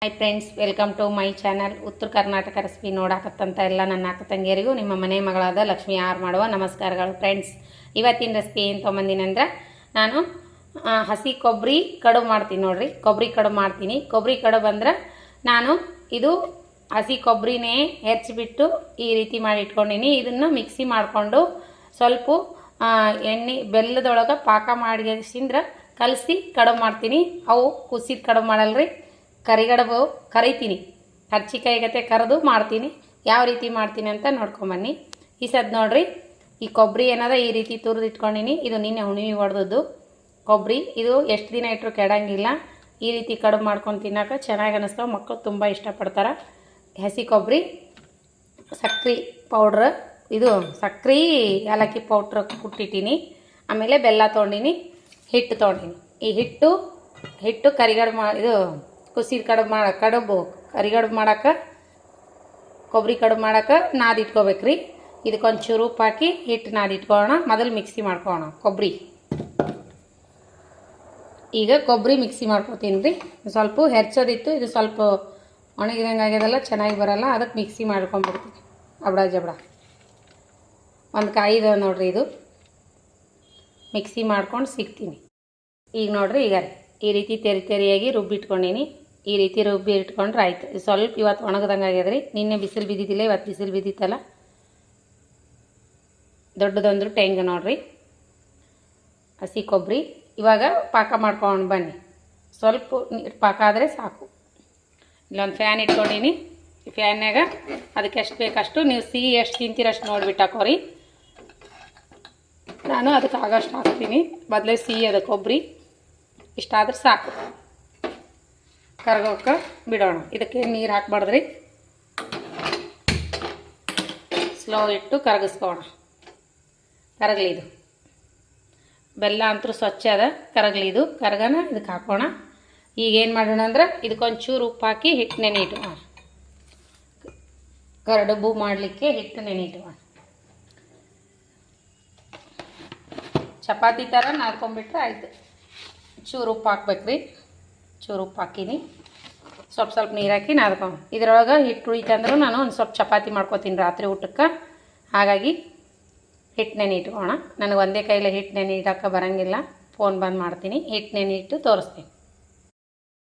Hi friends, welcome to my channel. Uttara Karnataka recipe ನೋಡಾಕತ್ತಂತ ಎಲ್ಲ ನನ್ನ ಅಕ್ಕ ತಂಗಿಯರಿಗೂ ನಿಮ್ಮ ಮನೆ ಮಗಳಾದ ಲಕ್ಷ್ಮಿ ಆರ್ ಮಾಡುವ ನಮಸ್ಕಾರಗಳು. ಫ್ರೆಂಡ್ಸ್, ಇವತ್ತಿನ ರೆಸಿಪಿ ಏನು ತೊಗೊಂಬಂದಿನಂದ್ರೆ ನಾನು ಹಸಿ ಕೊಬ್ಬರಿ ಕಡುಬು ಮಾಡ್ತೀನಿ. ನೋಡ್ರಿ, ಕೊಬ್ಬರಿ ಕಡುಬು ಮಾಡ್ತೀನಿ. ಕೊಬ್ಬರಿ ಕಡುಬು ಅಂದ್ರೆ ನಾನು ಇದು ಹಸಿ ಕೊಬ್ಬರಿನೇ ಹೆಚ್ಚಿಬಿಟ್ಟು ಈ ರೀತಿ ಮಾಡಿ ಇಟ್ಕೊಂಡಿನಿ. ಇದನ್ನು ಮಿಕ್ಸಿ ಮಾಡಿಕೊಂಡು ಸ್ವಲ್ಪ ಎಣ್ಣೆ ಬೆಲ್ಲದೊಳಗೆ ಪಾಕ ಮಾಡಿಸಿಂದ್ರೆ ಕಲಸಿ ಕಡುಬು ಮಾಡ್ತೀನಿ. ಅವು ಕುಸಿದ ಕಡುಬು ಮಾಡಲ್ರಿ, ಕರಿಗಡುಬು ಕರಿತೀನಿ. ಕರ್ಚಿಕಾಯಿ ಗತೆ ಕರೆದು ಮಾಡ್ತೀನಿ. ಯಾವ ರೀತಿ ಮಾಡ್ತೀನಿ ಅಂತ ನೋಡ್ಕೊಂಬನ್ನಿ. ಈ ಸದ್ ನೋಡ್ರಿ, ಈ ಕೊಬ್ಬರಿ ಏನದ ಈ ರೀತಿ ತುರಿದು ಇಟ್ಕೊಂಡಿನಿ. ಇದು ನಿನ್ನೆ ಹುಣ್ಣಿಮೆ ಹೊಡೆದದ್ದು ಕೊಬ್ಬರಿ. ಇದು ಎಷ್ಟು ದಿನ ಇಟ್ಟರು ಕೆಡಂಗಿಲ್ಲ. ಈ ರೀತಿ ಕಡುಬು ಮಾಡ್ಕೊಂಡು ತಿನ್ನೋಕೆ ಚೆನ್ನಾಗಿ ಅನ್ನಿಸ್ತಾವೆ. ಮಕ್ಕಳು ತುಂಬ ಇಷ್ಟಪಡ್ತಾರೆ. ಹಸಿ ಕೊಬ್ಬರಿ, ಸಕ್ರೆ ಪೌಡ್ರ್, ಇದು ಸಕ್ರೆ ಏಲಕ್ಕಿ ಪೌಡ್ರ್ ಕುಟ್ಟಿಟ್ಟಿನಿ. ಆಮೇಲೆ ಬೆಲ್ಲ ತೊಗೊಂಡಿನಿ, ಹಿಟ್ಟು ತೊಗೊಂಡಿನಿ. ಈ ಹಿಟ್ಟು ಕರಿಗಡುಬು ಇದು ಕುಸಿದ ಕಡುಬು ಕರಿಗಡುಬು ಮಾಡೋಕೆ, ಕೊಬ್ಬರಿ ಕಡುಬು ಮಾಡೋಕೆ ನಾದಿಟ್ಕೋಬೇಕ್ರಿ. ಇದಕ್ಕೊಂಚೂರು ಉಪ್ಪು ಹಾಕಿ ಹಿಟ್ಟು ನಾದಿಟ್ಕೊಳ್ಳೋಣ. ಮೊದಲು ಮಿಕ್ಸಿ ಮಾಡ್ಕೊಳ್ಳೋಣ ಕೊಬ್ಬರಿ. ಈಗ ಕೊಬ್ಬರಿ ಮಿಕ್ಸಿ ಮಾಡ್ಕೊತೀನಿ ರೀ. ಸ್ವಲ್ಪ ಹೆಚ್ಚೋದಿತ್ತು, ಇದು ಸ್ವಲ್ಪ ಒಣಗಿದಂಗೆ ಆಗ್ಯದಲ್ಲ, ಚೆನ್ನಾಗಿ ಬರೋಲ್ಲ. ಅದಕ್ಕೆ ಮಿಕ್ಸಿ ಮಾಡ್ಕೊಂಡ್ಬಿಡ್ತೀನಿ ಅಬಡ ಜಬಡ. ಒಂದು ಕಾಯಿದ ನೋಡ್ರಿ, ಇದು ಮಿಕ್ಸಿ ಮಾಡ್ಕೊಂಡು ಸಿಗ್ತೀನಿ. ಈಗ ನೋಡ್ರಿ, ಈಗ ಈ ರೀತಿ ತೆರಿಯಾಗಿ ರುಬ್ಬಿಟ್ಕೊಂಡೀನಿ. ಈ ರೀತಿ ರುಬ್ಬಿ ಇಟ್ಕೊಂಡ್ರೆ ಆಯ್ತು. ಸ್ವಲ್ಪ ಇವತ್ತು ಒಣಗದಂಗೆ ಆಗ್ಯದ್ರಿ. ನಿನ್ನೆ ಬಿಸಿಲು ಬಿದ್ದಿದ್ದಿಲ್ಲ, ಇವತ್ತು ಬಿಸಿಲು ಬಿದ್ದಿತ್ತಲ್ಲ. ದೊಡ್ಡದೊಂದು ಟೆಂಗ್ ನೋಡ್ರಿ ಹಸಿ ಕೊಬ್ಬರಿ. ಇವಾಗ ಪಾಕ ಮಾಡ್ಕೊಂಡು ಬನ್ನಿ. ಸ್ವಲ್ಪ ಪಾಕ ಆದರೆ ಸಾಕು. ಇಲ್ಲೊಂದು ಫ್ಯಾನ್ ಇಟ್ಕೊಂಡೀನಿ. ಈ ಫ್ಯಾನ್ಯಾಗ ಅದಕ್ಕೆ ಎಷ್ಟು ಬೇಕಷ್ಟು, ನೀವು ಸಿಹಿ ಎಷ್ಟು ತಿಂತೀರಷ್ಟು ನೋಡಿಬಿಟ್ಟು ಹಾಕೋರಿ. ನಾನು ಅದಕ್ಕೆ ಆಗಷ್ಟು ಹಾಕ್ತೀನಿ. ಮೊದಲೇ ಸಿಹಿ ಅದ ಕೊಬ್ಬರಿ. ಇಷ್ಟಾದ್ರೆ ಸಾಕು. ಕರಗೋಕೆ ಬಿಡೋಣ. ಇದಕ್ಕೆ ನೀರು ಹಾಕ್ಬಾರ್ದ್ರಿ, ಸ್ಲೋ ಇಟ್ಟು ಕರಗಿಸ್ಕೋಣ. ಕರಗಲಿ ಇದು. ಬೆಲ್ಲ ಅಂತೂ ಸ್ವಚ್ಛ ಅದ, ಕರಗಲಿ ಇದು. ಕರಗನ ಇದಕ್ಕೆ ಹಾಕೋಣ. ಈಗ ಏನು ಮಾಡೋಣ ಅಂದ್ರೆ ಇದಕ್ಕೊಂಚೂರು ಉಪ್ಪು ಹಾಕಿ ಹಿಟ್ಟು ನೆನೆಯಿಟ್ಟುವ. ಕಡುಬು ಮಾಡಲಿಕ್ಕೆ ಹಿಟ್ಟು ನೆನೆಯಿಟ್ಟುವ. ಚಪಾತಿ ಥರ ನಾದ್ಕೊಂಡ್ಬಿಟ್ರೆ ಆಯಿತು. ಚೂರು ಉಪ್ಪು ಹಾಕ್ಬೇಕ್ರಿ. ಚೂರು ಉಪ್ಪು ಹಾಕೀನಿ. ಸ್ವಲ್ಪ ನೀರು ಹಾಕಿ ನಾದ್ಕೊಂಡು, ಇದ್ರೊಳಗೆ ಹಿಟ್ಟು ಉಳಿತಂದ್ರೂ ನಾನು ಒಂದು ಸ್ವಲ್ಪ ಚಪಾತಿ ಮಾಡ್ಕೊತೀನಿ ರಾತ್ರಿ ಊಟಕ್ಕೆ. ಹಾಗಾಗಿ ಹಿಟ್ಟು ನೆನೆ ಇಟ್ಕೋಣ. ನನಗೆ ಒಂದೇ ಕೈಲೇ ಹಿಟ್ಟು ನೆನೆ ಇಡೋಕ್ಕೆ ಬರೋಂಗಿಲ್ಲ. ಫೋನ್ ಬಂದ್ ಮಾಡ್ತೀನಿ. ಹಿಟ್ಟು ನೆನೆ ಇಟ್ಟು ತೋರಿಸ್ತೀನಿ.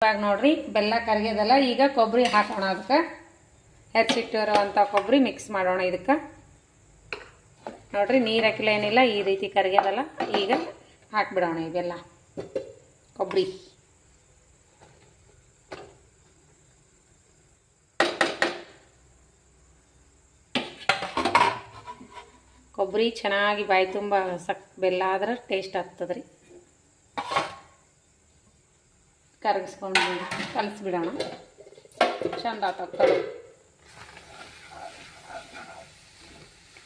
ಇವಾಗ ನೋಡಿರಿ, ಬೆಲ್ಲ ಕರಗ್ಯದಲ್ಲ. ಈಗ ಕೊಬ್ಬರಿ ಹಾಕೋಣ. ಅದಕ್ಕೆ ಹೆಚ್ಚಿಟ್ಟಿರೋವಂಥ ಕೊಬ್ಬರಿ ಮಿಕ್ಸ್ ಮಾಡೋಣ. ಇದಕ್ಕೆ ನೋಡಿರಿ, ನೀರು ಹಾಕಿಲ್ಲ, ಏನಿಲ್ಲ. ಈ ರೀತಿ ಕರಗ್ಯದಲ್ಲ. ಈಗ ಹಾಕಿಬಿಡೋಣ ಈ ಬೆಲ್ಲ ಕೊಬ್ಬರಿ. ಕೊಬ್ಬರಿ ಚೆನ್ನಾಗಿ ಬಾಯಿ ತುಂಬ ಬೆಲ್ಲ ಆದ್ರೆ ಟೇಸ್ಟ್ ಆಗ್ತದ್ರಿ. ಕರಗಿಸ್ಕೊಂಡು ಕಲಿಸ್ಬಿಡೋಣ. ಚಂದ ಆಗ್ತದೆ.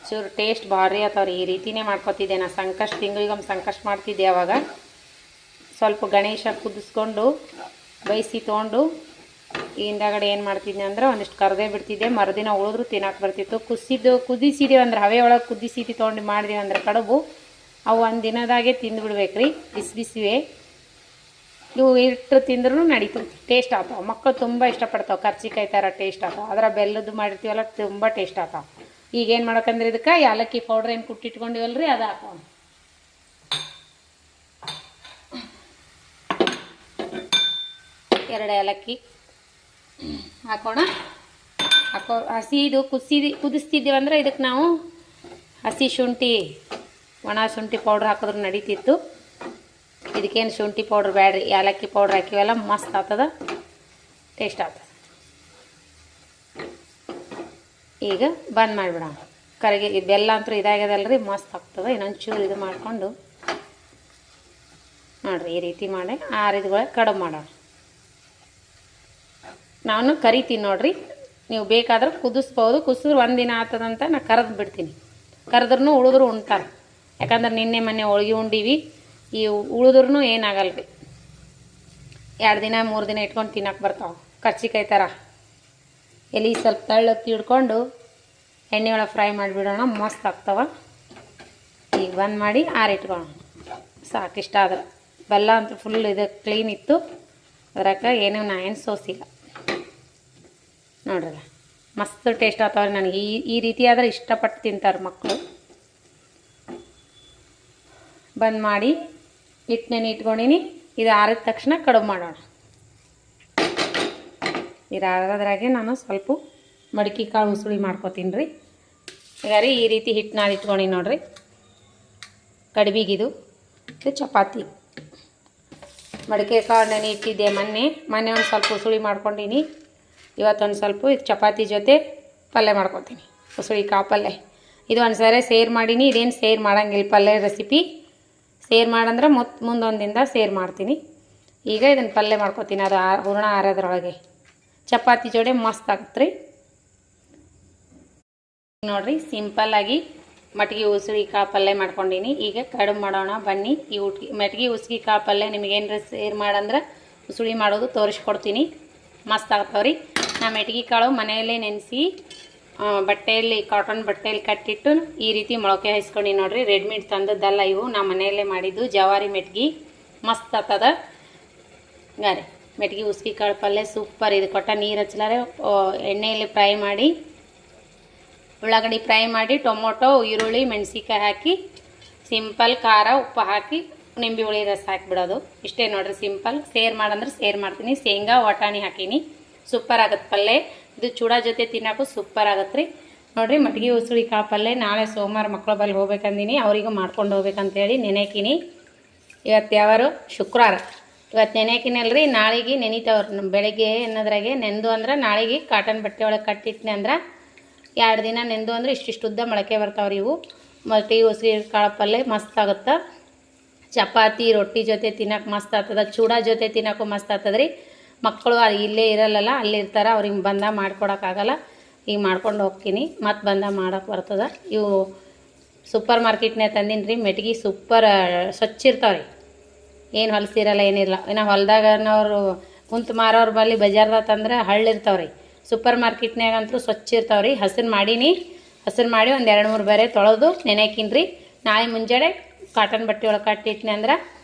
ಚೂರು ಟೇಸ್ಟ್ ಭಾರಿ ಆಗ್ತಾವ್ರಿ. ಈ ರೀತಿನೇ ಮಾಡ್ಕೊತಿದ್ದೆ ನಾನು. ಸಂಕಷ್ಟ ತಿಂಗಳಿಗೊಮ್ಮೆ ಸಂಕಷ್ಟ ಮಾಡ್ತಿದ್ದೆ. ಅವಾಗ ಸ್ವಲ್ಪ ಗಣೇಶ ಕುದಿಸ್ಕೊಂಡು ಬೈಸಿ ತೊಗೊಂಡು ಹಿಂದಗಡೆ ಏನು ಮಾಡ್ತಿದ್ದೆ ಅಂದ್ರೆ ಒಂದಿಷ್ಟು ಕರದೇ ಬಿಡ್ತಿದ್ದೆ. ಮರುದಿನ ಉಳಿದ್ರು ತಿನ್ನಕ್ಕೆ ಬರ್ತಿತ್ತು. ಕುದಿಸಿದೀವಿ ಅಂದ್ರೆ, ಹವೆ ಒಳಗೆ ಕುದಿಸಿದ್ದು ತೊಗೊಂಡು ಮಾಡಿದೀವಿ ಅಂದ್ರೆ ಕಡುಬು, ಅವು ಒಂದು ದಿನದಾಗೆ ತಿಂದು ಬಿಡ್ಬೇಕ್ರಿ. ಬಿಸಿವೇ ಇವು ಇಟ್ಟು ತಿಂದ್ರೂ ನಡೀತು. ಟೇಸ್ಟ್ ಆಗ್ತಾವೆ. ಮಕ್ಕಳು ತುಂಬ ಇಷ್ಟಪಡ್ತಾವೆ. ಕರ್ಚಿಕಾಯಿ ಥರ ಟೇಸ್ಟ್ ಆಗ್ತಾವೆ. ಅದರ ಬೆಲ್ಲದ್ದು ಮಾಡಿರ್ತೀವಲ್ಲ, ತುಂಬ ಟೇಸ್ಟ್ ಆಗ್ತಾವೆ. ಈಗೇನು ಮಾಡೋಕಂದ್ರೆ ಇದಕ್ಕೆ ಏಲಕ್ಕಿ ಪೌಡ್ರ್ ಏನು ಕುಟ್ಟಿಟ್ಕೊಂಡಿವಲ್ರಿ, ಅದು ಹಾಕೋಣ. ಎರಡು ಏಲಕ್ಕಿ ಹಾಕೋಣ. ಹಸಿ ಇದು ಕುದಿಸ್ತಿದ್ದೀವಂದ್ರೆ ಇದಕ್ಕೆ ನಾವು ಹಸಿ ಶುಂಠಿ, ಒಣ ಶುಂಠಿ ಪೌಡ್ರ್ ಹಾಕಿದ್ರೆ ನಡೀತಿತ್ತು. ಇದಕ್ಕೇನು ಶುಂಠಿ ಪೌಡ್ರ್ ಬೇಡ್ರಿ, ಏಲಕ್ಕಿ ಪೌಡ್ರ್ ಹಾಕಿವೆಲ್ಲ ಮಸ್ತ್ ಆಗ್ತದ, ಟೇಸ್ಟ್ ಆಗ್ತದೆ. ಈಗ ಬಂದ್ ಮಾಡಿಬಿಡೋಣ. ಕರಗಿ ಬೆಲ್ಲ ಅಂತೂ ಇದಾಗ್ಯದಲ್ರಿ, ಮಸ್ತ್ ಆಗ್ತದೆ. ಇನ್ನೊಂದು ಚೂರು ಇದು ಮಾಡಿಕೊಂಡು ನೋಡಿರಿ, ಈ ರೀತಿ ಮಾಡಿ ಆರಿದ್ಗಳಿಗೆ ಕಡುಬು ಮಾಡೋಣ. ನಾನು ಕರಿತೀನಿ ನೋಡ್ರಿ. ನೀವು ಬೇಕಾದ್ರೆ ಕುದಿಸ್ಬೋದು. ಕುಸಿದ್ರೆ ಒಂದಿನ ಆಗ್ತದಂತ ನಾನು ಕರೆದು ಬಿಡ್ತೀನಿ. ಕರೆದ್ರೂ ಉಳಿದ್ರು ಉಣ್ತಾರೆ. ಯಾಕಂದ್ರೆ ನಿನ್ನೆ ಮೊನ್ನೆ ಹೋಳ್ಗೆ ಉಂಡೀವಿ. ಈ ಉಳಿದ್ರೂ ಏನಾಗಲ್ಲ ರೀ. 2 ದಿನ 3 ದಿನ ಇಟ್ಕೊಂಡು ತಿನ್ನಕ್ಕೆ ಬರ್ತಾವೆ. ಕರ್ಚಿಕಾಯಿ ಥರ ಎಲೆ ಸ್ವಲ್ಪ ತಳ್ಳಕ್ಕೆ ತಿಡ್ಕೊಂಡು ಎಣ್ಣೆ ಒಳಗೆ ಫ್ರೈ ಮಾಡಿಬಿಡೋಣ. ಮಸ್ತ್ ಆಗ್ತವೆ. ಈಗ ಬಂದ್ ಮಾಡಿ ಆರಿಟ್ಕೊಳ್ಳೋಣ. ಸಾಕಿಷ್ಟ ಆದ್ರೆ ಬೆಲ್ಲ ಅಂತೂ ಫುಲ್ ಇದು ಕ್ಲೀನ್ ಇತ್ತು. ಅದಕ್ಕೆ ಏನೂ ನಾ ಏನು ಸೋಸಿಲ್ಲ. ನೋಡ್ರಲ್ಲ ಮಸ್ತ್ ಟೇಸ್ಟ್ ಆಗ್ತಾವ್ರಿ. ನನಗೆ ಈ ರೀತಿ ಆದ್ರೆ ಇಷ್ಟಪಟ್ಟು ತಿಂತಾರೆ ಮಕ್ಕಳು. ಬಂದ್ ಮಾಡಿ ಹಿಟ್ಟನ್ನ ಇಟ್ಕೊಂಡಿನಿ. ಇದು ಆರಿದ ತಕ್ಷಣ ಕಡುಬು ಮಾಡೋಣ. ಇದು ಆರೋದ್ರಾಗೆ ನಾನು ಸ್ವಲ್ಪ ಮಡಿಕೆ ಕಾಳು ಉಸುಳಿ ಮಾಡ್ಕೊತೀನಿ ರೀ. ಈಗ ರೀ ಈ ರೀತಿ ಹಿಟ್ಟನ್ನ ಇಟ್ಕೊಂಡು ನೋಡ್ರಿ. ಕಡುಬಿಗಿದು ಇದು ಚಪಾತಿ. ಮಡಿಕೆ ಕಾಳು ನೆನೆ ಇಟ್ಟಿದ್ದೆ ಮೊನ್ನೆ ಒಂದು ಸ್ವಲ್ಪ ಉಸುಳಿ ಮಾಡ್ಕೊಂಡೀನಿ. ಇವತ್ತೊಂದು ಸ್ವಲ್ಪ ಇದು ಚಪಾತಿ ಜೊತೆ ಪಲ್ಯ ಮಾಡ್ಕೊತೀನಿ, ಉಸುಳಿ ಕಾಳು ಪಲ್ಯ. ಇದು ಒಂದು ಸಾರಿ ಸೇರ್ ಮಾಡೀನಿ. ಇದೇನು ಸೇರ್ ಮಾಡಂಗಿಲ್ಲ, ಪಲ್ಯ ರೆಸಿಪಿ ಸೇರ್ ಮಾಡಂದ್ರೆ ಮುಂದೊಂದು ದಿನದ ಸೇರ್ ಮಾಡ್ತೀನಿ. ಈಗ ಇದನ್ನು ಪಲ್ಯ ಮಾಡ್ಕೊತೀನಿ. ಅದು ಹೂರಣ ಆರೋದ್ರೊಳಗೆ ಚಪಾತಿ ಜೋಡಿ ಮಸ್ತ್ ಆಗುತ್ತೆ ರೀ. ನೋಡಿರಿ ಸಿಂಪಲ್ಲಾಗಿ ಮಟ್ಗೆ ಉಸುಳಿ ಕಾಳು ಪಲ್ಯ ಮಾಡ್ಕೊಂಡೀನಿ. ಈಗ ಕಡುಬು ಮಾಡೋಣ ಬನ್ನಿ. ಈ ಮಟ್ಗೆ ಉಸ್ಗಿ ಕಾಳು ಪಲ್ಯ ನಿಮಗೇನು ಸೇರ್ ಮಾಡಂದ್ರೆ ಉಸುಳಿ ಮಾಡೋದು ತೋರಿಸ್ಕೊಡ್ತೀನಿ. ಮಸ್ತ್ ಆಗ್ತಾವ್ರಿ. ನಾ ಮೆಟ್ಗೆ ಕಾಳು ಮನೆಯಲ್ಲೇ ನೆನೆಸಿ ಬಟ್ಟೆಯಲ್ಲಿ ಕಾಟನ್ ಬಟ್ಟೆಯಲ್ಲಿ ಕಟ್ಟಿಟ್ಟು ಈ ರೀತಿ ಮೊಳಕೆ ಹಾಯಿಸ್ಕೊಂಡು ನೋಡಿರಿ. ರೆಡಿಮೇಡ್ ತಂದದ್ದಲ್ಲ ಇವು, ನಾ ಮನೆಯಲ್ಲೇ ಮಾಡಿದ್ದು ಜವಾರಿ ಮೆಟ್ಗೆ. ಮಸ್ತ್ ಆಗ್ತದ ಗಾರೆ ಮೆಟ್ಗೆ ಉಸ್ಗಿ ಕಾಳು ಪಲ್ಯ ಸೂಪರ್. ಇದು ಕೊಟ್ಟ ನೀರು ಹಚ್ಚಲಾರೆ ಎಣ್ಣೆಯಲ್ಲಿ ಫ್ರೈ ಮಾಡಿ, ಉಳ್ಳಾಗಡ್ಡಿ ಫ್ರೈ ಮಾಡಿ, ಟೊಮೊಟೊ ಈರುಳ್ಳಿ ಮೆಣಸಿಕಾಯಿ ಹಾಕಿ ಸಿಂಪಲ್ ಖಾರ ಉಪ್ಪು ಹಾಕಿ ನಿಂಬೆ ಹುಳಿ ರಸ ಹಾಕಿಬಿಡೋದು. ಇಷ್ಟೇ ನೋಡಿರಿ ಸಿಂಪಲ್. ಸೇರ್ ಮಾಡಂದ್ರೆ ಸೇರ್ ಮಾಡ್ತೀನಿ. ಶೇಂಗಾ ವಟಾಣಿ ಹಾಕೀನಿ. ಸೂಪರ್ ಆಗುತ್ತೆ ಪಲ್ಯ. ಇದು ಚೂಡ ಜೊತೆ ತಿನ್ನೋಕ್ಕೂ ಸೂಪರ್ ಆಗತ್ತೆ ರೀ. ನೋಡಿರಿ ಮಟ್ಗೆ ಉಸುಳಿ ಕಾಳು ಪಲ್ಯ ನಾಳೆ ಸೋಮವಾರ ಮಕ್ಕಳ ಬಲ್ಲಿ ಹೋಗ್ಬೇಕಂದೀನಿ. ಅವರಿಗೂ ಮಾಡ್ಕೊಂಡು ಹೋಗ್ಬೇಕಂತೇಳಿ ನೆನೆಕಿನಿ. ಇವತ್ತು ಯಾವಾರು ಶುಕ್ರವಾರ. ಇವತ್ತು ನೆನೆಕಿನಲ್ರಿ, ನಾಳೆಗೆ ನೆನಿತಾವ್ರಿ. ಬೆಳಗ್ಗೆ ಅನ್ನೋದ್ರಾಗೆ ನೆಂದು ಅಂದ್ರೆ ನಾಳೆಗೆ ಕಾಟನ್ ಬಟ್ಟೆ ಒಳಗೆ ಕಟ್ಟಿಟ್ನಿ ಅಂದ್ರೆ 2 ದಿನ ನೆಂದು ಅಂದ್ರೆ ಇಷ್ಟಿಷ್ಟು ಉದ್ದ ಮೊಳಕೆ ಬರ್ತಾವ್ರಿ ಇವು. ಮಟ್ಗೆ ಉಸುಳಿ ಕಾಳು ಪಲ್ಯ ಮಸ್ತ್ ಆಗುತ್ತೆ. ಚಪಾತಿ ರೊಟ್ಟಿ ಜೊತೆ ತಿನ್ನೋಕೆ ಮಸ್ತ್ ಆಗ್ತದೆ. ಚೂಡ ಜೊತೆ ತಿನ್ನೋಕ್ಕೂ ಮಸ್ತ್ ಆಗ್ತದೆ ರೀ. ಮಕ್ಕಳು ಇಲ್ಲೇ ಇರಲ್ಲಲ್ಲ, ಅಲ್ಲಿರ್ತಾರೆ. ಅವ್ರಿಗೆ ಬಂದ ಮಾಡ್ಕೊಡೋಕ್ಕಾಗಲ್ಲ. ಈಗ ಮಾಡ್ಕೊಂಡು ಹೋಗ್ತೀನಿ. ಮತ್ತು ಬಂದ ಮಾಡೋಕೆ ಬರ್ತದೆ. ಇವು ಸೂಪರ್ ಮಾರ್ಕೆಟ್ನಾಗ ತಂದೀನಿ ರೀ. ಮೆಟ್ಗೆ ಸೂಪರ್ ಸ್ವಚ್ಛ ಇರ್ತಾವ್ರಿ, ಏನು ಹೊಲಸಿರಲ್ಲ ಏನಿಲ್ಲ. ಇನ್ನು ಹೊಲ್ದಾಗನವ್ರು ಕುಂತು ಮಾರೋರು ಬಲ್ಲಿ ಬಜಾರ್ದಾಗ ತಂದ್ರೆ ಹಳ್ಳಿರ್ತಾವ್ರಿ. ಸೂಪರ್ ಮಾರ್ಕೆಟ್ನಾಗಂತೂ ಸ್ವಚ್ಛ ಇರ್ತಾವ್ರಿ. ಹಸರು ಮಾಡೀನಿ. ಹಸರು ಮಾಡಿ ಒಂದು 2-3 ಬೇರೆ ತೊಳೆದು ನೆನೆಕಿನಿ ರೀ. ನಾಳೆ ಮುಂಜಾನೆ ಕಾಟನ್ ಬಟ್ಟೆ ಒಳಗೆ ಕಟ್ಟಿಟ್ನಿ ಅಂದ್ರೆ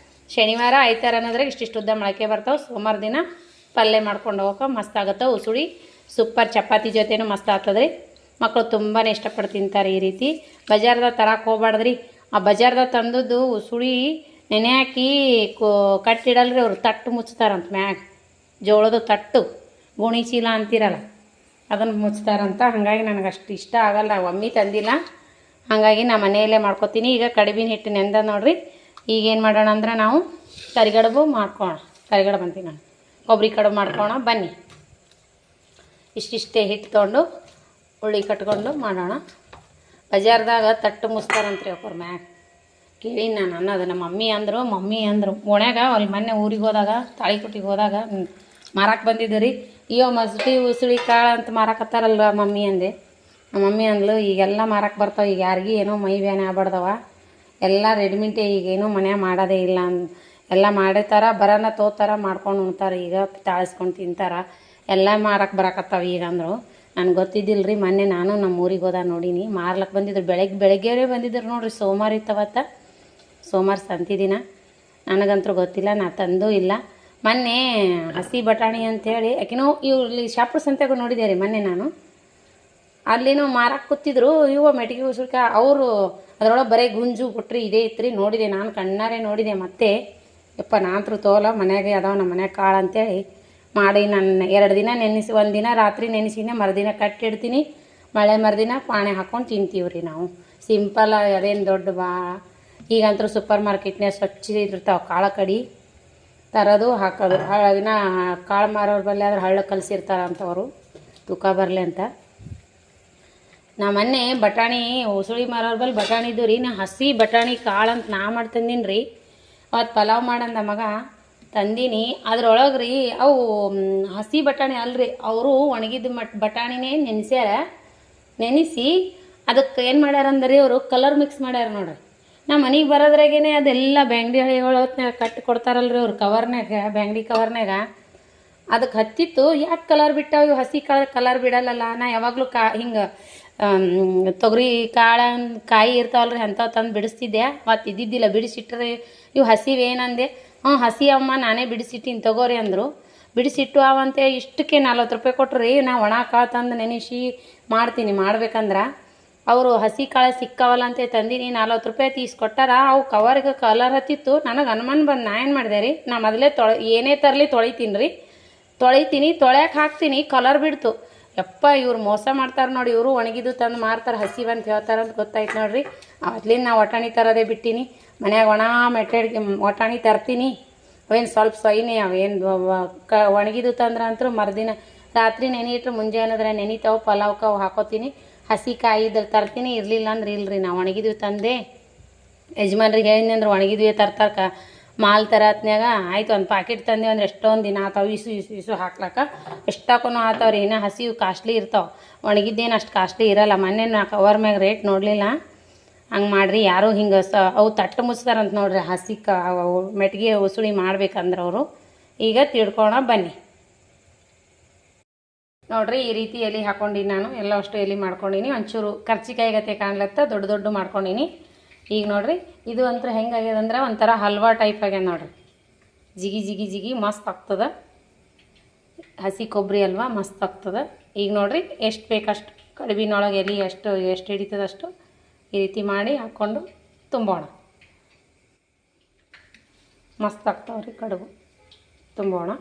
ಶನಿವಾರ ಆಯ್ತಾರ ಅನ್ನೋದ್ರಾಗ ಇಷ್ಟಿಷ್ಟು ಉದ್ದ ಮೊಳಕೆ ಬರ್ತಾವೆ. ಸೋಮವಾರ ದಿನ ಪಲ್ಯ ಮಾಡ್ಕೊಂಡು ಹೋಗೋಕೆ ಮಸ್ತ್ ಆಗುತ್ತೆ. ಉಸುಳಿ ಸೂಪರ್ ಚಪಾತಿ ಜೊತೆನೂ ಮಸ್ತ್ ಆಗ್ತದೆ ರೀ. ಮಕ್ಕಳು ತುಂಬಾ ಇಷ್ಟಪಟ್ಟು ತಿಂತಾರೆ ಈ ರೀತಿ. ಬಜಾರ್ದಾಗ ತರಕ್ಕೆ ಹೋಗ್ಬಾರ್ದ್ರಿ. ಆ ಬಜಾರ್ದಾಗ ತಂದದ್ದು ಉಸುಳಿ ನೆನೆ ಹಾಕಿ ಕಟ್ಟಿಡಲ್ರಿ. ಅವ್ರು ತಟ್ಟು ಮುಚ್ತಾರಂತ ಮ್ಯಾಗ. ಜೋಳದ ತಟ್ಟು ಗೋಣಿ ಚೀಲ ಅಂತಿರಲ್ಲ, ಅದನ್ನು ಮುಚ್ತಾರಂತ. ಹಾಗಾಗಿ ನನಗೆ ಅಷ್ಟು ಇಷ್ಟ ಆಗಲ್ಲ. ಒಮ್ಮೆ ತಂದಿಲ್ಲ, ಹಾಗಾಗಿ ನಾ ಮನೆಯಲ್ಲೇ ಮಾಡ್ಕೊತೀನಿ. ಈಗ ಕಡುಬಿನ ಹಿಟ್ಟು ನೆಂದ ನೋಡ್ರಿ. ಈಗೇನು ಮಾಡೋಣ ಅಂದ್ರೆ ನಾವು ಕರಿಗಡುಬು ಮಾಡ್ಕೋಣ. ಕರಿಗಡುಬು ಅಂತೀನಿ ನಾನು, ಕೊಬ್ಬರಿ ಕಡುಬು ಮಾಡ್ಕೋಣ ಬನ್ನಿ. ಇಷ್ಟಿಷ್ಟೇ ಹಿಟ್ಟು ತೊಗೊಂಡು ಉಳ್ಳಿ ಕಟ್ಕೊಂಡು ಮಾಡೋಣ. ಬಜಾರ್ದಾಗ ತಟ್ಟು ಮುಚ್ತಾರಂತ್ರಿ ಅವ್ರ ಮ್ಯಾಗ. ಕೇಳಿ ನಾನು ಅನ್ನೋದು. ನಮ್ಮ ಮಮ್ಮಿ ಅಂದರು ಓಣ್ಯಾಗ ಅಲ್ಲಿ ಮೊನ್ನೆ ಊರಿಗೆ ಹೋದಾಗ, ತಾಳಿಕೊಟ್ಟಿಗೆ ಹೋದಾಗ ಮಾರಕ್ಕೆ ಬಂದಿದ್ದು ರೀ. ಅಯ್ಯೋ ಮಸ್ತಿ ಉಸುಳಿ ಕಾಳು ಅಂತ ಮಾರಕತ್ತಾರಲ್ವ ಮಮ್ಮಿ ಅಂದೆ. ನಮ್ಮ ಮಮ್ಮಿ ಅಂದ್ಲು ಈಗೆಲ್ಲ ಮಾರಕ್ಕೆ ಬರ್ತಾವೆ. ಈಗ ಯಾರಿಗೂ ಏನೋ ಮೈ ಬ್ಯಾನೆ ಆಗ್ಬಾರ್ದವ, ಎಲ್ಲ ರೆಡಿಮೇಡೇ. ಈಗೇನೋ ಮನ್ಯಾಗ ಮಾಡೋದೇ ಇಲ್ಲ. ಎಲ್ಲ ಮಾಡಿರ್ತಾರ, ಬರೋಣ ತೋತಾರ, ಮಾಡ್ಕೊಂಡು ಉಣ್ತಾರೆ. ಈಗ ತಾಳಿಸ್ಕೊಂಡು ತಿಂತಾರೆ. ಎಲ್ಲ ಮಾರಕ್ಕೆ ಬರಕತ್ತಾವ ಈಗ ಅಂದರು. ನನಗೆ ಗೊತ್ತಿದ್ದಿಲ್ಲ ರೀ. ಮೊನ್ನೆ ನಾನು ನಮ್ಮ ಊರಿಗೆ ಹೋದಾಗ ನೋಡೀನಿ. ಮಾರ್ಲಕ್ಕೆ ಬಂದಿದ್ರು. ಬೆಳಗ್ಗೆ ಬಂದಿದ್ರು ನೋಡ್ರಿ. ಸೋಮವಾರ ಇತ್ತವತ್ತ, ಸೋಮವಾರ ಸಂತಿ ದಿನ. ನನಗಂತೂ ಗೊತ್ತಿಲ್ಲ, ನಾ ತಂದೂ ಇಲ್ಲ. ಮೊನ್ನೆ ಹಸಿ ಬಟಾಣಿ ಅಂಥೇಳಿ ಯಾಕೆನೋ ಇಲ್ಲಿ ಶಾಪುರ ಸಂತೆಗೂ ನೋಡಿದೆ ರೀ ಮೊನ್ನೆ ನಾನು. ಅಲ್ಲಿನೂ ಮಾರಕ್ಕೆ ಕೂತಿದ್ರು. ಇವು ಮೆಟ್ಗೆ ಉಸುಳಿಕಾಯಿ ಅವರು ಅದರೊಳಗೆ ಬರೀ ಗುಂಜು ಬಿಟ್ರಿ ಇದೇ ಇತ್ತು ನೋಡಿದೆ ನಾನು, ಕಣ್ಣಾರೆ ನೋಡಿದೆ. ಮತ್ತೆ ಯಪ್ಪ ನಾನಂತರೂ ತೋಲ ಮನೆಯಾಗೆ ಅದಾವ ನಮ್ಮ ಮನ್ಯಾಗ ಕಾಳು ಅಂತೇಳಿ ಮಾಡಿ ನಾನು 2 ದಿನ ನೆನೆಸಿ, 1 ದಿನ ರಾತ್ರಿ ನೆನೆಸಿನೇ ಮರುದಿನ ಕಟ್ಟಿಡ್ತೀನಿ. ಮಳೆ ಮರುದಿನ ಪಾಣೆ ಹಾಕ್ಕೊಂಡು ತಿಂತೀವಿ ರೀ ನಾವು. ಸಿಂಪಲ್, ಅದೇನು ದೊಡ್ಡ ಈಗಂತೂ ಸೂಪರ್ ಮಾರ್ಕೆಟ್ನಾಗ ಸ್ವಚ್ಛ ಇರ್ತಾವೆ ಕಾಳು ಕಡಿ ತರೋದು ಹಾಕೋದು. ದಿನ ಕಾಳು ಮಾರೋರ ಬಲ್ಲಿ ಆದ್ರೆ ಹಳ್ಳ ಕಲಿಸಿರ್ತಾರಂಥವ್ರು ತೂಕ ಬರಲಿ ಅಂತ. ನಾ ಮೊನ್ನೆ ಬಟಾಣಿ ಉಸುಳಿ ಮಾರೋರ ಬಲ್ಲಿ ಬಟಾಣಿ ಇದ್ದು ರೀ. ನಾ ಹಸಿ ಬಟಾಣಿ ಕಾಳು ಅಂತ ನಾ ಮಾಡಿ ತಂದೀನಿ ರೀ. ಅವತ್ತು ಪಲಾವ್ ಮಾಡಂದ ಮಗ ತಂದೀನಿ. ಅದ್ರೊಳಗೆ ರೀ ಅವು ಹಸಿ ಬಟಾಣಿ ಅಲ್ರಿ, ಅವರು ಒಣಗಿದ ಬಟಾಣಿನೇ ನೆನೆಸ್ಯಾರ. ನೆನೆಸಿ ಅದಕ್ಕೆ ಏನು ಮಾಡ್ಯಾರ ಅಂದ್ರೆ ಅವರು ಕಲರ್ ಮಿಕ್ಸ್ ಮಾಡ್ಯಾರ ನೋಡ್ರಿ. ನಮ್ಮ ಮನೆಗೆ ಬರೋದ್ರಾಗೇ ಅದೆಲ್ಲ ಬ್ಯಾಂಗ್ಡಿ ಹಳಿಗಳೊತ್ನಾಗ ಕಟ್ಟಿ ಕೊಡ್ತಾರಲ್ರಿ ಅವ್ರು ಕವರ್ನಾಗ, ಬ್ಯಾಂಗ್ಡಿ ಕವರ್ನಾಗ. ಅದಕ್ಕೆ ಹತ್ತಿತ್ತು. ಯಾಕೆ ಕಲರ್ ಬಿಟ್ಟಾವ ಇವು? ಹಸಿ ಕಲರ್ ಬಿಡಲ್ಲಲ್ಲ. ನಾ ಯಾವಾಗಲೂ ಹಿಂಗೆ ತೊಗರಿ ಕಾಯಿ ಇರ್ತಾವಲ್ರಿ ಅಂಥವು ತಂದು ಬಿಡಿಸ್ತಿದ್ದೆ. ಮತ್ತು ಇದ್ದಿದ್ದಿಲ್ಲ, ಬಿಡಿಸಿಟ್ರೆ ಇವು ಹಸಿವೇನಂದೆ. ಹ್ಞೂ ಹಸಿ ಅಮ್ಮ ನಾನೇ ಬಿಡಿಸಿಟ್ಟಿನಿ ತಗೋರಿ ಅಂದರು. ಬಿಡಿಸಿಟ್ಟು ಅವಂತೆ ಇಷ್ಟಕ್ಕೆ 40 ರೂಪಾಯಿ ಕೊಟ್ರಿ. ನಾ ಒಣ ಕಾಳು ತಂದು ನೆನೆಸಿ ಮಾಡ್ತೀನಿ. ಮಾಡ್ಬೇಕಂದ್ರೆ ಅವರು ಹಸಿ ಕಾಳು ಸಿಕ್ಕಾವಲ್ಲ ಅಂತ ತಂದೀನಿ. 40 ರೂಪಾಯಿ ತೀಸ್ಕೊಟ್ಟಾರ. ಅವು ಕವರ್ಗೆ ಕಲರ್ ಹತ್ತಿತ್ತು. ನನಗೆ ಅನುಮಾನ ಬಂದು ನಾ ಏನು ಮಾಡಿದೆ ರೀ, ನಾ ಮೊದಲೇ ಏನೇ ತರಲಿ ತೊಳಿತೀನಿ ರೀ. ತೊಳ್ಯಾಕೆ ಹಾಕ್ತೀನಿ, ಕಲರ್ ಬಿಡ್ತು. ಯಪ್ಪ ಇವ್ರು ಮೋಸ ಮಾಡ್ತಾರೆ ನೋಡಿ. ಇವರು ಒಣಗಿದ್ದು ತಂದು ಮಾರ್ತಾರೆ, ಹಸಿ ಬಂದು ಹೇಳ್ತಾರೆ ಅಂತ ಗೊತ್ತಾಯ್ತು ನೋಡ್ರಿ. ಅದ್ಲಿಂದ ನಾ ಒಟಾಣಿ ತರೋದೇ ಬಿಟ್ಟಿನಿ. ಮನ್ಯಾಗ ಒಣ ಮೆಟ್ಟೆಡ್ಗೆ ಒಟಾಣಿ ತರ್ತೀನಿ. ಅವೇನು ಸ್ವಲ್ಪ ಸೊಯ್ನೆ ಅವೇನು ಒಣಗಿದ್ದು ತಂದ್ರೆ ಅಂತೂ ಮರುದಿನ ರಾತ್ರಿ ನೆನಿಟ್ರೆ ಮುಂಜಾನೆ ನೆನಿತಾವು. ಪಲಾವ್ಗೆ ಅವು ಹಾಕೋತೀನಿ. ಹಸಿ ಕಾಯಿ ಇದ್ರೆ ತರ್ತೀನಿ, ಇರಲಿಲ್ಲ ಅಂದ್ರೆ ಇಲ್ಲರಿ. ನಾವು ಒಣಗಿದ್ವಿ ತಂದೆ ಯಜಮಾನ್ರಿಗೆ ಹೇಳಿದ್ನಿ ಅಂದ್ರೆ ಒಣಗಿದ್ವಿ ತರ್ತಾರ ಮಾಲ್ ತರತ್ನ್ಯಾಗ. ಆಯ್ತು ಒಂದು ಪಾಕೆಟ್ ತಂದೆ ಅಂದ್ರೆ ಎಷ್ಟೊಂದು ದಿನ ಆತಾವೆ. ಇಸು ಹಾಕ್ಲಕ್ಕ ಎಷ್ಟಾಕೂ ಆತಾವ್ರಿ. ಇನ್ನೂ ಹಸಿವು ಕಾಸ್ಟ್ಲಿ ಇರ್ತಾವೆ, ಒಣಗಿದ್ದೇನು ಅಷ್ಟು ಕಾಸ್ಟ್ಲಿ ಇರೋಲ್ಲ. ಮೊನ್ನೆ ನಾ ಕವರ್ ಮ್ಯಾಗ ರೇಟ್ ನೋಡಲಿಲ್ಲ. ಹಂಗೆ ಮಾಡಿರಿ. ಯಾರೂ ಹಿಂಗೆ ಅವು ತಟ್ಟು ಮುಚ್ತಾರಂತ ನೋಡ್ರಿ. ಹಸಿ ಮೆಟ್ಗೆ ಉಸುಳಿ ಮಾಡ್ಬೇಕಂದ್ರೆ ಅವರು. ಈಗ ತಿಳ್ಕೊಳ ಬನ್ನಿ ನೋಡ್ರಿ. ಈ ರೀತಿ ಎಲೆ ಹಾಕ್ಕೊಂಡಿನಿ ನಾನು. ಎಲ್ಲ ಅಷ್ಟು ಎಲೆ ಮಾಡ್ಕೊಂಡಿನಿ. ಒಂಚೂರು ಕರ್ಚಿಕಾಯಿ ಗತೆ ಕಾಣ್ಲತ್ತ ದೊಡ್ಡ ಮಾಡ್ಕೊಂಡಿನಿ. ಈಗ ನೋಡ್ರಿ ಇದು ಅಂತೂ ಹೆಂಗಾಗ್ಯದ ಅಂದ್ರೆ ಒಂಥರ ಹಲ್ವಾ ಟೈಪ್ ಆಗ್ಯದ ನೋಡ್ರಿ. ಜಿಗಿ ಮಸ್ತ್ ಆಗ್ತದೆ. ಹಸಿ ಕೊಬ್ಬರಿ ಅಲ್ವಾ, ಮಸ್ತ್ ಆಗ್ತದೆ. ಈಗ ನೋಡ್ರಿ ಎಷ್ಟು ಬೇಕಷ್ಟು ಕಡುಬಿನೊಳಗೆ ಎಲೆ ಎಷ್ಟು ಹಿಡಿತದಷ್ಟು ಈ ರೀತಿ ಮಾಡಿ ಹಾಕ್ಕೊಂಡು ತುಂಬೋಣ. ಮಸ್ತ್ ಆಗ್ತಾವ್ರಿ ಕಡುಬು. ತುಂಬೋಣ.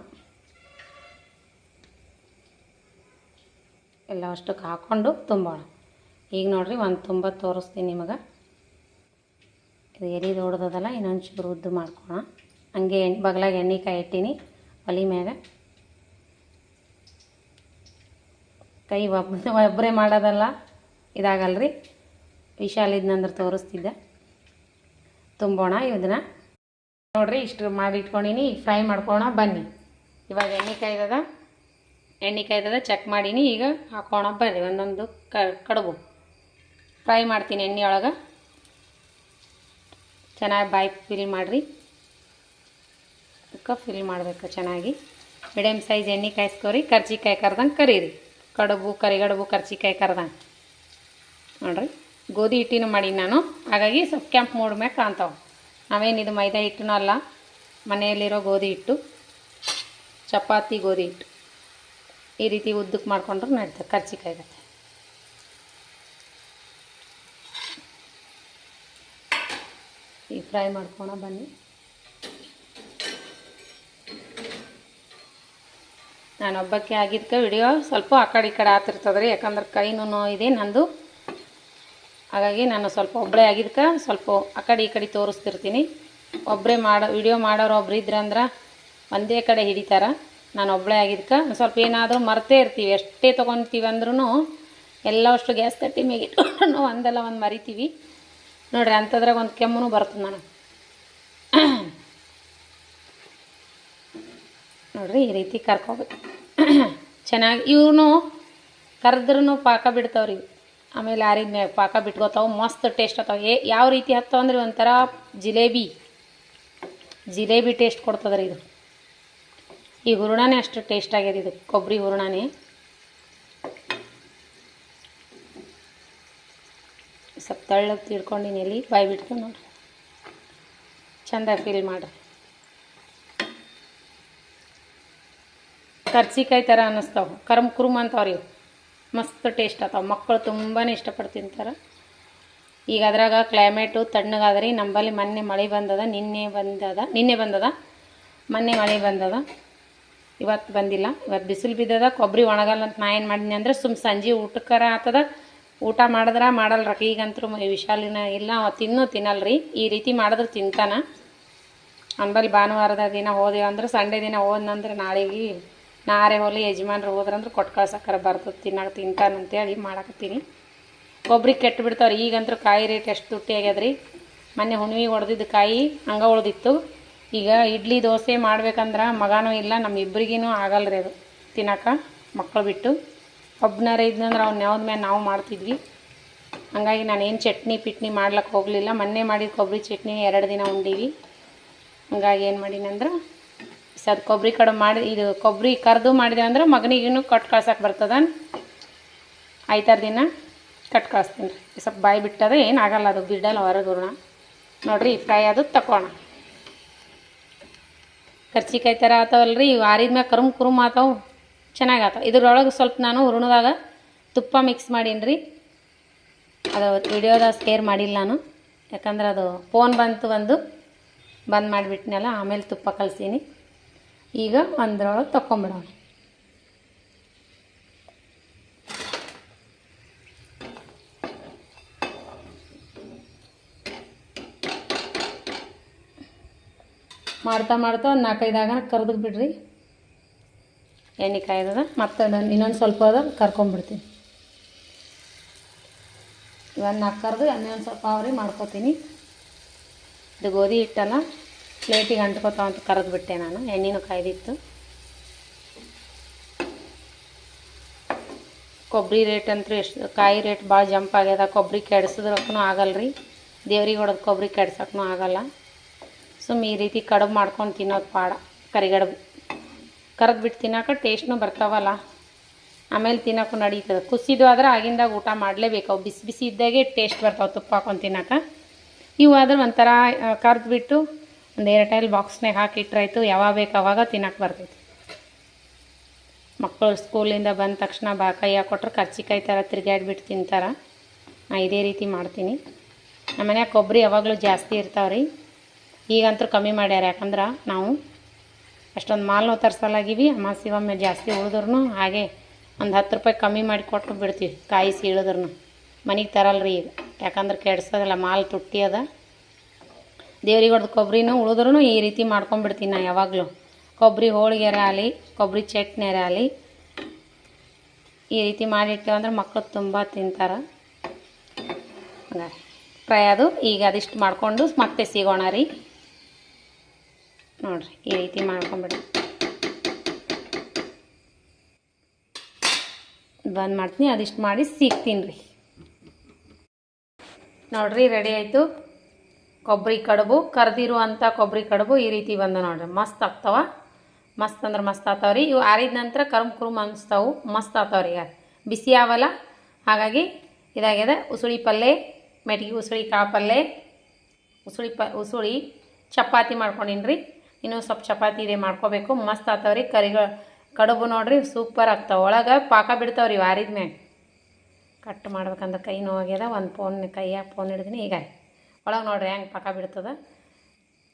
ಎಲ್ಲ ಅಷ್ಟಕ್ಕೆ ಹಾಕ್ಕೊಂಡು ತುಂಬೋಣ. ಈಗ ನೋಡ್ರಿ ಒಂದು ತುಂಬ ತೋರಿಸ್ತೀನಿ ನಿಮಗೆ. ಇದು ಎಲೆ ದೊಡ್ಡದಲ್ಲ, ಇನ್ನೊಂಚೂರು ಉದ್ದು ಮಾಡ್ಕೋಣ. ಹಂಗೆ ಬಗಲಾಗ ಎಣ್ಣೆ ಕಾಯಿ ಇಟ್ಟೀನಿ ಒಲೆ ಮ್ಯಾಗ. ಕೈ ಒಬ್ಬರೇ ಮಾಡೋದಲ್ಲ, ಇದಾಗಲ್ರಿ. ವಿಶಾಲ್ ಇದ್ನಂದ್ರೆ ತೋರಿಸ್ತಿದ್ದೆ. ತುಂಬೋಣ ಇದನ್ನ ನೋಡ್ರಿ. ಇಷ್ಟು ಮಾಡಿ ಇಟ್ಕೊಂಡಿನಿ. ಈಗ ಫ್ರೈ ಮಾಡ್ಕೋಣ ಬನ್ನಿ. ಇವಾಗ ಎಣ್ಣೆ ಕಾಯ್ದದ ಚೆಕ್ ಮಾಡೀನಿ. ಈಗ ಹಾಕೋಣ ಬರ್ರಿ ಒಂದೊಂದು ಕಡುಬು. ಫ್ರೈ ಮಾಡ್ತೀನಿ ಎಣ್ಣೆ ಒಳಗೆ. ಚೆನ್ನಾಗಿ ಬಾಯಿ ಫಿಲ್ ಮಾಡಿರಿ. ಅದಕ್ಕೆ ಫಿಲ್ ಮಾಡಬೇಕು ಚೆನ್ನಾಗಿ. ಮೀಡಿಯಮ್ ಸೈಜ್ ಎಣ್ಣೆ ಕಾಯಿಸ್ಕೊರಿ. ಕರ್ಜಿಕಾಯಿ ಕರ್ದಂಗೆ ಕರೀರಿ. ಕರಿಗಡುಬು ಕರ್ಜಿಕಾಯಿ ಕರ್ದಂಗೆ ನೋಡ್ರಿ. ಗೋಧಿ ಹಿಟ್ಟಿನೂ ಮಾಡೀನಿ ನಾನು, ಹಾಗಾಗಿ ಸ್ವಲ್ಪ ಕೆಂಪು ಮೂಡ್ ಮ್ಯಾಗ ಕಾಣ್ತಾವೆ. ನಾವೇನಿದು ಮೈದಾ ಹಿಟ್ಟನೂ ಅಲ್ಲ, ಮನೆಯಲ್ಲಿರೋ ಗೋಧಿ ಹಿಟ್ಟು, ಚಪಾತಿ ಗೋಧಿ ಹಿಟ್ಟು. ಈ ರೀತಿ ಉದ್ದಕ್ಕೆ ಮಾಡ್ಕೊಂಡ್ರೆ ನಡೀತದೆ ಕರ್ಜಿಕಾಯಿ ಗತೆ. ಈಗ ಫ್ರೈ ಮಾಡ್ಕೋಣ ಬನ್ನಿ. ನಾನು ಒಬ್ಬಕ್ಕೆ ಆಗಿದ್ದಕ್ಕೆ ವಿಡಿಯೋ ಸ್ವಲ್ಪ ಆ ಕಡೆ ಈ ಕಡೆ ಆಗ್ತಿರ್ತದೆ ರೀ. ಯಾಕಂದ್ರೆ ಕೈನೂ ನೋವಿದೆ ನಂದು. ಹಾಗಾಗಿ ನಾನು ಸ್ವಲ್ಪ ಒಬ್ಬಳೇ ಆಗಿದ್ದಕ್ಕೆ ಸ್ವಲ್ಪ ಆ ಕಡೆ ಈ ಕಡೆ ತೋರಿಸ್ತಿರ್ತೀನಿ. ಒಬ್ಬರೇ ವಿಡಿಯೋ ಮಾಡೋರು ಒಬ್ರು ಇದ್ರಂದ್ರೆ ಒಂದೇ ಕಡೆ ಹಿಡಿತಾರೆ. ನಾನು ಒಬ್ಬಳೇ ಆಗಿದ್ದಕ್ಕೆ ಸ್ವಲ್ಪ ಏನಾದರೂ ಮರ್ತೇ ಇರ್ತೀವಿ. ಎಷ್ಟೇ ತೊಗೊತೀವಿ ಅಂದ್ರೂ ಎಲ್ಲ ಅಷ್ಟು ಗ್ಯಾಸ್ ಕಟ್ಟಿ ಮೇಗೆ ಇಟ್ಕೊಂಡು ಒಂದಲ್ಲ ಒಂದು ಮರಿತೀವಿ ನೋಡ್ರಿ. ಅಂಥದ್ರಾಗ ಒಂದು ಕೆಮ್ಮು ಬರ್ತದೆ ನನಗೆ ನೋಡ್ರಿ. ಈ ರೀತಿ ಕರ್ಕೋಬೇಕು ಚೆನ್ನಾಗಿ. ಇವನು ಕರೆದ್ರೂ ಪಾಕ ಬಿಡ್ತಾವ್ರಿ. ಆಮೇಲೆ ಆರಿದ ಮ್ಯಾಗ ಪಾಕ ಬಿಟ್ಕೋತಾವೆ. ಮಸ್ತ್ ಟೇಸ್ಟ್ ಆಗ್ತಾವೆ. ಯಾವ ರೀತಿ ಹತ್ತವ ಅಂದ್ರೆ ಒಂಥರ ಜಿಲೇಬಿ ಟೇಸ್ಟ್ ಕೊಡ್ತದೆ ರೀ ಇದು. ಈ ಹೂರಣನೇ ಅಷ್ಟು ಟೇಸ್ಟ್ ಆಗ್ಯದ. ಇದು ಕೊಬ್ಬರಿ ಹೂರಣನೇ. ಸ್ವಲ್ಪ ತಳ್ಳಗೆ ತಿಳ್ಕೊಂಡಿನಿ. ಎಲ್ಲಿ ಬಾಯಿ ಬಿಡ್ತು ನೋಡ್ರಿ. ಚಂದ ಫೀಲ್ ಮಾಡಿರಿ. ಕರ್ಜಿಕಾಯಿ ಥರ ಅನ್ನಿಸ್ತಾವೆ. ಕುರುಮ್ ಅಂತಾವ್ರಿ ಇವು. ಮಸ್ತ್ ಟೇಸ್ಟ್ ಆಗ್ತಾವೆ. ಮಕ್ಕಳು ತುಂಬಾ ಇಷ್ಟಪಟ್ಟು ತಿಂತಾರೆ. ಈಗ ಅದ್ರಾಗ ಕ್ಲೈಮೇಟು ತಣ್ಣಗಾದ್ರಿ. ನಂಬಲ್ಲಿ ಮೊನ್ನೆ ಮಳೆ ಬಂದದ, ನಿನ್ನೆ ಬಂದದ. ಮೊನ್ನೆ ಮಳೆ ಬಂದದ, ಇವತ್ತು ಬಂದಿಲ್ಲ. ಇವತ್ತು ಬಿಸಿಲು ಬಿದ್ದದ. ಕೊಬ್ಬರಿ ಒಣಗಲ್ಲ ಅಂತ ನಾ ಏನು ಮಾಡಿದ್ನಿ ಅಂದ್ರೆ ಸಂಜೆ ಊಟಕ್ಕರ ಆಗ್ತದ. ಊಟ ಮಾಡಿದ್ರೆ ಮಾಡಲ್ರಕ್ಕ. ಈಗಂತೂ ವಿಶಾಲಿನ ಇಲ್ಲ, ತಿನ್ನಲ್ರಿ. ಈ ರೀತಿ ಮಾಡಿದ್ರೆ ತಿಂತಾನ. ಅಂಬಲ್ಲಿ ಭಾನುವಾರದ ದಿನ ಹೋದೆವು ಅಂದ್ರೆ, ಸಂಡೇ ದಿನ ಹೋದ್ನಂದ್ರೆ ನಾಳೆಗೆ ನಾರೇ ಹೋಲಿ ಯಜಮಾನ್ರು ಹೋದ್ರಂದ್ರೆ ಕೊಟ್ಟು ಕಳ್ಸಕ್ಕಾರ ಬರ್ತದೆ. ತಿಂತಾನಂತೇಳಿ ಮಾಡಕತ್ತೀನಿ. ಕೊಬ್ಬರಿ ಕೆಟ್ಟು ಬಿಡ್ತಾವ್ರಿ. ಈಗಂತೂ ಕಾಯಿ ರೇಟ್ ಎಷ್ಟು ತುಟ್ಟಿ ಆಗ್ಯದ್ರಿ. ಮೊನ್ನೆ ಹುಣ್ಣಿಗೆ ಹೊಡೆದಿದ್ದು ಕಾಯಿ ಹಂಗೆ ಉಳ್ದಿತ್ತು. ಈಗ ಇಡ್ಲಿ ದೋಸೆ ಮಾಡ್ಬೇಕಂದ್ರೆ ಮಗನೂ ಇಲ್ಲ, ನಮ್ಮ ಇಬ್ಬರಿಗೂ ಆಗಲ್ರಿ ಅದು ತಿನ್ನೋಕೆ. ಮಕ್ಕಳು ಬಿಟ್ಟು ಒಬ್ಬನಾರೇ ಇದ್ನಂದ್ರೆ ಅವ್ನು ಯಾವ್ದು ಮೇಲೆ ನಾವು ಮಾಡ್ತಿದ್ವಿ. ಹಾಗಾಗಿ ನಾನೇನು ಚಟ್ನಿ ಮಾಡ್ಲಿಕ್ಕೆ ಹೋಗಲಿಲ್ಲ. ಮೊನ್ನೆ ಮಾಡಿದ ಕೊಬ್ಬರಿ ಚಟ್ನಿ 2 ದಿನ ಉಂಡೀವಿ. ಹಂಗಾಗಿ ಏನು ಮಾಡೀನಂದ್ರೆ ಅದು ಕೊಬ್ಬರಿ ಕಡುಬು ಮಾಡಿ, ಇದು ಕೊಬ್ಬರಿ ಕರೆದು ಮಾಡಿದೆ ಅಂದ್ರೆ ಮಗನಿಗೂ ಕಟ್ ಕಳ್ಸಕ್ಕೆ ಬರ್ತದ. 5-6 ದಿನ ಕಟ್ ಕಳಿಸ್ತೀನಿ ರೀ. ಸ್ವಲ್ಪ ಬಾಯಿ ಬಿಟ್ಟದ, ಏನಾಗಲ್ಲ, ಅದು ಬಿಡಲ್ಲ ಹೊರಗೆ ಹೂರಣ. ನೋಡಿರಿ ಫ್ರೈ ಅದು ತಗೋಣ. ಕರ್ಚಿಕಾಯಿ ಥರ ಆತಾವಲ್ರಿ, ಇವು ಆರಿದ್ಮ್ಯಾಗ ಕುರುಮ್ ಆತಾವು, ಚೆನ್ನಾಗಿ ಆತಾವ. ಇದ್ರೊಳಗೆ ಸ್ವಲ್ಪ ನಾನು ಹೂರ್ಣದಾಗ ತುಪ್ಪ ಮಿಕ್ಸ್ ಮಾಡೀನಿ ರೀ. ಅದು ವಿಡಿಯೋದಾಗ ಶೇರ್ ಮಾಡಿಲ್ಲ ನಾನು, ಯಾಕಂದ್ರೆ ಅದು ಫೋನ್ ಬಂತು ಬಂದ್ ಮಾಡಿಬಿಟ್ನಲ್ಲ, ಆಮೇಲೆ ತುಪ್ಪ ಕಲಸೀನಿ. ಈಗ ಒಂದ್ರೊಳಗೆ ತಗೊಂಬಿಡೋಣ. ಮಾಡ್ತಾ ಒಂದು 4-5 ಆಗ ಕರ್ದು ಬಿಡ್ರಿ. ಎಣ್ಣೆ ಕಾಯ್ದದ, ಮತ್ತು ಇನ್ನೊಂದು ಸ್ವಲ್ಪ ಅದ ಕರ್ಕೊಂಬಿಡ್ತೀನಿ. ಇವತ್ತು 4 ಕರ್ದು ಇನ್ನೊಂದು ಸ್ವಲ್ಪ ಅವ್ರಿ ಮಾಡ್ಕೊತೀನಿ. ಇದು ಗೋಧಿ ಹಿಟ್ಟಲ್ಲ, ಪ್ಲೇಟಿಗೆ ಅಂಟ್ಕೊತಾವ ಅಂತ ಕರೆದು ಬಿಟ್ಟೆ ನಾನು. ಎಣ್ಣೆನೂ ಕಾಯ್ದಿತ್ತು. ಕೊಬ್ಬರಿ ರೇಟ್ ಅಂತೂ ಎಷ್ಟು, ಕಾಯಿ ರೇಟ್ ಭಾಳ ಜಂಪ್ ಆಗ್ಯದ. ಕೊಬ್ಬರಿ ಕೆಡ್ಸಿದ್ರಕ್ಕೂ ಆಗಲ್ರಿ, ದೇವ್ರಿಗೆ ಹೊಡೆದು ಕೊಬ್ಬರಿ ಕೆಡ್ಸಕ್ಕೂ ಆಗಲ್ಲ. ಸುಮ್ಮ ಈ ರೀತಿ ಕಡುಬು ಮಾಡ್ಕೊಂಡು ತಿನ್ನೋದು ಪಾಡ. ಕರಿಗಡುಬು ಕರೆದು ಬಿಟ್ಟು ತಿನ್ನೋಕೆ ಟೇಸ್ಟ್ನೂ ಬರ್ತಾವಲ್ಲ, ಆಮೇಲೆ ತಿನ್ನೋಕ್ಕೂ ನಡೀತದೆ. ಕುಸಿದು ಆದ್ರೆ ಆಗಿಂದಾಗ ಊಟ ಮಾಡಲೇಬೇಕು. ಅವು ಬಿಸಿ ಬಿಸಿ ಇದ್ದಾಗೆ ಟೇಸ್ಟ್ ಬರ್ತಾವೆ ತುಪ್ಪ ಹಾಕೊಂಡು ತಿನ್ನೋಕೆ. ಇವು ಆದ್ರೆ ಒಂಥರ ಕರೆದು ಬಿಟ್ಟು ಒಂದು ಏರ್ಟೈಲ್ ಬಾಕ್ಸ್ನಾಗ ಹಾಕಿಟ್ರಾಯ್ತು, ಯಾವಾಗ ಬೇಕು ಅವಾಗ ತಿನ್ನೋಕೆ ಬರ್ತೈತಿ. ಮಕ್ಕಳು ಸ್ಕೂಲಿಂದ ಬಂದ ತಕ್ಷಣ ಕೈಯಾಗ ಕೊಟ್ರೆ ಕರ್ಚಿಕಾಯಿ ಥರ ತಿರುಗಾಡ್ಬಿಟ್ಟು ತಿಂತಾರೆ. ನಾನು ಇದೇ ರೀತಿ ಮಾಡ್ತೀನಿ. ನಮ್ಮ ಮನ್ಯಾಗ ಕೊಬ್ಬರಿ ಯಾವಾಗಲೂ ಜಾಸ್ತಿ ಇರ್ತಾವ್ರಿ. ಈಗಂತೂ ಕಮ್ಮಿ ಮಾಡ್ಯಾರ, ಯಾಕಂದ್ರೆ ನಾವು ಅಷ್ಟೊಂದು ಮಾಲ್ನೂ ತರ್ಸಲಾಗಿವಿ. ಅಮಾಸಿಗೊಮ್ಮೆ ಜಾಸ್ತಿ ಉಳಿದ್ರೂ ಹಾಗೆ ಒಂದು 10 ರೂಪಾಯಿ ಕಮ್ಮಿ ಮಾಡಿ ಕೊಟ್ಟು ಬಿಡ್ತೀವಿ. ಕಾಯಿ ಸೀಳಿದ್ರೂ ಮನೆಗೆ ತರಲ್ರಿ ಈಗ, ಯಾಕಂದ್ರೆ ಕೆಡ್ಸೋದಿಲ್ಲ, ಮಾಲ್ ತುಟ್ಟಿ ಅದ. ದೇವ್ರಿಗೆ ಹೊಡೆದು ಕೊಬ್ಬರಿನೂ ಉಳಿದ್ರೂ ಈ ರೀತಿ ಮಾಡ್ಕೊಂಡ್ಬಿಡ್ತೀನಿ ನಾನು ಯಾವಾಗಲೂ. ಕೊಬ್ಬರಿ ಹೋಳಿಗೆರೆ ಆಗಲಿ, ಕೊಬ್ಬರಿ ಚಟ್ನಿಯರ ಆಗಲಿ, ಈ ರೀತಿ ಮಾಡಿಟ್ಟೇವೆ ಅಂದ್ರೆ ಮಕ್ಕಳು ತುಂಬ ತಿಂತಾರೆ. ಹಂಗಾಗಿ ಫ್ರೈ ಅದು ಈಗ ಅದಿಷ್ಟು ಮಾಡಿಕೊಂಡು ಮತ್ತೆ ಸಿಗೋಣ ರೀ. ನೋಡಿರಿ, ಈ ರೀತಿ ಮಾಡ್ಕೊಂಬಿಡಿ. ಬಂದ್ ಮಾಡ್ತೀನಿ, ಅದಿಷ್ಟು ಮಾಡಿ ಸಿಗ್ತೀನಿ ರೀ. ನೋಡಿರಿ, ರೆಡಿ ಆಯಿತು ಕೊಬ್ಬರಿ ಕಡುಬು. ಕರ್ದಿರುವಂಥ ಕೊಬ್ಬರಿ ಕಡುಬು ಈ ರೀತಿ ಬಂದ ನೋಡಿರಿ. ಮಸ್ತ್ ಆಗ್ತಾವ, ಮಸ್ತ್ ಅಂದ್ರೆ ಮಸ್ತ್ ಆಗ್ತಾವ್ರಿ. ಇವು ಆರಿದ ನಂತರ ಕುರುಮ್ ಅನಿಸ್ತಾವು, ಮಸ್ತ್ ಆಗ್ತಾವ್ರಿ. ಈಗ ಬಿಸಿ ಅವಲ್ಲ, ಹಾಗಾಗಿ ಇದಾಗ್ಯದ. ಉಸುಳಿ ಪಲ್ಯ, ಮೆಟ್ಗೆ ಉಸುಳಿ ಕಾಳು ಪಲ್ಯ, ಉಸುಳಿ ಚಪಾತಿ ಮಾಡ್ಕೊಂಡೀನಿ ರೀ. ಇನ್ನೂ ಸ್ವಲ್ಪ ಚಪಾತಿ ಇದೆ ಮಾಡ್ಕೋಬೇಕು. ಮಸ್ತ್ ಆಗ್ತಾವ್ರಿ ಕಡುಬು. ನೋಡಿರಿ, ಸೂಪರ್ ಆಗ್ತಾವೆ. ಒಳಗೆ ಪಾಕ ಬಿಡ್ತಾವ್ರಿ ಆರಿದ ಮ್ಯಾಗ. ಕಟ್ ಮಾಡ್ಬೇಕಂದ್ರೆ ಕೈ ನೋವಾಗ್ಯದ. ಒಂದು ಕೈಯಾಗ ಫೋನ್ ಹಿಡಿದೀನಿ. ಈಗ ಒಳಗೆ ನೋಡಿರಿ ಹೆಂಗೆ ಪಾಕ ಬಿಡ್ತದೆ.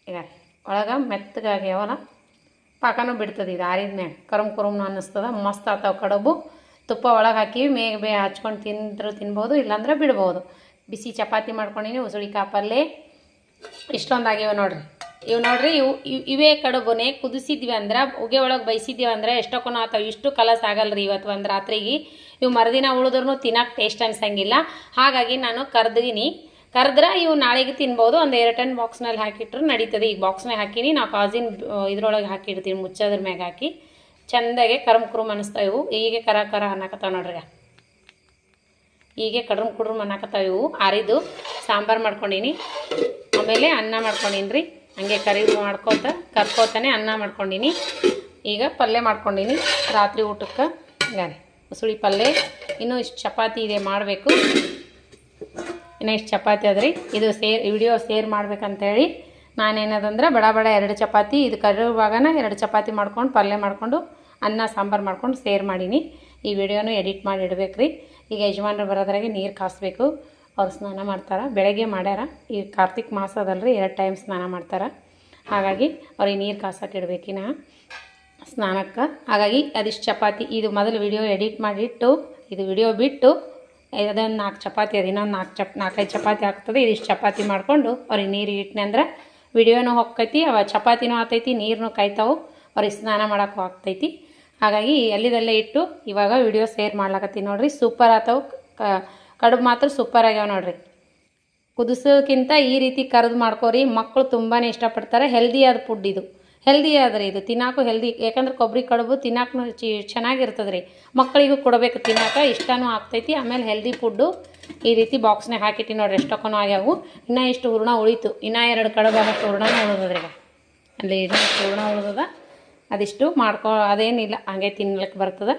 ಈಗ ಒಳಗೆ ಮೆತ್ತಗಾಗ್ಯಾವಲ್ಲ, ಪಾಕನೂ ಬಿಡ್ತದೆ. ಇದು ಆರಿದ ಮ್ಯಾಗ ಕುರುಮ್ನು ಅನ್ನಿಸ್ತದೆ. ಮಸ್ತ್ ಆಗ್ತಾವೆ ಕಡುಬು. ತುಪ್ಪ ಒಳಗೆ ಹಾಕಿ ಮೇಗ ಹಚ್ಕೊಂಡು ತಿನ್ಬೋದು, ಇಲ್ಲಾಂದ್ರೆ ಬಿಡ್ಬೋದು. ಬಿಸಿ ಚಪಾತಿ ಮಾಡ್ಕೊಂಡಿನಿ, ಉಸುಳಿ ಕಾಪಲ್ಲೆ ಇಷ್ಟೊಂದಾಗಿವೆ ನೋಡಿರಿ. ಇವು ನೋಡಿರಿ, ಇವೇ ಕಡುಬುನೇ ಕುದಿಸಿದ್ವಿ ಅಂದ್ರೆ, ಉಗೆ ಒಳಗೆ ಬೈಸಿದ್ವಿ ಅಂದ್ರೆ ಎಷ್ಟೊಕ್ಕೂ ಆತಾವೆ. ಇಷ್ಟು ಕಲಸ್ ಆಗಲ್ರಿ ಇವತ್ತು ಒಂದು ರಾತ್ರಿಗೆ. ಇವು ಮರುದಿನ ಉಳಿದ್ರೂ ತಿನ್ನೋಕೆ ಟೇಸ್ಟ್ ಅನ್ಸಂಗಿಲ್ಲ. ಹಾಗಾಗಿ ನಾನು ಕರೆದ್ರೆ ಇವು ನಾಳೆಗೆ ತಿನ್ಬೋದು. ಒಂದು ಏರ್ಟೈಲ್ ಬಾಕ್ಸ್ನಲ್ಲಿ ಹಾಕಿಟ್ರು ನಡೀತದೆ. ಈಗ ಬಾಕ್ಸ್ನಾಗ ಹಾಕಿನಿ, ನಾವು ಕಾಜಿನ ಇದ್ರೊಳಗೆ ಹಾಕಿಡ್ತೀವಿ, ಮುಚ್ಚೋದ್ರ ಮ್ಯಾಗ ಹಾಕಿ ಚೆಂದಾಗೆ ಕುರುಮ್ ಅನ್ನಿಸ್ತಾವೆ. ಇವು ಹೀಗೆ ಕರ ಅನ್ನಕತ್ತಾವೆ ನೋಡ್ರಿ. ಹೀಗೆ ಕುಡ್ರಮ್ ಅನ್ನಕತ್ತಾವೆ ಇವು. ಆರಿದು ಸಾಂಬಾರು ಮಾಡ್ಕೊಂಡೀನಿ, ಆಮೇಲೆ ಅನ್ನ ಮಾಡ್ಕೊಂಡೀನಿ ರೀ. ಹಂಗೆ ಕರ್ಕೋತಾನೆ ಅನ್ನ ಮಾಡ್ಕೊಂಡೀನಿ. ಈಗ ಪಲ್ಯ ಮಾಡ್ಕೊಂಡೀನಿ ರಾತ್ರಿ ಊಟಕ್ಕೆ. ಹಂಗಾರೆ ಉಸುಳಿ ಪಲ್ಯ. ಇನ್ನೂ ಇಷ್ಟು ಚಪಾತಿ ಇದೆ ಮಾಡಬೇಕು. ಇನ್ನೂ ಇಷ್ಟು ಚಪಾತಿ ಅದ್ರಿ. ಇದು ವಿಡಿಯೋ ಶೇರ್ ಮಾಡ್ಬೇಕಂತೇಳಿ ನಾನೇನದಂದ್ರೆ ಬಡ 2 ಚಪಾತಿ, ಇದು ಕರಿವಾಗನ 2 ಚಪಾತಿ ಮಾಡ್ಕೊಂಡು ಪಲ್ಯ ಮಾಡಿಕೊಂಡು ಅನ್ನ ಸಾಂಬಾರು ಮಾಡ್ಕೊಂಡು ಶೇರ್ ಮಾಡೀನಿ. ಈ ವಿಡಿಯೋನು ಎಡಿಟ್ ಮಾಡಿ ಇಡ್ಬೇಕು ರೀ. ಈಗ ಯಜಮಾನ್ರು ಬರೋದ್ರಾಗೆ ನೀರು ಕಾಸಬೇಕು. ಅವ್ರು ಸ್ನಾನ ಮಾಡ್ತಾರೆ, ಬೆಳಗ್ಗೆ ಮಾಡ್ಯಾರ. ಈ ಕಾರ್ತಿಕ್ ಮಾಸ ಅದಲ್ರಿ, 2 ಟೈಮ್ ಸ್ನಾನ ಮಾಡ್ತಾರೆ. ಹಾಗಾಗಿ ಅವ್ರಿಗೆ ನೀರು ಕಾಸಕ್ಕೆ ಇಡಬೇಕಿನ ಸ್ನಾನಕ್ಕೆ. ಹಾಗಾಗಿ ಅದಿಷ್ಟು ಚಪಾತಿ, ಇದು ಮೊದಲು ವಿಡಿಯೋ ಎಡಿಟ್ ಮಾಡಿಟ್ಟು ಇದು ವಿಡಿಯೋ ಬಿಟ್ಟು ಅದೊಂದು 4 ಚಪಾತಿ ಅದು, ಇನ್ನೊಂದು 4-5 ಚಪಾತಿ ಆಗ್ತದೆ. ಇದಿಷ್ಟು ಚಪಾತಿ ಮಾಡಿಕೊಂಡು ಅವ್ರಿಗೆ ನೀರು ಇಟ್ಟನೆ ಅಂದ್ರೆ ವಿಡಿಯೋನೂ ಹೋಗ್ತೈತಿ, ಅವ ಚಪಾತಿನೂ ಆಗ್ತೈತಿ, ನೀರನ್ನೂ ಕಾಯ್ತಾವೆ, ಅವ್ರಿಗೆ ಸ್ನಾನ ಮಾಡೋಕ್ಕೂ ಆಗ್ತೈತಿ. ಹಾಗಾಗಿ ಅಲ್ಲಿದಲ್ಲೇ ಇಟ್ಟು ಇವಾಗ ವಿಡಿಯೋ ಶೇರ್ ಮಾಡ್ಲಾಕತ್ತೀನಿ ನೋಡಿರಿ. ಸೂಪರ್ ಆತಾವೆ ಕಡುಬು, ಮಾತ್ರ ಸೂಪರ್ ಆಗ್ಯಾವ ನೋಡಿರಿ. ಕುದಿಸೋಕ್ಕಿಂತ ಈ ರೀತಿ ಕರೆದು ಮಾಡ್ಕೋರಿ. ಮಕ್ಕಳು ತುಂಬಾ ಇಷ್ಟಪಡ್ತಾರೆ. ಹೆಲ್ದಿ ಆದ ಫುಡ್ ಇದು, ಹೆಲ್ದಿ ಆದ್ರೆ ಇದು ತಿನ್ನೋಕ್ಕೂ ಹೆಲ್ದಿ. ಯಾಕಂದ್ರೆ ಕೊಬ್ಬರಿ ಕಡುಬು ತಿನ್ನೋಕ್ಕೂ ಚೆನ್ನಾಗಿರ್ತದೆ ರೀ. ಮಕ್ಕಳಿಗೂ ಕೊಡಬೇಕು ತಿನ್ನೋಕೆ, ಇಷ್ಟನೂ ಆಗ್ತೈತಿ. ಆಮೇಲೆ ಹೆಲ್ದಿ ಫುಡ್ಡು. ಈ ರೀತಿ ಬಾಕ್ಸ್ನಾಗ ಹಾಕಿಟ್ಟು ನೋಡಿರಿ, ಎಷ್ಟೊಕ್ಕೂ ಆಗ್ಯಾವು. ಇನ್ನೂ ಇಷ್ಟು ಹೂರ್ಣ ಉಳಿತು, ಇನ್ನೂ 2 ಕಡುಬು ಆಗೋಷ್ಟು ಹೂರ್ಣನೂ ಉಳಿದದ್ರಿ. ಅಲ್ಲಿ ಇನ್ನೂ ಹೂರ್ಣ ಉಳಿದದ, ಅದಿಷ್ಟು ಅದೇನಿಲ್ಲ, ಹಾಗೆ ತಿನ್ಲಿಕ್ಕೆ ಬರ್ತದೆ.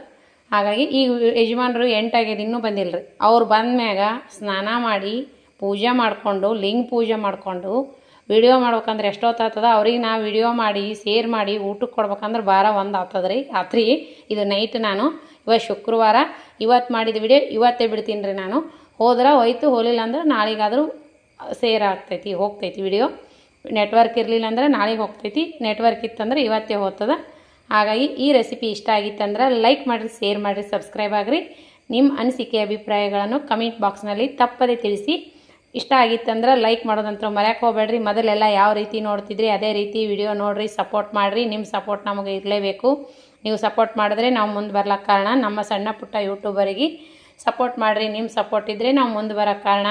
ಹಾಗಾಗಿ ಈ ಯಜಮಾನ್ರು 8 ಆಗ್ಯದ, ಇನ್ನೂ ಬಂದಿಲ್ಲ ರೀ. ಅವ್ರು ಬಂದ ಮ್ಯಾಗ ಸ್ನಾನ ಮಾಡಿ ಪೂಜೆ ಮಾಡಿಕೊಂಡು ಲಿಂಗ ಪೂಜೆ ಮಾಡಿಕೊಂಡು ವಿಡಿಯೋ ಮಾಡ್ಬೇಕಂದ್ರೆ ಎಷ್ಟೊತ್ತಾಗ್ತದ ಅವ್ರಿಗೆ ನಾ ವಿಡಿಯೋ ಮಾಡಿ ಶೇರ್ ಮಾಡಿ ಊಟಕ್ಕೆ ಕೊಡ್ಬೇಕಂದ್ರೆ ಬಾರ ಒಂದು ಆಗ್ತದೆ ರೀ ರಾತ್ರಿ. ಇದು ನೈಟ್ ನಾನು ಇವತ್ತು ಶುಕ್ರವಾರ ಇವತ್ತು ಮಾಡಿದ ವಿಡಿಯೋ ಇವತ್ತೇ ಬಿಡ್ತೀನಿ ರೀ ನಾನು. ಹೋದ್ರೆ ಹೋಯ್ತು, ಹೋಗಲಿಲ್ಲ ಅಂದ್ರೆ ನಾಳೆಗಾದರೂ ಶೇರ್ ಆಗ್ತೈತಿ ಹೋಗ್ತೈತಿ ವಿಡಿಯೋ. ನೆಟ್ವರ್ಕ್ ಇರಲಿಲ್ಲ ಅಂದ್ರೆ ನಾಳೆಗೆ ಹೋಗ್ತೈತಿ, ನೆಟ್ವರ್ಕ್ ಇತ್ತಂದ್ರೆ ಇವತ್ತೇ ಹೋಗ್ತದೆ. ಹಾಗಾಗಿ ಈ ರೆಸಿಪಿ ಇಷ್ಟ ಆಗಿತ್ತಂದ್ರೆ ಲೈಕ್ ಮಾಡಿರಿ, ಶೇರ್ ಮಾಡಿರಿ, ಸಬ್ಸ್ಕ್ರೈಬ್ ಆಗಿರಿ. ನಿಮ್ಮ ಅನಿಸಿಕೆ ಅಭಿಪ್ರಾಯಗಳನ್ನು ಕಮೆಂಟ್ ಬಾಕ್ಸ್ನಲ್ಲಿ ತಪ್ಪದೇ ತಿಳಿಸಿ. ಇಷ್ಟ ಆಗಿತ್ತಂದ್ರೆ ಲೈಕ್ ಮಾಡೋದಂತ ಮರೆಯೋಕೆ ಹೋಗಬೇಡ್ರಿ. ಮೊದಲೆಲ್ಲ ಯಾವ ರೀತಿ ನೋಡ್ತಿದ್ರಿ ಅದೇ ರೀತಿ ವಿಡಿಯೋ ನೋಡಿರಿ, ಸಪೋರ್ಟ್ ಮಾಡಿರಿ. ನಿಮ್ಮ ಸಪೋರ್ಟ್ ನಮಗೆ ಇರಲೇಬೇಕು. ನೀವು ಸಪೋರ್ಟ್ ಮಾಡಿದ್ರೆ ನಾವು ಮುಂದೆ ಬರ್ಲಿಕ್ಕೆ ಕಾರಣ. ನಮ್ಮ ಸಣ್ಣ ಪುಟ್ಟ ಯೂಟ್ಯೂಬರಿಗೆ ಸಪೋರ್ಟ್ ಮಾಡಿರಿ. ನಿಮ್ಮ ಸಪೋರ್ಟ್ ಇದ್ದರೆ ನಾವು ಮುಂದೆ ಬರೋಕ್ಕೆ ಕಾರಣ.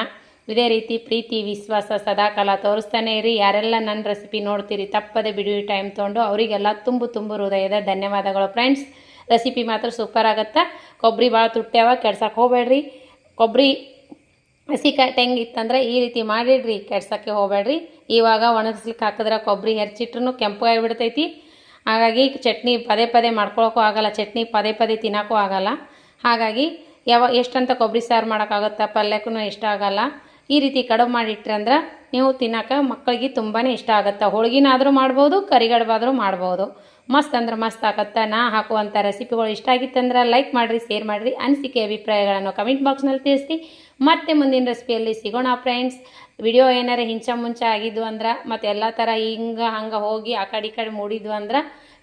ಇದೇ ರೀತಿ ಪ್ರೀತಿ ವಿಶ್ವಾಸ ಸದಾಕಾಲ ತೋರಿಸ್ತಾನೆ ಇರಿ. ಯಾರೆಲ್ಲ ನನ್ನ ರೆಸಿಪಿ ನೋಡ್ತೀರಿ ತಪ್ಪದೆ ಬಿಡುವ ಟೈಮ್ ತೊಗೊಂಡು ಅವರಿಗೆಲ್ಲ ತುಂಬು ಹೃದಯದ ಧನ್ಯವಾದಗಳು ಫ್ರೆಂಡ್ಸ್. ರೆಸಿಪಿ ಮಾತ್ರ ಸೂಪರ್ ಆಗುತ್ತಾ. ಕೊಬ್ಬರಿ ಭಾಳ ತುಟ್ಟ್ಯಾವ, ಕೆಡ್ಸಕ್ಕೆ ಹೋಗಬೇಡ್ರಿ. ಕೊಬ್ಬರಿ ಹಸಿ ಟೆಂಗ್ ಇತ್ತಂದ್ರೆ ಈ ರೀತಿ ಮಾಡಿಡ್ರಿ, ಕೆಡ್ಸೋಕ್ಕೆ ಹೋಗಬೇಡ್ರಿ. ಇವಾಗ ಒಣಗಿಸ್ಲಿಕ್ಕೆ ಹಾಕಿದ್ರೆ ಕೊಬ್ಬರಿ ಹೆಚ್ಚಿಟ್ರೂ ಕೆಂಪಗಾಗಿ ಬಿಡ್ತೈತಿ. ಹಾಗಾಗಿ ಚಟ್ನಿ ಪದೇ ಮಾಡ್ಕೊಳಕ್ಕೂ ಆಗಲ್ಲ, ಚಟ್ನಿ ಪದೇ ತಿನ್ನೋಕ್ಕೂ ಆಗಲ್ಲ. ಹಾಗಾಗಿ ಎಷ್ಟಂತ ಕೊಬ್ಬರಿ ಸಾರು ಮಾಡೋಕ್ಕಾಗುತ್ತಾ, ಪಲ್ಯಕ್ಕೂ ಇಷ್ಟ ಆಗಲ್ಲ. ಈ ರೀತಿ ಕಡುಬು ಮಾಡಿಟ್ರಿ ಅಂದ್ರೆ ನೀವು ತಿನ್ನೋಕೆ ಮಕ್ಕಳಿಗೆ ತುಂಬಾ ಇಷ್ಟ ಆಗುತ್ತೆ. ಹೋಳಿಗೆನಾದರೂ ಮಾಡ್ಬೋದು, ಕರಿಗಡುಬಾದರೂ ಮಾಡ್ಬೋದು. ಮಸ್ತ್ ಅಂದ್ರೆ ಮಸ್ತ್ ಆಗುತ್ತೆ. ನಾ ಹಾಕುವಂಥ ರೆಸಿಪಿಗಳು ಇಷ್ಟ ಆಗಿತ್ತಂದ್ರೆ ಲೈಕ್ ಮಾಡಿರಿ, ಶೇರ್ ಮಾಡಿರಿ. ಅನಿಸಿಕೆ ಅಭಿಪ್ರಾಯಗಳನ್ನು ಕಮೆಂಟ್ ಬಾಕ್ಸ್ನಲ್ಲಿ ತಿಳಿಸಿ. ಮತ್ತೆ ಮುಂದಿನ ರೆಸಿಪಿಯಲ್ಲಿ ಸಿಗೋಣ ಫ್ರೆಂಡ್ಸ್. ವಿಡಿಯೋ ಏನಾರು ಮುಂಚೆ ಆಗಿದ್ದು ಅಂದ್ರೆ ಮತ್ತು ಎಲ್ಲ ಥರ ಹಂಗೆ ಹೋಗಿ ಆ ಕಡೆ ಮೂಡಿದ್ವು ಅಂದ್ರೆ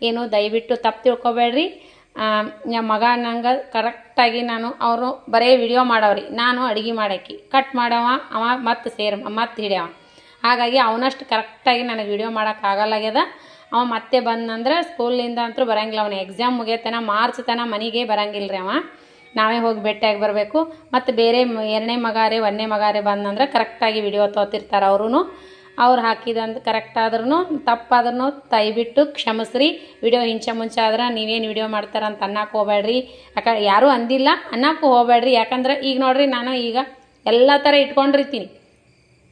ಏನು ದಯವಿಟ್ಟು ತಪ್ಪು ತಿಳ್ಕೊಬೇಡ್ರಿ. ನಮ್ಮ ಮಗ ನಂಗೆ ಕರೆಕ್ಟಾಗಿ ಅವರು ಬರೀ ವಿಡಿಯೋ ಮಾಡವ್ರಿ, ನಾನು ಅಡುಗೆ ಮಾಡೋಕ್ಕೆ ಕಟ್ ಮಾಡವ ಅವ ಮತ್ತೆ ಹಿಡಿಯವ. ಹಾಗಾಗಿ ಅವನಷ್ಟು ಕರೆಕ್ಟಾಗಿ ನನಗೆ ವಿಡಿಯೋ ಮಾಡೋಕ್ಕಾಗಲ್ಲಾಗ್ಯದ. ಅವ ಮತ್ತೆ ಬಂದಂದ್ರೆ ಸ್ಕೂಲಿಂದ ಅಂತೂ ಬರೋಂಗಿಲ್ಲ. ಅವನ ಎಕ್ಸಾಮ್ ಮುಗಿಯತನ ಮಾರ್ಚ್ ತನ ಮನೆಗೆ ಬರೋಂಗಿಲ್ಲ ರೀ. ಅವ ನಾವೇ ಹೋಗಿ ಭೇಟಿಯಾಗಿ ಬರಬೇಕು. ಮತ್ತು ಬೇರೆ ಎರಡನೇ ಮಗಾರೆ ಒಂದನೇ ಮಗಾರೆ ಬಂದಂದ್ರೆ ಕರೆಕ್ಟಾಗಿ ವಿಡಿಯೋ ತೋತಿರ್ತಾರೆ ಅವರು. ಅವ್ರು ಹಾಕಿದಂತ ಕರೆಕ್ಟ್ ಆದ್ರೂ ತಪ್ಪಾದ್ರೂ ದಯವಿಟ್ಟು ಕ್ಷಮಿಸ್ರಿ. ವಿಡಿಯೋ ಮುಂಚೆ ಆದ್ರೆ ನೀವೇನು ವಿಡಿಯೋ ಮಾಡ್ತಾರಂತ ಅನ್ನಕ್ಕೆ ಹೋಗಬೇಡ್ರಿ. ಯಾರೂ ಅಂದಿಲ್ಲ, ಅನ್ನಕ್ಕೂ ಹೋಗಬೇಡ್ರಿ. ಯಾಕಂದ್ರೆ ಈಗ ನೋಡ್ರಿ, ನಾನು ಈಗ ಎಲ್ಲ ಥರ ಇಟ್ಕೊಂಡಿರ್ತೀನಿ.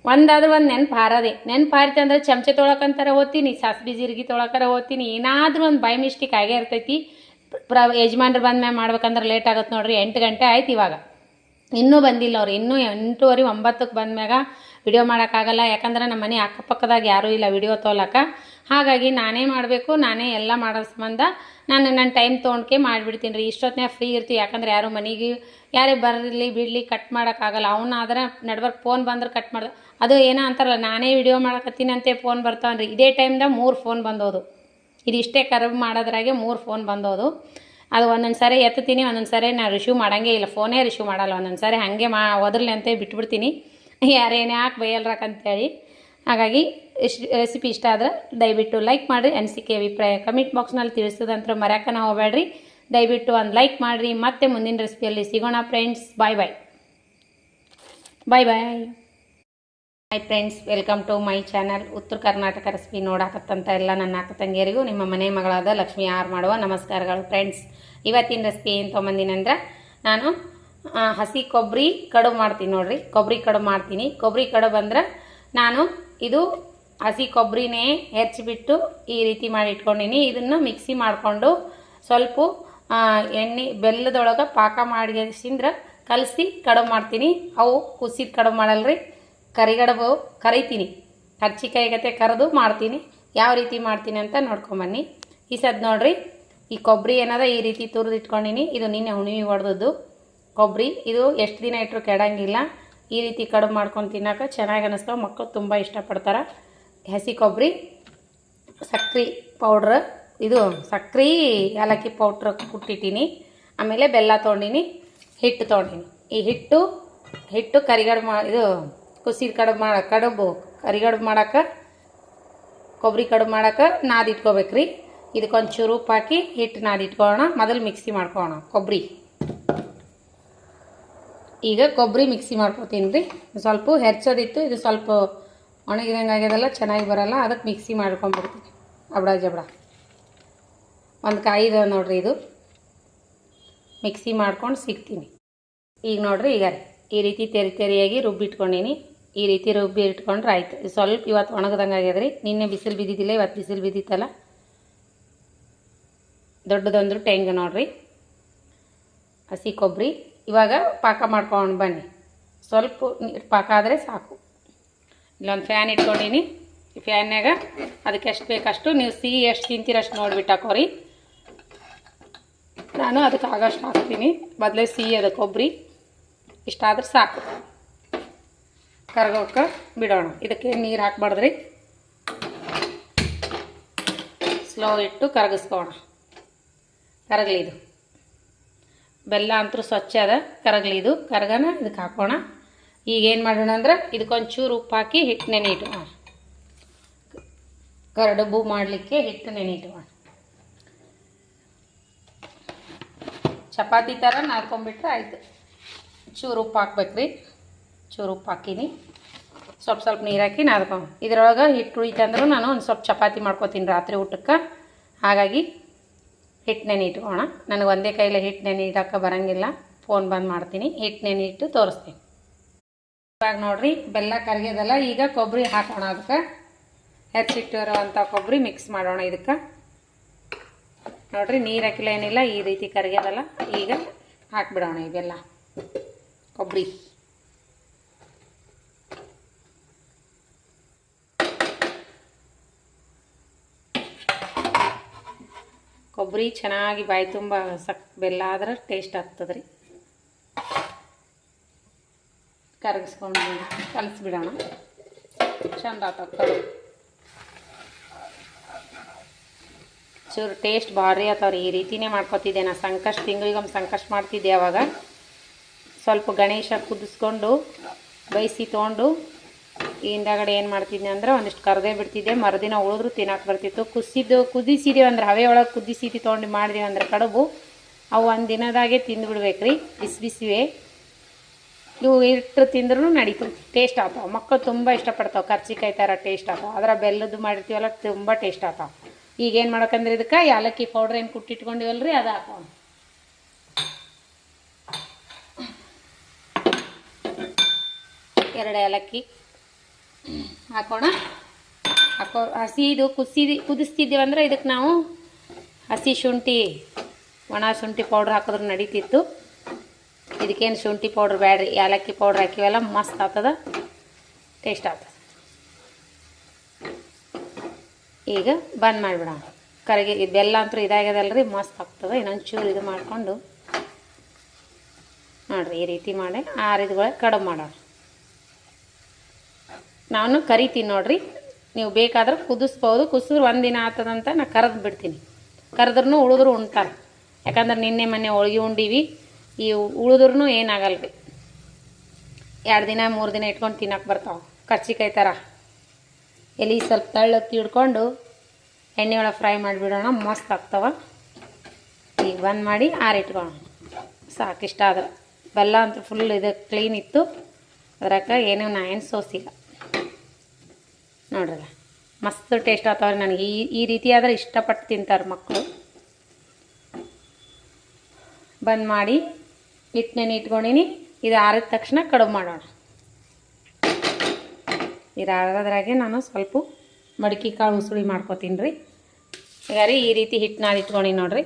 ಒಂದಾದ್ರೂ ಒಂದು ನೆನಪು ಹಾರಿತೆ ಅಂದ್ರೆ ಚಮಚೆ ತೊಳಕಂತಾರೆ ಓದ್ತೀನಿ, ಸಾಸಿವೆ ಜೀರಿಗೆ ತೊಳಕರ ಓದ್ತೀನಿ. ಏನಾದರೂ ಒಂದು ಬೈ ಮಿಸ್ಟೇಕ್ ಆಗೇ ಇರ್ತೈತಿ. ಯಜಮಾನ್ರು ಬಂದ್ಮೇಲೆ ಮಾಡ್ಬೇಕಂದ್ರೆ ಲೇಟ್ ಆಗುತ್ತೆ ನೋಡ್ರಿ. 8 ಗಂಟೆ ಆಯ್ತು ಇವಾಗ, ಇನ್ನೂ ಬಂದಿಲ್ಲ ಅವ್ರು. ಇನ್ನೂ 8:30 9ಕ್ಕೆ ಬಂದ್ಮ್ಯಾಗ ವಿಡಿಯೋ ಮಾಡೋಕ್ಕಾಗಲ್ಲ. ಯಾಕಂದ್ರೆ ನಮ್ಮ ಮನೆ ಅಕ್ಕಪಕ್ಕದಾಗ ಯಾರೂ ಇಲ್ಲ ವಿಡಿಯೋ ತೊಗೊಳಕ್ಕೆ. ಹಾಗಾಗಿ ನಾನೇ ಮಾಡಬೇಕು, ನಾನೇ ಎಲ್ಲ ಮಾಡೋ ಸಂಬಂಧ ನನ್ನ ಟೈಮ್ ತೊಗೊಂಡ್ಕೆ ಮಾಡಿಬಿಡ್ತೀನಿ ರೀ. ಇಷ್ಟೊತ್ತಿನಾಗ ಫ್ರೀ ಇರ್ತೀವಿ. ಯಾಕಂದ್ರೆ ಯಾರು ಮನೆಗೆ ಯಾರೇ ಬರಲಿ ಬಿಡಲಿ ಕಟ್ ಮಾಡೋಕ್ಕಾಗಲ್ಲ. ಅವನಾದ್ರೆ ನಡ್ಬರ್ಕ್ ಫೋನ್ ಬಂದ್ರೆ ಕಟ್ ಮಾಡ್ದೆ. ಅದು ಏನೋ ಅಂತಾರಲ್ಲ, ನಾನೇ ವಿಡಿಯೋ ಮಾಡಕತ್ತೀನಿ ಅಂತೆ ಫೋನ್ ಬರ್ತಾವನ್ರಿ. ಇದೇ ಟೈಮ್ದಾಗ 3 ಫೋನ್ ಬಂದೋದು. ಇದು ಇಷ್ಟೇ ಕರ್ವ್ ಮಾಡೋದ್ರಾಗೆ 3 ಫೋನ್ ಬಂದೋದು. ಅದು ಒಂದೊಂದು ಸಾರಿ ಎತ್ತೀನಿ, ಒಂದೊಂದು ಸಾರಿ ನಾನು ರಿಸೀವ್ ಮಾಡೋಂಗೇ ಇಲ್ಲ. ಫೋನೇ ರಿಸೀವ್ ಮಾಡಲ್ಲ. ಒಂದೊಂದು ಸಾರಿ ಹಾಗೆ ಒದರ್ಲಿ ಅಂತ ಬಿಟ್ಬಿಡ್ತೀನಿ, ಯಾರೇನೇ ಯಾಕೆ ಬೈಯಲ್ರಾಕಂತೇಳಿ. ಹಾಗಾಗಿ ರೆಸಿಪಿ ಇಷ್ಟ ಆದ್ರೆ ದಯವಿಟ್ಟು ಲೈಕ್ ಮಾಡಿರಿ. ಅನಿಸಿಕೆ ಅಭಿಪ್ರಾಯ ಕಮೆಂಟ್ ಬಾಕ್ಸ್ನಲ್ಲಿ ತಿಳಿಸೋದಂತ್ರ ಮರೆಯೋಕೆ ಹೋಗಬೇಡ್ರಿ. ದಯವಿಟ್ಟು ಒಂದು ಲೈಕ್ ಮಾಡಿರಿ. ಮತ್ತೆ ಮುಂದಿನ ರೆಸಿಪಿಯಲ್ಲಿ ಸಿಗೋಣ friends. Bye hi friends, welcome to my channel. Uttara Karnataka recipe ನೋಡಾಕತ್ತಂತ ಎಲ್ಲ ನನ್ನ ಅಕ್ಕ ತಂಗಿಯರಿಗೂ ನಿಮ್ಮ ಮನೆ ಮಗಳಾದ ಲಕ್ಷ್ಮಿ ಆರ್ ಮಾಡುವ ನಮಸ್ಕಾರಗಳು ಫ್ರೆಂಡ್ಸ್. ಇವತ್ತಿನ ರೆಸಿಪಿ ಏನು ತೊಗೊಂಬಂದಿನಂದ್ರೆ ನಾನು ಹಸಿ ಕೊಬ್ಬರಿ ಕಡುಬು ಮಾಡ್ತೀನಿ ನೋಡ್ರಿ. ಕೊಬ್ಬರಿ ಕಡುಬು ಮಾಡ್ತೀನಿ. ಕೊಬ್ಬರಿ ಕಡುಬು ಅಂದ್ರೆ ನಾನು ಇದು ಹಸಿ ಕೊಬ್ಬರಿನೇ ಹೆಚ್ಚಿಬಿಟ್ಟು ಈ ರೀತಿ ಮಾಡಿ ಇಟ್ಕೊಂಡಿನಿ. ಇದನ್ನು ಮಿಕ್ಸಿ ಮಾಡಿಕೊಂಡು ಸ್ವಲ್ಪ ಎಣ್ಣೆ ಬೆಲ್ಲದೊಳಗೆ ಪಾಕ ಮಾಡಿಸಿಂದ್ರೆ ಕಲಸಿ ಕಡುಬು ಮಾಡ್ತೀನಿ. ಅವು ಕುಸಿದ ಕಡುಬು ಮಾಡಲ್ರಿ, ಕರಿಗಡುಬು ಕರಿತೀನಿ. ಕರ್ಚಿಕಾಯಿ ಗತೆ ಕರೆದು ಮಾಡ್ತೀನಿ. ಯಾವ ರೀತಿ ಮಾಡ್ತೀನಿ ಅಂತ ನೋಡ್ಕೊಂಬನ್ನಿ. ಈ ಸದ್ ನೋಡ್ರಿ, ಈ ಕೊಬ್ಬರಿ ಏನದ ಈ ರೀತಿ ತುರಿದು ಇಟ್ಕೊಂಡಿನಿ. ಇದು ನಿನ್ನೆ ಹುಣ್ಣಿಮೆ ಹೊಡೆದದ್ದು ಕೊಬ್ಬರಿ. ಇದು ಎಷ್ಟು ದಿನ ಇಟ್ಟರು ಕೆಡಂಗಿಲ್ಲ. ಈ ರೀತಿ ಕಡುಬು ಮಾಡ್ಕೊಂಡು ತಿನ್ನೋಕೆ ಚೆನ್ನಾಗಿ ಅನ್ನಿಸ್ತಾವೆ. ಮಕ್ಕಳು ತುಂಬ ಇಷ್ಟಪಡ್ತಾರೆ. ಹಸಿ ಕೊಬ್ಬರಿ, ಸಕ್ರೆ ಪೌಡ್ರ್, ಇದು ಸಕ್ರೆ ಏಲಕ್ಕಿ ಪೌಡ್ರ್ ಕುಟ್ಟಿಟ್ಟಿನಿ. ಆಮೇಲೆ ಬೆಲ್ಲ ತೊಗೊಂಡಿನಿ, ಹಿಟ್ಟು ತೊಗೊಂಡಿನಿ. ಈ ಹಿಟ್ಟು ಕರಿಗಡುಬು ಇದು ಕುಸಿದ ಕಡುಬು ಕರಿಗಡುಬು ಮಾಡೋಕೆ ಕೊಬ್ಬರಿ ಕಡುಬು ಮಾಡೋಕೆ ನಾದಿಟ್ಕೋಬೇಕ್ರಿ. ಇದಕ್ಕೊಂದು ಚೂರು ಉಪ್ಪು ಹಾಕಿ ಹಿಟ್ಟು ನಾದಿಟ್ಕೊಳ್ಳೋಣ. ಮೊದಲು ಮಿಕ್ಸಿ ಮಾಡ್ಕೊಳ್ಳೋಣ ಕೊಬ್ಬರಿ. ಈಗ ಕೊಬ್ಬರಿ ಮಿಕ್ಸಿ ಮಾಡ್ಕೊತೀನಿ ರೀ. ಸ್ವಲ್ಪ ಹೆಚ್ಚೋದಿತ್ತು, ಇದು ಸ್ವಲ್ಪ ಒಣಗಿದಂಗೆ ಆಗ್ಯದಲ್ಲ, ಚೆನ್ನಾಗಿ ಬರೋಲ್ಲ. ಅದಕ್ಕೆ ಮಿಕ್ಸಿ ಮಾಡ್ಕೊಂಡ್ಬಿಡ್ತೀನಿ ಅಬಡ ಜಬಡ. ಒಂದು ಕಾಯಿದ ನೋಡ್ರಿ, ಇದು ಮಿಕ್ಸಿ ಮಾಡ್ಕೊಂಡು ಸಿಗ್ತೀನಿ. ಈಗ ನೋಡ್ರಿ, ಈಗ ಈ ರೀತಿ ತೆರಿಯಾಗಿ ರುಬ್ಬಿಟ್ಕೊಂಡೀನಿ. ಈ ರೀತಿ ರುಬ್ಬಿ ಇಟ್ಕೊಂಡ್ರೆ ಆಯ್ತು. ಸ್ವಲ್ಪ ಇವತ್ತು ಒಣಗದಂಗೆ ಆಗ್ಯದ್ರಿ. ನಿನ್ನೆ ಬಿಸಿಲು ಬಿದ್ದಿದ್ದಿಲ್ಲ, ಇವತ್ತು ಬಿಸಿಲು ಬಿದ್ದಿತ್ತಲ್ಲ. ದೊಡ್ಡದೊಂದು ಟೆಂಗ್ ನೋಡ್ರಿ ಹಸಿ ಕೊಬ್ಬರಿ. ಇವಾಗ ಪಾಕ ಮಾಡ್ಕೊಂಡು ಬನ್ನಿ. ಸ್ವಲ್ಪ ಪಾಕ ಆದರೆ ಸಾಕು. ಇಲ್ಲೊಂದು ಫ್ಯಾನ್ ಇಟ್ಕೊಂಡೀನಿ. ಫ್ಯಾನ್ಯಾಗ. ಅದಕ್ಕೆ ಎಷ್ಟು ಬೇಕಷ್ಟು ನೀವು ಸಿಹಿ ಎಷ್ಟು ತಿಂತೀರಷ್ಟು ನೋಡಿಬಿಟ್ಟು ಹಾಕೋರಿ. ನಾನು ಅದಕ್ಕೆ ಆಗಷ್ಟು ಹಾಕ್ತೀನಿ. ಬದಲೇ ಸಿಹಿ ಅದ ಕೊಬ್ಬರಿ ಇಷ್ಟಾದ್ರೆ ಸಾಕು. ಕರಗೋಕ್ಕೆ ಬಿಡೋಣ. ಇದಕ್ಕೆ ನೀರು ಹಾಕ್ಬಾರ್ದ್ರಿ, ಸ್ಲೋ ಇಟ್ಟು ಕರಗಿಸ್ಕೋಣ. ಕರಗಲಿ ಇದು. ಬೆಲ್ಲ ಅಂತೂ ಸ್ವಚ್ಛ ಅದ, ಕರಗಲಿ ಇದು. ಕರಗನ ಇದಕ್ಕೆ ಹಾಕೋಣ. ಈಗ ಏನು ಮಾಡೋಣ ಅಂದ್ರೆ ಇದಕ್ಕೊಂಚೂರು ಉಪ್ಪು ಹಾಕಿ ಹಿಟ್ಟು ನೆನೆಯಿಟ್ಟೋಣ. ಕರಡುಬು ಮಾಡಲಿಕ್ಕೆ ಹಿಟ್ಟು ನೆನೆಯಿಟ್ಟೋಣ. ಚಪಾತಿ ಥರ ನಾದ್ಕೊಂಬಿಟ್ರೆ ಆಯಿತು. ಚೂರು ಉಪ್ಪು ಹಾಕ್ಬೇಕ್ರಿ. ಚೂರು ಉಪ್ಪು ಹಾಕೀನಿ. ಸ್ವಲ್ಪ ನೀರು ಹಾಕಿ ನಾದ್ಕೊಂಡು ಇದ್ರೊಳಗೆ ಹಿಟ್ಟು ಉಳಿತಂದ್ರೂ ನಾನು ಒಂದು ಸ್ವಲ್ಪ ಚಪಾತಿ ಮಾಡ್ಕೊತೀನಿ ರಾತ್ರಿ ಊಟಕ್ಕೆ. ಹಾಗಾಗಿ ಹಿಟ್ಟು ನೆನೆ ಇಟ್ಕೋಣ. ನನಗೆ ಒಂದೇ ಕೈಲೇ ಹಿಟ್ಟು ನೆನೆ ಇಡೋಕ್ಕೆ ಬರೋಂಗಿಲ್ಲ. ಫೋನ್ ಬಂದ್ ಮಾಡ್ತೀನಿ. ಹಿಟ್ಟು ನೆನೆ ಇಟ್ಟು ತೋರಿಸ್ತೀನಿ. ಇವಾಗ ನೋಡಿರಿ ಬೆಲ್ಲ ಕರಗ್ಯದಲ್ಲ. ಈಗ ಕೊಬ್ಬರಿ ಹಾಕೋಣ. ಅದಕ್ಕೆ ಹೆಚ್ಚಿಟ್ಟಿರುವಂಥ ಕೊಬ್ಬರಿ ಮಿಕ್ಸ್ ಮಾಡೋಣ. ಇದಕ್ಕೆ ನೋಡಿರಿ ನೀರು ಹಾಕಿಲ್ಲ ಏನಿಲ್ಲ, ಈ ರೀತಿ ಕರಗ್ಯದಲ್ಲ. ಈಗ ಹಾಕಿಬಿಡೋಣ ಈ ಬೆಲ್ಲ ಕೊಬ್ಬರಿ. ಕೊಬ್ಬರಿ ಚೆನ್ನಾಗಿ ಬಾಯಿ ತುಂಬ ಬೆಲ್ಲ ಆದ್ರೆ ಟೇಸ್ಟ್ ಆಗ್ತದೆ ರೀ. ಕರಗಿಸ್ಕೊಂಡು ಕಲಿಸ್ಬಿಡೋಣ. ಚಂದ ಆಗ್ತದೆ. ಚೂರು ಟೇಸ್ಟ್ ಭಾರಿ ಆಗ್ತಾವ್ರಿ. ಈ ರೀತಿನೇ ಮಾಡ್ಕೊತಿದ್ದೆ ನಾನು. ಸಂಕಷ್ಟ ತಿಂಗಳಿಗೊಮ್ಮೆ ಸಂಕಷ್ಟ ಮಾಡ್ತಿದ್ದೆ. ಅವಾಗ ಸ್ವಲ್ಪ ಗಣೇಶ ಕುದಿಸ್ಕೊಂಡು ಬೈಸಿ ತೊಗೊಂಡು ಹಿಂದಗಡೆ ಏನು ಮಾಡ್ತಿದ್ದೆ ಅಂದ್ರೆ ಒಂದಿಷ್ಟು ಕರದೇ ಬಿಡ್ತಿದ್ದೆ. ಮರುದಿನ ಉಳಿದ್ರು ತಿನ್ನಕ್ಕೆ ಬರ್ತಿತ್ತು. ಕುದಿಸಿದೀವಿ ಅಂದ್ರೆ ಹವೆ ಒಳಗೆ ಕುದಿಸಿದ್ದು ತೊಗೊಂಡು ಮಾಡಿದೀವಿ ಅಂದ್ರೆ ಕಡುಬು ಅವು ಒಂದು ದಿನದಾಗೆ ತಿಂದು ಬಿಡ್ಬೇಕ್ರಿ. ಬಿಸಿವೇ ಇವು ಇಟ್ಟು ತಿಂದ್ರೂ ನಡೀತು. ಟೇಸ್ಟ್ ಆಗ್ತಾವೆ. ಮಕ್ಕಳು ತುಂಬ ಇಷ್ಟಪಡ್ತಾವೆ. ಕರ್ಚಿಕಾಯಿ ಥರ ಟೇಸ್ಟ್ ಆಗ್ತಾವೆ. ಅದರ ಬೆಲ್ಲದ್ದು ಮಾಡಿರ್ತೀವಲ್ಲ ತುಂಬ ಟೇಸ್ಟ್ ಆಗ್ತಾವೆ. ಈಗೇನು ಮಾಡೋಕಂದ್ರೆ ಇದಕ್ಕೆ ಏಲಕ್ಕಿ ಪೌಡ್ರ್ ಏನು ಕುಟ್ಟಿಟ್ಕೊಂಡಿವಲ್ರಿ ಅದು ಹಾಕೋಣ. ಎರಡು ಏಲಕ್ಕಿ ಹಾಕೋಣ. ಇದು ಕುದಿಸ್ತಿದ್ದೀವಂದ್ರೆ ಇದಕ್ಕೆ ನಾವು ಹಸಿ ಶುಂಠಿ ಒಣ ಶುಂಠಿ ಪೌಡ್ರ್ ಹಾಕಿದ್ರೆ ನಡೀತಿತ್ತು. ಇದಕ್ಕೇನು ಶುಂಠಿ ಪೌಡ್ರ್ ಬೇಡ್ರಿ. ಏಲಕ್ಕಿ ಪೌಡ್ರ್ ಹಾಕಿವೆಲ್ಲ ಮಸ್ತ್ ಆಗ್ತದೆ, ಟೇಸ್ಟ್ ಆಗ್ತದೆ. ಈಗ ಬಂದ್ ಮಾಡಿಬಿಡೋಣ. ಕರಗಿ ಬೆಲ್ಲ ಅಂತೂ ಇದಾಗ್ಯದಲ್ರಿ, ಮಸ್ತ್ ಆಗ್ತದೆ. ಇನ್ನೊಂಚೂರು ಇದು ಮಾಡಿಕೊಂಡು ನೋಡಿರಿ ಈ ರೀತಿ ಮಾಡಿ ಆರಿದ್ಗಳ ಕಡುಬು ಮಾಡೋಣ. ನಾನು ಕರಿತೀನಿ ನೋಡಿರಿ. ನೀವು ಬೇಕಾದ್ರೆ ಕುದಿಸ್ಬೋದು. ಕುಸಿದ್ರೆ ಒಂದಿನ ಆಗ್ತದಂತ ನಾನು ಕರೆದು ಬಿಡ್ತೀನಿ. ಕರೆದ್ರೂ ಉಳಿದ್ರು ಉಣ್ತಾರೆ. ಯಾಕಂದ್ರೆ ನಿನ್ನೆ ಮೊನ್ನೆ ಹೋಳ್ಗೆ ಉಂಡೀವಿ. ಈ ಉಳಿದ್ರೂ ಏನಾಗಲ್ಲ ರೀ. 2 ದಿನ 3 ದಿನ ಇಟ್ಕೊಂಡು ತಿನ್ನಕ್ಕೆ ಬರ್ತಾವೆ. ಕರ್ಚಿಕಾಯಿ ಥರ ಎಲೆ ಸ್ವಲ್ಪ ತಳ್ಳಕ್ಕೆ ತಿಳ್ಕೊಂಡು ಎಣ್ಣೆ ಒಳಗೆ ಫ್ರೈ ಮಾಡಿಬಿಡೋಣ. ಮಸ್ತ್ ಆಗ್ತವೆ. ಈಗ ಬಂದ್ ಮಾಡಿ ಆರಿಟ್ಕೊಳ್ಳೋಣ. ಸಾಕಿಷ್ಟ ಆದ್ರೆ ಬೆಲ್ಲ ಅಂತೂ ಫುಲ್ ಇದು ಕ್ಲೀನ್ ಇತ್ತು. ಅದ್ರಾಗ ಏನೂ ನಾ ಏನು ಸೋಸಿಲ್ಲ ನೋಡ್ರಲ್ಲ. ಮಸ್ತ್ ಟೇಸ್ಟ್ ಆಗ್ತಾವ್ರಿ. ನನಗೆ ಈ ರೀತಿ ಆದ್ರೆ ಇಷ್ಟಪಟ್ಟು ತಿಂತಾರೆ ಮಕ್ಕಳು. ಬಂದ್ ಮಾಡಿ ಹಿಟ್ಟನ್ನೇನು ಇಟ್ಕೊಂಡಿನಿ. ಇದು ಆರಿದ ತಕ್ಷಣ ಕಡುಬು ಮಾಡೋಣ. ಇದು ಆರೋದ್ರಾಗೆ ನಾನು ಸ್ವಲ್ಪ ಮಡಿಕೆ ಕಾಳು ಉಸುಳಿ ಮಾಡ್ಕೊತೀನಿ ರೀ. ಈಗ ರೀ ಈ ರೀತಿ ಹಿಟ್ಟನ್ನ ಇಟ್ಕೊಂಡು ನೋಡಿರಿ.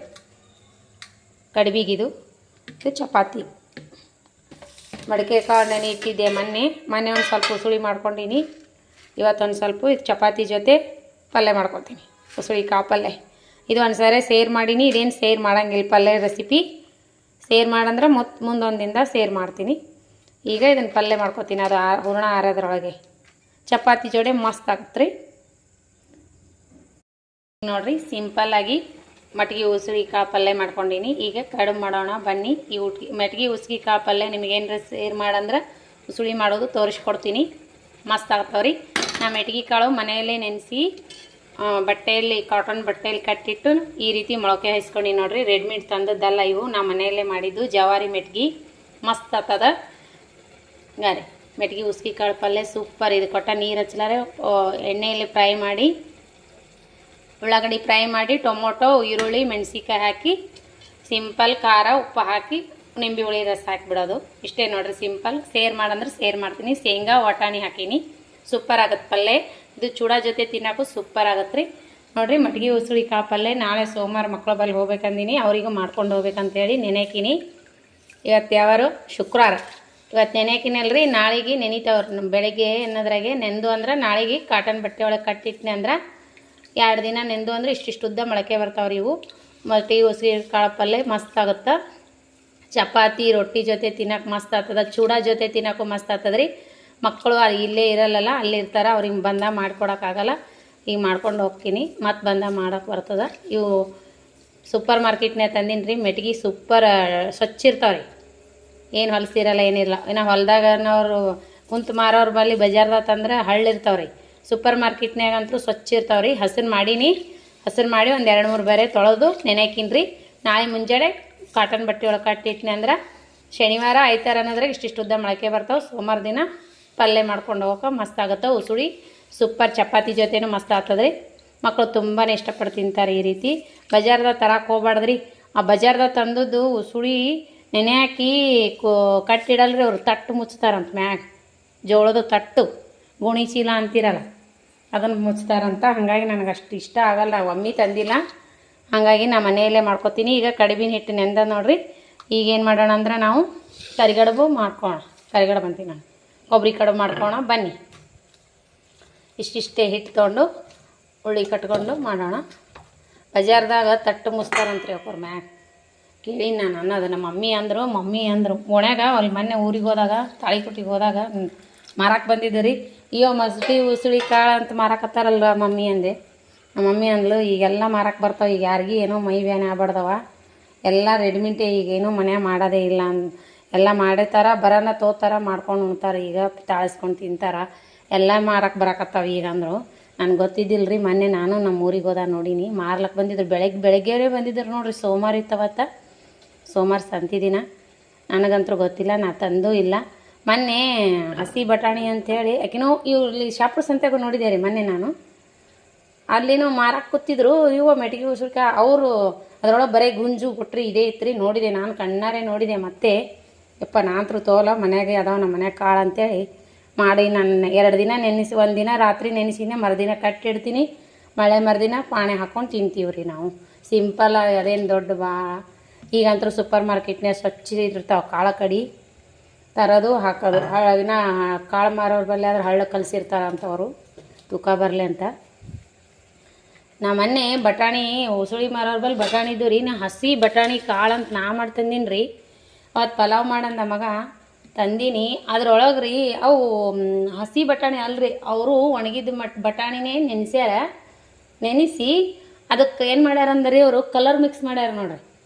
ಕಡುಬಿಗಿದು ಇದು ಚಪಾತಿ. ಮಡಿಕೆ ಕಾಳು ನೆನೆ ಇಟ್ಟಿದ್ದೆ ಮೊನ್ನೆ ಒಂದು ಸ್ವಲ್ಪ ಉಸುಳಿ ಮಾಡ್ಕೊಂಡಿನಿ. ಇವತ್ತೊಂದು ಸ್ವಲ್ಪ ಇದು ಚಪಾತಿ ಜೊತೆ ಪಲ್ಯ ಮಾಡ್ಕೊತೀನಿ. ಉಸುಳಿ ಕಾಳು ಪಲ್ಯ ಇದು ಒಂದು ಸಾರಿ ಸೇರ್ ಮಾಡೀನಿ. ಇದೇನು ಸೇರ್ ಮಾಡೋಂಗಿಲ್ಲ. ಪಲ್ಯ ರೆಸಿಪಿ ಸೇರ್ ಮಾಡಂದ್ರೆ ಮುಂದೊಂದು ದಿನದ ಸೇರ್ ಮಾಡ್ತೀನಿ. ಈಗ ಇದನ್ನು ಪಲ್ಯ ಮಾಡ್ಕೊತೀನಿ. ಅದು ಹೂರಣ ಆರೋದ್ರೊಳಗೆ ಚಪಾತಿ ಜೋಡಿ ಮಸ್ತ್ ಆಗುತ್ತೆ ರೀ. ನೋಡಿರಿ ಸಿಂಪಲ್ಲಾಗಿ ಮಟ್ಗೆ ಉಸುಳಿ ಕಾಳು ಪಲ್ಯ ಮಾಡ್ಕೊಂಡೀನಿ. ಈಗ ಕಡುಬು ಮಾಡೋಣ ಬನ್ನಿ. ಈ ಮಟ್ಗೆ ಉಸ್ಗಿ ಕಾಳು ಪಲ್ಯ ನಿಮಗೇನರ ಸೇರ್ ಮಾಡಂದ್ರೆ ಉಸುಳಿ ಮಾಡೋದು ತೋರಿಸ್ಕೊಡ್ತೀನಿ. ಮಸ್ತ್ ಆಗ್ತಾವ್ರಿ. ನಾ ಮೆಟ್ಗೆ ಕಾಳು ಮನೆಯಲ್ಲೇ ನೆನೆಸಿ ಬಟ್ಟೆಯಲ್ಲಿ ಕಾಟನ್ ಬಟ್ಟೆಯಲ್ಲಿ ಕಟ್ಟಿಟ್ಟು ಈ ರೀತಿ ಮೊಳಕೆ ಹಾಯಿಸ್ಕೊಂಡು ನೋಡಿರಿ. ರೆಡಿಮೇಡ್ ತಂದದ್ದಲ್ಲ ಇವು, ನಾ ಮನೆಯಲ್ಲೇ ಮಾಡಿದ್ದು. ಜವಾರಿ ಮೆಟ್ಗೆ ಮಸ್ತ್ ಆಗ್ತದ. ಗಾರಿ ಮೆಟ್ಗೆ ಉಸ್ಗಿ ಕಾಳು ಪಲ್ಯ ಸೂಪರ್. ಇದು ಕೊಟ್ಟ ನೀರು ಹಚ್ಚಲಾರೆ ಎಣ್ಣೆಯಲ್ಲಿ ಫ್ರೈ ಮಾಡಿ, ಉಳ್ಳಾಗಡ್ಡಿ ಫ್ರೈ ಮಾಡಿ, ಟೊಮೊಟೊ ಈರುಳ್ಳಿ ಮೆಣಸಿಕಾಯಿ ಹಾಕಿ ಸಿಂಪಲ್ ಖಾರ ಉಪ್ಪು ಹಾಕಿ ನಿಂಬೆ ಹುಳಿ ರಸ ಹಾಕಿಬಿಡೋದು. ಇಷ್ಟೇ ನೋಡಿರಿ ಸಿಂಪಲ್. ಸೇರ್ ಮಾಡಂದ್ರೆ ಸೇರ್ ಮಾಡ್ತೀನಿ. ಶೇಂಗಾ ವಟಾಣಿ ಹಾಕೀನಿ. ಸೂಪರ್ ಆಗುತ್ತೆ ಪಲ್ಯ. ಇದು ಚೂಡ ಜೊತೆ ತಿನ್ನೋಕ್ಕೂ ಸೂಪರ್ ಆಗತ್ತೆ ರೀ. ನೋಡಿರಿ ಮಟ್ಗೆ ಉಸುಳಿ ಕಾಳು ಪಲ್ಯ ನಾಳೆ ಸೋಮವಾರ ಮಕ್ಕಳ ಬಲ್ಲಿ ಹೋಗ್ಬೇಕಂದೀನಿ. ಅವರಿಗೂ ಮಾಡ್ಕೊಂಡು ಹೋಗ್ಬೇಕಂತೇಳಿ ನೆನೆಕೀನಿ. ಇವತ್ತು ಯಾವಾರು ಶುಕ್ರವಾರ ಇವತ್ತು ನೆನೆಕಿನಲ್ರಿ, ನಾಳೆಗೆ ನೆನಿತಾವ್ರಿ. ಬೆಳಗ್ಗೆ ಅನ್ನೋದ್ರಾಗೆ ನೆಂದು ಅಂದ್ರೆ ನಾಳೆಗೆ ಕಾಟನ್ ಬಟ್ಟೆ ಒಳಗೆ ಕಟ್ಟಿಟ್ನೆ ಅಂದ್ರೆ 2 ದಿನ ನೆಂದು ಅಂದ್ರೆ ಇಷ್ಟಿಷ್ಟು ಉದ್ದ ಮೊಳಕೆ ಬರ್ತಾವ್ರಿ ಇವು. ಮತ್ತು ಉಸಿರು ಕಾಳು ಪಲ್ಯ ಮಸ್ತ್ ಆಗುತ್ತೆ. ಚಪಾತಿ ರೊಟ್ಟಿ ಜೊತೆ ತಿನ್ನಕ್ಕೆ ಮಸ್ತ್ ಆಗ್ತದೆ, ಚೂಡ ಜೊತೆ ತಿನ್ನೋಕ್ಕೂ ಮಸ್ತ್ ಆಗ್ತದ್ರಿ. ಮಕ್ಕಳು ಇಲ್ಲೇ ಇರಲ್ಲಲ್ಲ, ಅಲ್ಲಿ ಇರ್ತಾರೆ, ಅವ್ರಿಗೆ ಬಂದ ಮಾಡ್ಕೊಡೋಕ್ಕಾಗಲ್ಲ. ಈಗ ಮಾಡ್ಕೊಂಡು ಹೋಗ್ತೀನಿ, ಮತ್ತು ಬಂದ ಮಾಡೋಕೆ ಬರ್ತದೆ. ಇವು ಸೂಪರ್ ಮಾರ್ಕೆಟ್ನಾಗ ತಂದೀನಿ ರೀ. ಮೆಟ್ಗಿ ಸೂಪರ್ ಸ್ವಚ್ಛ ಇರ್ತಾವ್ರಿ, ಏನು ಹೊಲಸಿರಲ್ಲ, ಏನಿಲ್ಲ. ಇನ್ನು ಹೊಲ್ದಾಗನವ್ರು ಕುಂತು ಮಾರೋರು ಬಲ್ಲಿ ಬಜಾರ್ದಾಗ ತಂದ್ರೆ ಹಳ್ಳಿರ್ತಾವ್ರಿ. ಸೂಪರ್ ಮಾರ್ಕೆಟ್ನಾಗಂತೂ ಸ್ವಚ್ಛ ಇರ್ತಾವ್ರಿ. ಹಸರು ಮಾಡೀನಿ, ಹಸರು ಮಾಡಿ ಒಂದು 2-3 ಬಾರಿ ತೊಳೆದು ನೆನೆಕಿನಿ ರೀ. ನಾಳೆ ಮುಂಜಾನೆ ಕಾಟನ್ ಬಟ್ಟೆ ಒಳಗೆ ಕಟ್ಟಿಟ್ನಿ ಅಂದ್ರೆ ಶನಿವಾರ ಆಯ್ತಾರ ಅನ್ನೋದ್ರಾಗ ಇಷ್ಟಿಷ್ಟು ಉದ್ದ ಮೊಳಕೆ ಬರ್ತಾವೆ. ಸೋಮವಾರ ದಿನ ಪಲ್ಯ ಮಾಡ್ಕೊಂಡು ಹೋಗೋಕೆ ಮಸ್ತ್ ಆಗುತ್ತೆ. ಉಸುಳಿ ಸೂಪರ್ ಚಪಾತಿ ಜೊತೆನೂ ಮಸ್ತ್ ಆಗ್ತದ್ರಿ. ಮಕ್ಕಳು ತುಂಬಾ ಇಷ್ಟಪಟ್ಟು ತಿಂತಾರೆ ಈ ರೀತಿ. ಬಜಾರ್ದಾಗ ತರಕ್ಕೆ ಹೋಗ್ಬಾರ್ದ್ರಿ. ಆ ಬಜಾರ್ದಾಗ ತಂದದ್ದು ಉಸುಳಿ ನೆನೆ ಹಾಕಿ ಕಟ್ಟಿಡಲ್ರಿ ಅವ್ರು, ತಟ್ಟು ಮುಚ್ತಾರಂತ ಮ್ಯಾಗ. ಜೋಳದ ತಟ್ಟು, ಗೋಣಿ ಚೀಲ ಅಂತಿರಲ್ಲ, ಅದನ್ನು ಮುಚ್ತಾರಂತ. ಹಾಗಾಗಿ ನನಗೆ ಅಷ್ಟು ಇಷ್ಟ ಆಗಲ್ಲ, ಒಮ್ಮೆ ತಂದಿಲ್ಲ. ಹಾಗಾಗಿ ನಾ ಮನೆಯಲ್ಲೇ ಮಾಡ್ಕೊತೀನಿ. ಈಗ ಕಡುಬಿನ ಹಿಟ್ಟು ನೆಂದ ನೋಡ್ರಿ. ಈಗೇನು ಮಾಡೋಣ ಅಂದ್ರೆ ನಾವು ಕರಿಗಡುಬು ಮಾಡ್ಕೋಣ. ಕರಿಗಡುಬು ಅಂತೀನಿ ನಾನು, ಕೊಬ್ಬರಿ ಕಡುಬು ಮಾಡ್ಕೋಣ ಬನ್ನಿ. ಇಷ್ಟಿಷ್ಟೇ ಹಿಟ್ಟು ತೊಗೊಂಡು ಉಳ್ಳಿ ಕಟ್ಕೊಂಡು ಮಾಡೋಣ. ಬಜಾರ್ದಾಗ ತಟ್ಟು ಮುಚ್ತಾರಂತ್ರಿ ಅವ್ರ ಮ್ಯಾಗ. ಕೇಳಿ ನಾನು ಅನ್ನೋದು. ನಮ್ಮ ಮಮ್ಮಿ ಅಂದರು ಓಣ್ಯಾಗ ಅಲ್ಲಿ ಮೊನ್ನೆ ಊರಿಗೆ ಹೋದಾಗ, ತಾಳಿಕೊಟ್ಟಿಗೆ ಹೋದಾಗ ಮಾರಕ್ಕೆ ಬಂದಿದ್ದು ರೀ. ಅಯ್ಯೋ ಮಸ್ತಿ ಉಸುಳಿ ಕಾಳು ಅಂತ ಮಾರಕತ್ತಾರಲ್ವ ಮಮ್ಮಿ ಅಂದೆ. ನಮ್ಮ ಮಮ್ಮಿ ಅಂದ್ಲು, ಈಗೆಲ್ಲ ಮಾರಕ್ಕೆ ಬರ್ತಾವೆ, ಈಗ ಯಾರಿಗೂ ಏನೋ ಮೈ ಬ್ಯಾನೆ ಆಗ್ಬಾರ್ದವ, ಎಲ್ಲ ರೆಡಿಮೇಡ್, ಈಗೇನೋ ಮನ್ಯಾಗ ಮಾಡೋದೇ ಇಲ್ಲ. ಎಲ್ಲ ಮಾಡಿರ್ತಾರ, ಬರೋನ ತೋತಾರ, ಮಾಡ್ಕೊಂಡು ಉಣ್ತಾರೆ, ಈಗ ತಾಳಿಸ್ಕೊಂಡು ತಿಂತಾರೆ, ಎಲ್ಲ ಮಾರಕ್ಕೆ ಬರಕತ್ತಾವ ಈಗ ಅಂದರು. ನನಗೆ ಗೊತ್ತಿದ್ದಿಲ್ಲ ರೀ. ಮೊನ್ನೆ ನಾನು ನಮ್ಮ ಊರಿಗೆ ಹೋದಾಗ ನೋಡೀನಿ, ಮಾರ್ಲಕ್ಕೆ ಬಂದಿದ್ರು. ಬೆಳಗ್ಗೆ ಬಂದಿದ್ರು ನೋಡಿರಿ. ಸೋಮವಾರ ಇತ್ತವತ್ತ, ಸೋಮವಾರ ಸಂತಿ ದಿನ. ನನಗಂತೂ ಗೊತ್ತಿಲ್ಲ, ನಾ ತಂದೂ ಇಲ್ಲ. ಮೊನ್ನೆ ಹಸಿ ಬಟಾಣಿ ಅಂಥೇಳಿ ಯಾಕೆನೋ ಇಲ್ಲಿ ಶಾಪುರ ಸಂತೆಗೂ ನೋಡಿದೆ ರೀ ಮೊನ್ನೆ ನಾನು. ಅಲ್ಲಿನೂ ಮಾರಕ್ಕೆ ಕೂತಿದ್ರು ಇವು ಮೆಟ್ಗೆ ಉಸುಳ್ಕಾಯಿ. ಅವರು ಅದರೊಳಗೆ ಬರೀ ಗುಂಜು ಕೊಟ್ರಿ ಇದೇ ಇತ್ತು ನೋಡಿದೆ ನಾನು, ಕಣ್ಣಾರೆ ನೋಡಿದೆ. ಮತ್ತೆ ಯಪ್ಪ ನಾನಂತರೂ ತೋಲ ಮನೆಯಾಗೆ ಅದಾವ, ನಮ್ಮ ಮನ್ಯಾಗ ಕಾಳು ಅಂತೇಳಿ ಮಾಡಿ ನಾನು 2 ದಿನ ನೆನೆಸಿ, 1 ದಿನ ರಾತ್ರಿ ನೆನೆಸಿನೇ ಮರುದಿನ ಕಟ್ಟಿಡ್ತೀನಿ. ಮಳೆ ಮರುದಿನ ಪಾಣೆ ಹಾಕ್ಕೊಂಡು ತಿಂತೀವಿ ರೀ ನಾವು. ಸಿಂಪಲ್, ಅದೇನು ದೊಡ್ಡ ಈಗಂತೂ ಸೂಪರ್ ಮಾರ್ಕೆಟ್ನಾಗ ಸ್ವಚ್ಛ ಇರ್ತಾವೆ ಕಾಳು ಕಡಿ ತರೋದು ಹಾಕೋದು. ಇನ್ನು ಕಾಳು ಮಾರೋರು ಬರಲಿ ಆದ್ರೆ ಹಳ್ಳ ಕಲಿಸಿರ್ತಾರಂಥವ್ರು ತೂಕ ಬರಲಿ ಅಂತ. ನಾ ಮೊನ್ನೆ ಬಟಾಣಿ ಉಸುಳಿ ಮಾರೋರು ಬಲ್ಲಿ ಬಟಾಣಿ ಇದ್ದು ರೀ. ನಾ ಹಸಿ ಬಟಾಣಿ ಕಾಳು ಅಂತ ನಾ ಮಾಡಿ ತಂದೀನಿ ರೀ. ಅವತ್ತು ಪಲಾವ್ ಮಾಡಂದ ಮಗ ತಂದೀನಿ. ಅದ್ರೊಳಗೆ ರೀ ಅವು ಹಸಿ ಬಟಾಣಿ ಅಲ್ರಿ, ಅವರು ಒಣಗಿದ ಬಟಾಣಿನೇ ನೆನೆಸ್ಯಾರ. ನೆನೆಸಿ ಅದಕ್ಕೆ ಏನು ಮಾಡ್ಯಾರ ಅಂದ್ರೆ ಅವರು ಕಲರ್ ಮಿಕ್ಸ್ ಮಾಡ್ಯಾರ ನೋಡ್ರಿ.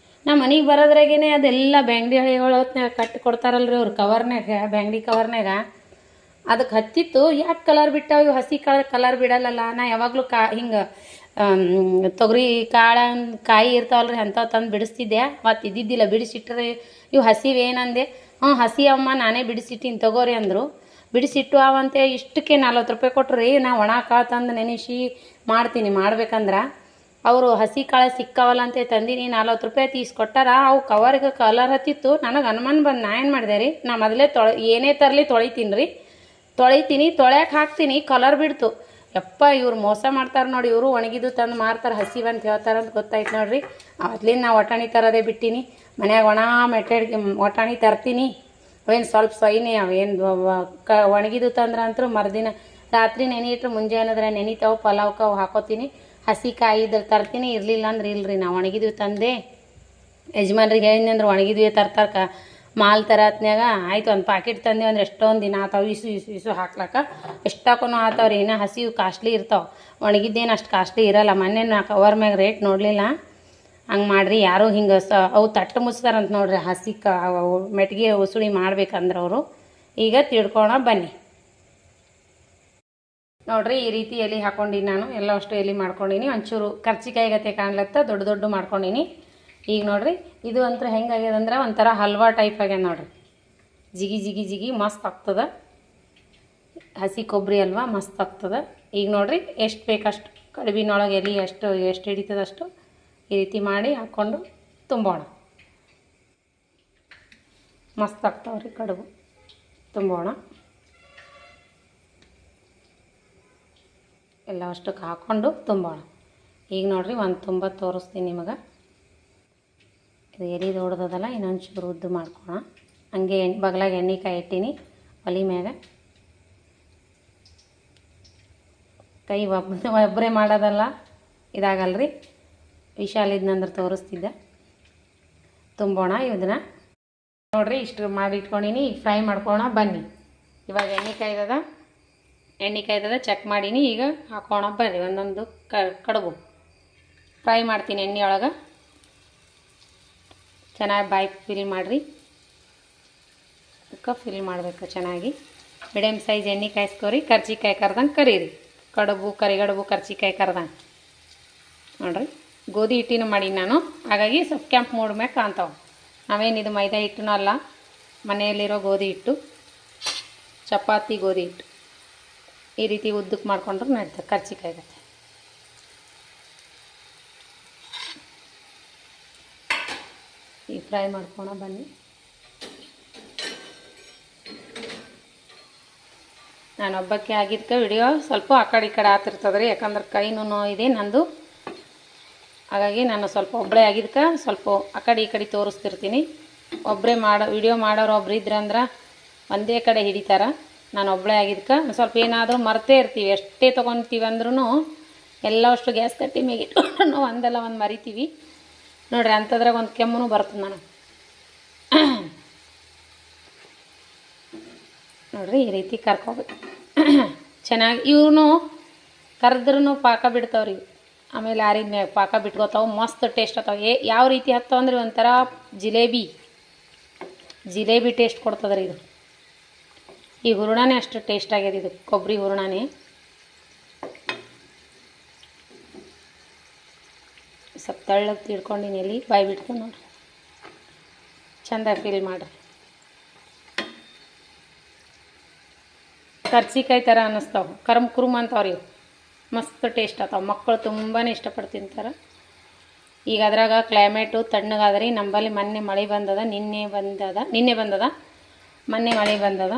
ನಮ್ಮ ಮನೆಗೆ ಬರೋದ್ರಾಗೇ ಅದೆಲ್ಲ ಬ್ಯಾಂಗ್ಡಿ ಹೊತ್ನಾಗ ಕಟ್ಟಿ ಕೊಡ್ತಾರಲ್ರಿ ಅವ್ರು, ಕವರ್ನಾಗ, ಬ್ಯಾಂಗ್ಡಿ ಕವರ್ನಾಗ. ಅದಕ್ಕೆ ಹತ್ತಿತ್ತು. ಯಾಕೆ ಕಲರ್ ಬಿಟ್ಟಾವ ಇವು, ಹಸಿ ಕಲರ್ ಬಿಡಲ್ಲಲ್ಲ. ನಾ ಯಾವಾಗಲೂ ಹಿಂಗೆ ತೊಗರಿ ಕಾಯಿ ಇರ್ತಾವಲ್ರಿ ಅಂಥವು ತಂದು ಬಿಡಿಸ್ತಿದ್ದೆ. ಮತ್ತು ಇದ್ದಿದ್ದಿಲ್ಲ, ಬಿಡಿಸಿಟ್ರೆ ಇವು ಹಸಿವೇನಂದೆ. ಹಸಿ ಅಮ್ಮ ನಾನೇ ಬಿಡಿಸಿಟ್ಟಿನಿ ತಗೋರಿ ಅಂದರು. ಬಿಡಿಸಿಟ್ಟು ಅವಂತೆ ಇಷ್ಟಕ್ಕೆ 40 ರೂಪಾಯಿ ಕೊಟ್ಟರು ರೀ. ನಾ ಒಣ ಕಾಳು ತಂದು ನೆನೆಸಿ ಮಾಡ್ತೀನಿ. ಮಾಡ್ಬೇಕಂದ್ರೆ ಅವರು ಹಸಿ ಕಾಳು ಸಿಕ್ಕಾವಲ್ಲ ಅಂತ ತಂದೀನಿ. 40 ರೂಪಾಯಿ ತೀಸ್ಕೊಟ್ಟಾರ. ಅವು ಕವರ್ಗೆ ಕಲರ್ ಹತ್ತಿತ್ತು. ನನಗೆ ಅನುಮಾನ ಬಂದು ನಾ ಏನು ಮಾಡಿದೆ ರೀ, ನಾ ಮೊದಲೇ ಏನೇ ತರಲಿ ತೊಳಿತೀನಿ ರೀ. ತೊಳ್ಯಾಕೆ ಹಾಕ್ತೀನಿ, ಕಲರ್ ಬಿಡ್ತು. ಯಪ್ಪ ಇವ್ರು ಮೋಸ ಮಾಡ್ತಾರೆ ನೋಡಿ, ಇವರು ಒಣಗಿದ್ದು ತಂದು ಮಾರ್ತಾರೆ, ಹಸಿವು ಅಂತ ಹೇಳ್ತಾರೆ ಅಂತ ಗೊತ್ತಾಯ್ತು ನೋಡ್ರಿ. ಮೊದ್ಲಿಂದ ನಾ ಒಟಾಣಿ ತರೋದೇ ಬಿಟ್ಟಿನಿ. ಮನ್ಯಾಗ ಒಣ ಒಟಾಣಿ ತರ್ತೀನಿ. ಅವೇನು ಸ್ವಲ್ಪ ಸೊಯ್ನೆ, ಅವೇನು ಒಣಗಿದ್ದು ತಂದ್ರೆ ಅಂತೂ ಮರುದಿನ ರಾತ್ರಿ ನೆನೆಯಿಟ್ರೆ ಮುಂಜಾನೆ ನೆನಿತಾವು. ಪಲಾವ್ಕ ಅವು ಹಾಕೋತೀನಿ. ಹಸಿ ಕಾಯಿ ಇದ್ರೆ ತರ್ತೀನಿ, ಇರಲಿಲ್ಲ ಅಂದ್ರೆ ಇಲ್ಲರಿ. ನಾವು ಒಣಗಿದ್ವಿ ತಂದೆ. ಯಜಮಾನ್ರಿಗೆ ಹೇಳಿದ್ನಿ ಅಂದ್ರೆ ಒಣಗಿದ್ವಿ ತರ್ತಾರ ಮಾಲ್ ತರತ್ನ್ಯಾಗ. ಆಯ್ತು ಒಂದು ಪಾಕೆಟ್ ತಂದೆ ಅಂದ್ರೆ ಎಷ್ಟೊಂದು ದಿನ ಆತಾವೆ. ಇಸು ಹಾಕ್ಲಕ್ಕ ಎಷ್ಟಾಕೂ ಆತಾವ್ರಿ. ಇನ್ನೂ ಹಸಿವು ಕಾಸ್ಟ್ಲಿ ಇರ್ತಾವೆ, ಒಣಗಿದ್ದೇನು ಅಷ್ಟು ಕಾಸ್ಟ್ಲಿ ಇರಲ್ಲ. ಮೊನ್ನೆ ನಾ ಕವರ್ ಮ್ಯಾಗ ರೇಟ್ ನೋಡಲಿಲ್ಲ. ಹಂಗೆ ಮಾಡಿರಿ ಯಾರು ಹಿಂಗೆ ಅವು ತಟ್ಟು ಮುಚ್ತಾರಂತ ನೋಡ್ರಿ. ಹಸಿ ಮೆಟ್ಗೆ ಉಸುಳಿ ಮಾಡ್ಬೇಕಂದ್ರೆ ಅವರು. ಈಗ ತಿಳ್ಕೊಳ ಬನ್ನಿ ನೋಡ್ರಿ. ಈ ರೀತಿ ಎಲೆ ಹಾಕ್ಕೊಂಡಿನಿ ನಾನು, ಎಲ್ಲ ಅಷ್ಟು ಎಲೆ ಮಾಡ್ಕೊಂಡಿನಿ. ಒಂಚೂರು ಕರ್ಚಿಕಾಯಿ ಗತೆ ಕಾಣ್ಲತ್ತ ದೊಡ್ಡ ಮಾಡ್ಕೊಂಡಿನಿ. ಈಗ ನೋಡ್ರಿ ಇದು ಅಂತೂ ಹೆಂಗಾಗ್ಯದ ಅಂದ್ರೆ ಒಂಥರ ಹಲ್ವಾ ಟೈಪ್ ಆಗ್ಯದ ನೋಡ್ರಿ. ಜಿಗಿ ಮಸ್ತ್ ಆಗ್ತದೆ. ಹಸಿ ಕೊಬ್ಬರಿ ಅಲ್ವಾ, ಮಸ್ತ್ ಆಗ್ತದೆ. ಈಗ ನೋಡ್ರಿ ಎಷ್ಟು ಬೇಕಷ್ಟು ಕಡುಬಿನೊಳಗೆ ಎಲೆ ಎಷ್ಟು ಹಿಡಿತದಷ್ಟು ಈ ರೀತಿ ಮಾಡಿ ಹಾಕ್ಕೊಂಡು ತುಂಬೋಣ. ಮಸ್ತ್ ಆಗ್ತಾವ್ರಿ ಕಡುಬು. ತುಂಬೋಣ ಎಲ್ಲ ಅಷ್ಟಕ್ಕೆ ಹಾಕ್ಕೊಂಡು ತುಂಬೋಣ. ಈಗ ನೋಡ್ರಿ ಒಂದು ತುಂಬ ತೋರಿಸ್ತೀನಿ ನಿಮಗೆ. ಇದು ಎಲೆ ದೊಡ್ಡದಲ್ಲ, ಇನ್ನೊಂದು ಚೂರು ಉದ್ದು ಮಾಡ್ಕೋಣ. ಹಂಗೆ ಬಗಲಾಗ ಎಣ್ಣೆ ಕಾಯಿ ಇಟ್ಟೀನಿ ಒಲೆ ಮ್ಯಾಗ. ಕೈ ಒಬ್ಬರೇ ಮಾಡೋದಲ್ಲ, ಇದಾಗಲ್ರಿ. ವಿಶಾಲ್ ಇದ್ನಂದ್ರೆ ತೋರಿಸ್ತಿದ್ದೆ. ತುಂಬೋಣ ಇದನ್ನ. ನೋಡಿರಿ, ಇಷ್ಟು ಮಾಡಿ ಇಟ್ಕೊಂಡೀನಿ. ಈಗ ಫ್ರೈ ಮಾಡ್ಕೋಣ ಬನ್ನಿ. ಇವಾಗ ಎಣ್ಣೆ ಕಾಯ್ದದ ಚೆಕ್ ಮಾಡೀನಿ. ಈಗ ಹಾಕೋಣ ಬರ್ರಿ ಒಂದೊಂದು ಕಡುಬು. ಫ್ರೈ ಮಾಡ್ತೀನಿ ಎಣ್ಣೆ ಒಳಗೆ. ಚೆನ್ನಾಗಿ ಬಾಯಿ ಫಿಲ್ ಮಾಡಿರಿ. ಅದಕ್ಕೆ ಫಿಲ್ ಮಾಡಬೇಕು ಚೆನ್ನಾಗಿ. ಮೀಡಿಯಮ್ ಸೈಜ್ ಎಣ್ಣೆ ಕಾಯಿಸ್ಕೋರಿ. ಕರ್ಜಿಕಾಯಿ ಕರ್ದಂಗೆ ಕರೀರಿ. ಕರಿಗಡುಬು ಕರ್ಜಿಕಾಯಿ ಕರ್ದಂಗೆ ನೋಡಿರಿ. ಗೋಧಿ ಹಿಟ್ಟಿನೂ ಮಾಡೀನಿ ನಾನು, ಹಾಗಾಗಿ ಸ್ವಲ್ಪ ಕೆಂಪು ಮೂಡ್ ಮ್ಯಾಗ ಕಾಣ್ತಾವೆ. ನಾವೇನಿದು ಮೈದಾ ಹಿಟ್ಟೂ ಅಲ್ಲ, ಮನೆಯಲ್ಲಿರೋ ಗೋಧಿ ಹಿಟ್ಟು, ಚಪಾತಿ ಗೋಧಿ ಹಿಟ್ಟು. ಈ ರೀತಿ ಉದ್ದಕ್ಕೆ ಮಾಡ್ಕೊಂಡ್ರೆ ನಡೀತದೆ ಕರ್ಜಿಕಾಯಿ ಗತೆ. ಈ ಫ್ರೈ ಮಾಡ್ಕೊಳ ಬನ್ನಿ. ನಾನು ಒಬ್ಬಕ್ಕೆ ಆಗಿದ್ದಕ್ಕೆ ವಿಡಿಯೋ ಸ್ವಲ್ಪ ಆ ಕಡೆ ಈ ಕಡೆ ಆತಿರ್ತದೆ ರೀ, ಯಾಕಂದ್ರೆ ಕೈನೂ ನೋವಿದೆ ನಂದು. ಹಾಗಾಗಿ ನಾನು ಸ್ವಲ್ಪ ಒಬ್ಬಳೇ ಆಗಿದ್ದಕ್ಕೆ ಸ್ವಲ್ಪ ಆ ಕಡೆ ಈ ಕಡೆ ತೋರಿಸ್ತಿರ್ತೀನಿ. ಒಬ್ಬರೇ ವಿಡಿಯೋ ಮಾಡೋರು ಒಬ್ರು ಇದ್ರಂದ್ರೆ ಒಂದೇ ಕಡೆ ಹಿಡಿತಾರೆ. ನಾನು ಒಬ್ಬಳೇ ಆಗಿದ್ದಕ್ಕೆ ಸ್ವಲ್ಪ ಏನಾದರೂ ಮರ್ತೇ ಇರ್ತೀವಿ. ಎಷ್ಟೇ ತೊಗೊತೀವಿ ಅಂದ್ರೂ ಎಲ್ಲ ಅಷ್ಟು ಗ್ಯಾಸ್ ಕಟ್ಟಿ ಮೇಲೆ ಇಟ್ಕೊಂಡು ಒಂದಲ್ಲ ಒಂದು ಮರಿತೀವಿ ನೋಡಿರಿ. ಅಂಥದ್ರಾಗ ಒಂದು ಕೆಮ್ಮು ಬರ್ತದೆ ನಾನು ನೋಡಿರಿ. ಈ ರೀತಿ ಕರ್ಕೋಬೇಕು ಚೆನ್ನಾಗಿ. ಇವನು ಕರೆದ್ರೂ ಪಾಕ ಬಿಡ್ತಾವ್ರಿ. ಆಮೇಲೆ ಆರಿದ ಮ್ಯಾಗ ಪಾಕ ಬಿಟ್ಕೋತಾವೆ, ಮಸ್ತ್ ಟೇಸ್ಟ್ ಆಗ್ತಾವೆ. ಯಾವ ರೀತಿ ಹತ್ತಾವ ಅಂದ್ರೆ ಒಂಥರ ಜಿಲೇಬಿ ಟೇಸ್ಟ್ ಕೊಡ್ತದ್ರಿ ಇದು. ಈ ಹೂರಣನೇ ಅಷ್ಟು ಟೇಸ್ಟ್ ಆಗ್ಯದ. ಇದು ಕೊಬ್ಬರಿ ಹೂರಣನೇ. ಸ್ವಲ್ಪ ತಳ್ಳಗೆ ತಿಳ್ಕೊಂಡಿನಿ. ಎಲ್ಲಿ ಬಾಯಿ ಬಿಟ್ಕೊಂಡು ನೋಡ್ರಿ, ಚಂದ ಫೀಲ್ ಮಾಡಿರಿ. ಕರ್ಜಿಕಾಯಿ ಥರ ಅನ್ನಿಸ್ತಾವೆ, ಕುರುಮ್ ಅಂತಾವ್ರಿ ಇವು. ಮಸ್ತ್ ಟೇಸ್ಟ್ ಆಗ್ತಾವೆ. ಮಕ್ಕಳು ತುಂಬಾ ಇಷ್ಟಪಟ್ಟು ತಿಂತಾರೆ. ಈಗ ಅದ್ರಾಗ ಕ್ಲೈಮೇಟು ತಣ್ಣಗಾದ್ರಿ. ನಂಬಲ್ಲಿ ಮೊನ್ನೆ ಮಳೆ ಬಂದದ, ನಿನ್ನೆ ಬಂದದ. ಮೊನ್ನೆ ಮಳೆ ಬಂದದ,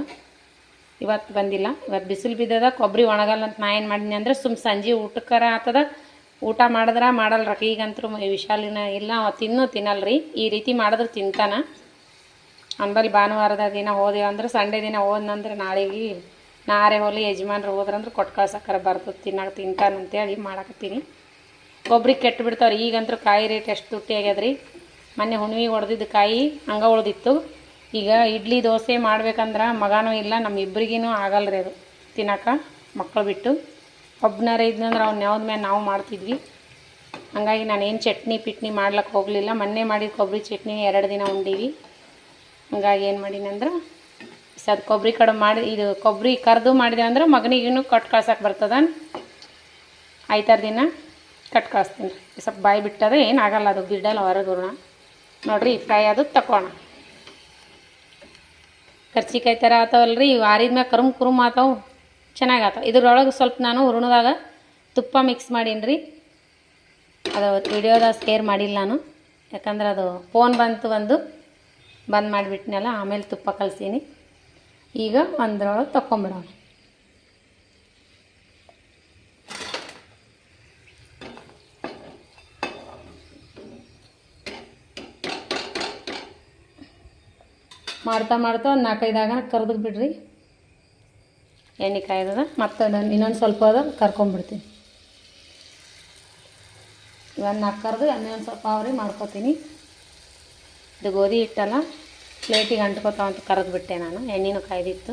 ಇವತ್ತು ಬಂದಿಲ್ಲ. ಇವತ್ತು ಬಿಸಿಲು ಬಿದ್ದದ. ಕೊಬ್ಬರಿ ಒಣಗಲ್ಲ ಅಂತ ನಾ ಏನು ಮಾಡೀನಿ ಅಂದರೆ ಸಂಜೆ ಊಟಕ್ಕರ ಆಗ್ತದ. ಊಟ ಮಾಡಿದ್ರೆ ಮಾಡಲ್ರ. ಈಗಂತೂ ವಿಶಾಲಿನ ಇಲ್ಲ, ತಿನ್ನಲ್ರಿ. ಈ ರೀತಿ ಮಾಡಿದ್ರೆ ತಿಂತಾನ. ಅಂಬಲ್ಲಿ ಭಾನುವಾರದ ದಿನ ಹೋದೆವು ಅಂದ್ರೆ, ಸಂಡೇ ದಿನ ಹೋದ್ನಂದ್ರೆ ನಾಳೆಗೆ ನಾರೇ ಹೋಲಿ ಯಜಮಾನ್ರು ಹೋದ್ರಂದ್ರೆ ಕೊಟ್ಟು ಕಳ್ಸಕ್ಕಾರ ಬರ್ತದೆ, ತಿಂತಾನಂತೇಳಿ ಮಾಡಾಕತ್ತೀನಿ. ಕೊಬ್ಬರಿ ಕೆಟ್ಟು ಬಿಡ್ತಾವ್ರಿ. ಈಗಂತೂ ಕಾಯಿ ರೇಟ್ ಎಷ್ಟು ತುಟ್ಟಿ ಆಗ್ಯದ್ರಿ. ಮೊನ್ನೆ ಹುಣ್ಣಿಗೆ ಹೊಡೆದಿದ್ದು ಕಾಯಿ ಹಂಗೆ ಉಳ್ದಿತ್ತು. ಈಗ ಇಡ್ಲಿ ದೋಸೆ ಮಾಡ್ಬೇಕಂದ್ರೆ ಮಗನೂ ಇಲ್ಲ, ನಮ್ಮ ಇಬ್ಬರಿಗೂ ಆಗಲ್ರಿ ಅದು ತಿನ್ನೋಕೆ. ಮಕ್ಕಳು ಬಿಟ್ಟು ಒಬ್ಬನಾರ ಇದ್ನಂದ್ರೆ ಅವ್ನು ಯಾವ್ದ ಮೇಲೆ ನಾವು ಮಾಡ್ತಿದ್ವಿ. ಹಾಗಾಗಿ ನಾನೇನು ಚಟ್ನಿ ಮಾಡ್ಲಿಕ್ಕೆ ಹೋಗಲಿಲ್ಲ. ಮೊನ್ನೆ ಮಾಡಿದ ಕೊಬ್ಬರಿ ಚಟ್ನಿ 2 ದಿನ ಉಂಡೀವಿ. ಹಂಗಾಗಿ ಏನು ಮಾಡೀನಂದ್ರೆ ಅದು ಕೊಬ್ಬರಿ ಕಡುಬು ಮಾಡಿ, ಇದು ಕೊಬ್ಬರಿ ಕರೆದು ಮಾಡಿದೆ ಅಂದ್ರೆ ಮಗನಿಗೂ ಕಟ್ ಕಳ್ಸಕ್ಕೆ ಬರ್ತದ. 5-6 ದಿನ ಕಟ್ ಕಳಿಸ್ತೀನಿ ರೀ. ಸ್ವಲ್ಪ ಬಾಯಿ ಬಿಟ್ಟದ, ಏನಾಗಲ್ಲ, ಅದು ಬಿಡಲ್ಲ ಹೊರಗುಣ ನೋಡಿರಿ. ಫ್ರೈ ಅದು ತಗೋಣ. ಕರ್ಜಿಕಾಯಿ ಥರ ಆತಾವಲ್ರಿ ಇವು. ಆರಿದ ಮ್ಯಾಗ ಕುರುಮ್ ಆತಾವು, ಚೆನ್ನಾಗಿ ಆತಾವೆ. ಇದ್ರೊಳಗೆ ಸ್ವಲ್ಪ ನಾನು ಹೂರಣದಾಗ ತುಪ್ಪ ಮಿಕ್ಸ್ ಮಾಡೀನಿ ರೀ. ಅದು ವಿಡಿಯೋದಾಗ ಶೇರ್ ಮಾಡಿಲ್ಲ ನಾನು, ಯಾಕಂದ್ರೆ ಅದು ಫೋನ್ ಬಂದು ಬಂದ್ ಮಾಡಿಬಿಟ್ನಲ್ಲ. ಆಮೇಲೆ ತುಪ್ಪ ಕಲಸೀನಿ. ಈಗ ಒಂದ್ರೊಳಗೆ ತಗೊಂಬಿಡೋಣ. ಮಾಡ್ತಾ ಒಂದು 4-5 ಆಗ ಕರ್ದು ಬಿಡ್ರಿ. ಎಣ್ಣೆ ಕಾಯ್ದದ. ಮತ್ತು ಅದನ್ನು ಇನ್ನೊಂದು ಸ್ವಲ್ಪ ಅದ ಕರ್ಕೊಂಬಿಡ್ತೀನಿ. ಇವನ್ನ 4 ಕರೆದು ಇನ್ನೊಂದು ಸ್ವಲ್ಪ ಅವ್ರಿ ಮಾಡ್ಕೊತೀನಿ. ಇದು ಗೋಧಿ ಹಿಟ್ಟಲ್ಲ, ಪ್ಲೇಟಿಗೆ ಅಂಟ್ಕೊತಾವ ಅಂತ ಕರೆದು ಬಿಟ್ಟೆ ನಾನು. ಎಣ್ಣೆನೂ ಕಾಯ್ದಿತ್ತು.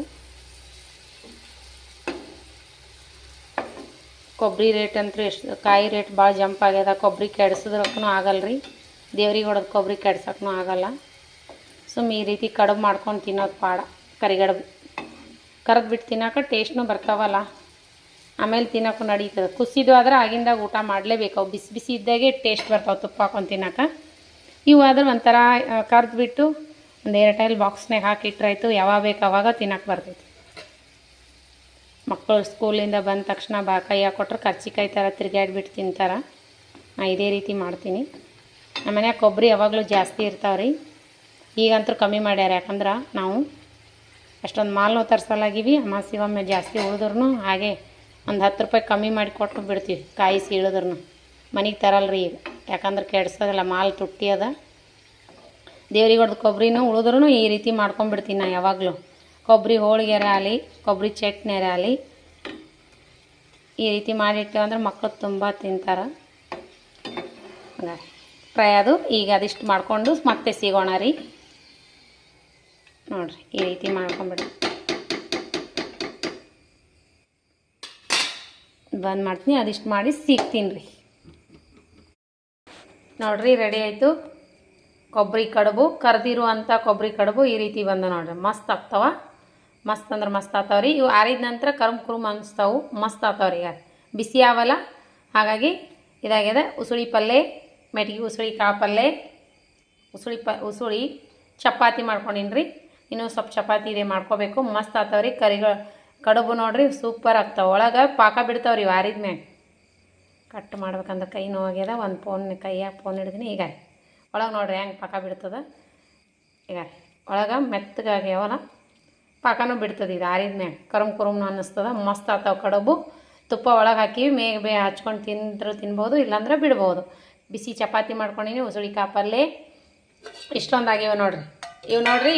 ಕೊಬ್ಬರಿ ರೇಟ್ ಅಂತೂ ಎಷ್ಟು, ಕಾಯಿ ರೇಟ್ ಭಾಳ ಜಂಪ್ ಆಗ್ಯದ. ಕೊಬ್ಬರಿ ಕೆಡ್ಸಿದ್ರಕ್ಕೂ ಆಗಲ್ರಿ. ದೇವ್ರಿಗೆ ಹೊಡೆದು ಕೊಬ್ಬರಿ ಕೆಡ್ಸಕ್ಕೂ ಆಗಲ್ಲ. ಈ ರೀತಿ ಕಡುಬು ಮಾಡ್ಕೊಂಡು ತಿನ್ನೋದು ಪಾಡ. ಕರಿಗಡುಬು ಕರೆದು ಬಿಟ್ಟು ತಿನ್ನೋಕೆ ಟೇಸ್ಟ್ನೂ ಬರ್ತಾವಲ್ಲ. ಆಮೇಲೆ ತಿನ್ನೋಕ್ಕೂ ನಡೀತದೆ. ಕುಸಿದು ಆದ್ರೆ ಆಗಿಂದಾಗ ಊಟ ಮಾಡಲೇಬೇಕು. ಅವು ಬಿಸಿ ಇದ್ದಾಗೆ ಟೇಸ್ಟ್ ಬರ್ತಾವೆ ತುಪ್ಪ ಹಾಕೊಂಡು ತಿನ್ನೋಕೆ. ಇವು ಆದ್ರೆ ಒಂಥರ ಕರೆದು ಬಿಟ್ಟು ಒಂದು ಏರ್ಟೈಲ್ ಬಾಕ್ಸ್ನಾಗ ಹಾಕಿಟ್ರಾಯ್ತು. ಯಾವಾಗ ಬೇಕು ಅವಾಗ ತಿನ್ನೋಕೆ ಬರ್ತೈತಿ. ಮಕ್ಕಳು ಸ್ಕೂಲಿಂದ ಬಂದ ತಕ್ಷಣ ಕೈ ಹಾಕೊಟ್ರೆ ಕರ್ಜಿಕಾಯಿ ಥರ ತಿರುಗಾಡ್ಬಿಟ್ಟು ತಿಂತಾರೆ. ನಾನು ಇದೇ ರೀತಿ ಮಾಡ್ತೀನಿ. ನಮ್ಮ ಮನ್ಯಾಗ ಕೊಬ್ಬರಿ ಯಾವಾಗಲೂ ಜಾಸ್ತಿ ಇರ್ತಾವ್ರಿ. ಈಗಂತೂ ಕಮ್ಮಿ ಮಾಡ್ಯಾರ, ಯಾಕಂದ್ರೆ ನಾವು ಅಷ್ಟೊಂದು ಮಾಲ್ನೂ ತರಿಸಲಾಗಿವಿ. ಅಮಾಸಿಗೊಮ್ಮೆ ಜಾಸ್ತಿ ಉಳಿದ್ರೂ ಹಾಗೆ ಒಂದು 10 ರೂಪಾಯಿ ಕಮ್ಮಿ ಮಾಡಿ ಕೊಟ್ಟು ಬಿಡ್ತೀವಿ. ಕಾಯಿಸಿ ಇಳಿದ್ರೂ ಮನೆಗೆ ತರಲ್ರಿ ಈಗ, ಯಾಕಂದ್ರೆ ಕೆಡ್ಸೋದಿಲ್ಲ. ಮಾಲ್ ತುಟ್ಟಿ ಅದ. ದೇವ್ರಿಗೆ ಹೊಡೆದು ಕೊಬ್ಬರಿನೂ ಉಳಿದ್ರೂ ಈ ರೀತಿ ಮಾಡ್ಕೊಂಡ್ಬಿಡ್ತೀನಿ ನಾನು ಯಾವಾಗಲೂ. ಕೊಬ್ಬರಿ ಹೋಳಿಗೆರ ಆಗಲಿ, ಕೊಬ್ಬರಿ ಚಟ್ನಿಯರ ಆಗಲಿ, ಈ ರೀತಿ ಮಾಡಿಟ್ಟೇವೆ ಅಂದ್ರೆ ಮಕ್ಕಳು ತುಂಬ ತಿಂತಾರೆ. ಹಂಗಾಗಿ ಫ್ರೈ ಅದು ಈಗ ಅದಿಷ್ಟು ಮಾಡಿಕೊಂಡು ಮತ್ತೆ ಸಿಗೋಣ ರೀ. ನೋಡಿರಿ ಈ ರೀತಿ ಮಾಡ್ಕೊಂಬಿಡಿ. ಬಂದ್ ಮಾಡ್ತೀನಿ, ಅದಿಷ್ಟು ಮಾಡಿ ಸಿಗ್ತೀನಿ ರೀ. ನೋಡಿರಿ ರೆಡಿ ಆಯಿತು ಕೊಬ್ಬರಿ ಕಡುಬು. ಕರೆದಿರುವಂಥ ಕೊಬ್ಬರಿ ಕಡುಬು ಈ ರೀತಿ ಬಂದ ನೋಡಿರಿ. ಮಸ್ತ್ ಆಗ್ತಾವ, ಮಸ್ತ್ ಅಂದ್ರೆ ಮಸ್ತ್ ಆಗ್ತಾವ್ರಿ. ಇವು ಆರಿದ ನಂತರ ಕುರುಮ್ ಅನಿಸ್ತಾವು, ಮಸ್ತ್ ಆಗ್ತಾವ್ರಿ. ಈಗ ಬಿಸಿ ಆವಲ್ಲ, ಹಾಗಾಗಿ ಇದಾಗ್ಯದ. ಉಸುಳಿ ಪಲ್ಯ, ಮೆಟ್ಗೆ ಉಸುಳಿ ಕಾಳು ಪಲ್ಯ, ಉಸುಳಿ ಚಪಾತಿ ಮಾಡ್ಕೊಂಡಿನಿ ರೀ. ಇನ್ನೂ ಸ್ವಲ್ಪ ಚಪಾತಿ ಇದೆ ಮಾಡ್ಕೋಬೇಕು. ಮಸ್ತ್ ಆಗ್ತಾವ್ರಿ ಕಡುಬು. ನೋಡಿರಿ ಸೂಪರ್ ಆಗ್ತಾವೆ. ಒಳಗೆ ಪಾಕ ಬಿಡ್ತಾವ್ರಿ ಆರಿದ ಮ್ಯಾಗ. ಕಟ್ ಮಾಡ್ಬೇಕಂದ್ರೆ ಕೈ ನೋವಾಗ್ಯದ. ಒಂದು ಕೈಯಾಗ ಫೋನ್ ಹಿಡಿದೀನಿ. ಈಗ ಒಳಗೆ ನೋಡ್ರಿ ಹೆಂಗೆ ಪಾಕ ಬಿಡ್ತದ. ಈಗ ಒಳಗೆ ಮೆತ್ತಗಾಗ್ಯಾವಲ್ಲ, ಪಾಕನೂ ಬಿಡ್ತದೆ. ಇದು ಆರಿದ ಮ್ಯಾಗ ಕುರುಮ್ನು ಅನ್ನಿಸ್ತದ. ಮಸ್ತ್ ಆಗ್ತಾವೆ ಕಡುಬು. ತುಪ್ಪ ಒಳಗೆ ಹಾಕಿ ಮೇಗ ಹಚ್ಕೊಂಡು ತಿನ್ಬೋದು, ಇಲ್ಲಾಂದ್ರೆ ಬಿಡ್ಬೋದು. ಬಿಸಿ ಚಪಾತಿ ಮಾಡ್ಕೊಂಡಿನಿ, ಉಸುಳಿ ಕಾಪಲ್ಲೆ ಇಷ್ಟೊಂದಾಗಿವೆ ನೋಡಿರಿ. ಇವು ನೋಡಿರಿ,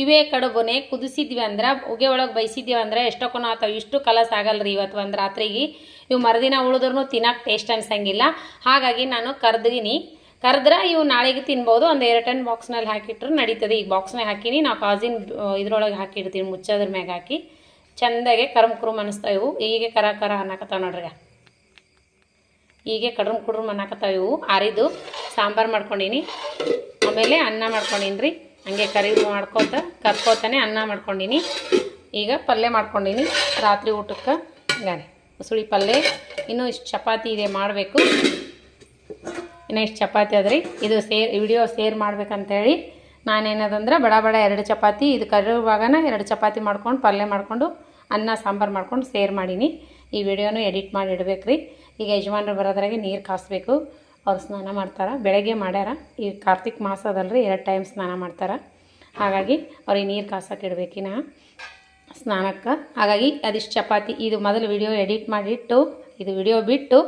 ಇವೇ ಕಡುಬುನೇ ಕುದಿಸಿದ್ವಿ ಅಂದ್ರೆ, ಉಗೆ ಒಳಗೆ ಬೈಸಿದ್ವಿ ಅಂದ್ರೆ ಎಷ್ಟೊಕ್ಕೂ ಆತಾವೆ. ಇಷ್ಟು ಕಲಸ್ ಆಗಲ್ಲ ರೀ ಇವತ್ತು ಒಂದು ರಾತ್ರಿಗೆ. ಇವು ಮರುದಿನ ಉಳಿದ್ರೂ ತಿನ್ನೋಕೆ ಟೇಸ್ಟ್ ಅನ್ಸಂಗಿಲ್ಲ. ಹಾಗಾಗಿ ನಾನು ಕರೆದ್ರೆ ಇವು ನಾಳೆಗೆ ತಿನ್ಬೋದು. ಒಂದು 2 ಟನ್ ಬಾಕ್ಸ್ನಲ್ಲಿ ಹಾಕಿಟ್ರು ನಡೀತದೆ. ಈಗ ಬಾಕ್ಸ್ನಾಗ ಹಾಕಿನಿ, ನಾವು ಕಾಜಿನ ಇದ್ರೊಳಗೆ ಹಾಕಿಡ್ತೀವಿ, ಮುಚ್ಚೋದ್ರ ಮ್ಯಾಗ ಹಾಕಿ ಚೆಂದಾಗೆ ಕುರುಮ್ ಅನ್ನಿಸ್ತಾವೆ ಇವು. ಹೀಗೆ ಕರ ಅನ್ನಕತ್ತಾವೆ ನೋಡ್ರಿ. ಹೀಗೆ ಕುರುಮ್ ಅನ್ನಕತ್ತಾವೆ ಇವು. ಆರಿದು ಸಾಂಬಾರು ಮಾಡ್ಕೊಂಡಿನಿ, ಆಮೇಲೆ ಅನ್ನ ಮಾಡ್ಕೊಂಡಿನಿ ರೀ. ಹಂಗೆ ಕರ್ಕೋತಾನೆ ಅನ್ನ ಮಾಡ್ಕೊಂಡಿನಿ. ಈಗ ಪಲ್ಯ ಮಾಡ್ಕೊಂಡಿನಿ ರಾತ್ರಿ ಊಟಕ್ಕೆ. ಗಾರಿ ಉಸುಳಿ ಪಲ್ಯ. ಇನ್ನೂ ಇಷ್ಟು ಚಪಾತಿ ಇದೆ ಮಾಡಬೇಕು. ಇನ್ನೂ ಇಷ್ಟು ಚಪಾತಿ ಅದ್ರಿ. ಇದು ವಿಡಿಯೋ ಶೇರ್ ಮಾಡ್ಬೇಕಂತೇಳಿ ನಾನೇನದಂದ್ರೆ ಬಡ 2 ಚಪಾತಿ, ಇದು ಕರಿವಾಗನ 2 ಚಪಾತಿ ಮಾಡ್ಕೊಂಡು ಪಲ್ಯ ಮಾಡಿಕೊಂಡು ಅನ್ನ ಸಾಂಬಾರು ಮಾಡ್ಕೊಂಡು ಶೇರ್ ಮಾಡೀನಿ. ಈ ವಿಡಿಯೋನು ಎಡಿಟ್ ಮಾಡಿ ಇಡ್ಬೇಕು ರೀ. ಈಗ ಯಜಮಾನ್ರು ಬರೋದ್ರಾಗೆ ನೀರು ಕಾಸಬೇಕು. ಅವ್ರು ಸ್ನಾನ ಮಾಡ್ತಾರೆ. ಬೆಳಗ್ಗೆ ಮಾಡ್ಯಾರ. ಈ ಕಾರ್ತಿಕ್ ಮಾಸ ಅದಲ್ರಿ, 2 ಟೈಮ್ ಸ್ನಾನ ಮಾಡ್ತಾರೆ. ಹಾಗಾಗಿ ಅವ್ರಿಗೆ ನೀರು ಕಾಸಕ್ಕೆ ಇಡಬೇಕಿನ ಸ್ನಾನಕ್ಕೆ. ಹಾಗಾಗಿ ಅದಿಷ್ಟು ಚಪಾತಿ, ಇದು ಮೊದಲು ವಿಡಿಯೋ ಎಡಿಟ್ ಮಾಡಿಟ್ಟು ಇದು ವಿಡಿಯೋ ಬಿಟ್ಟು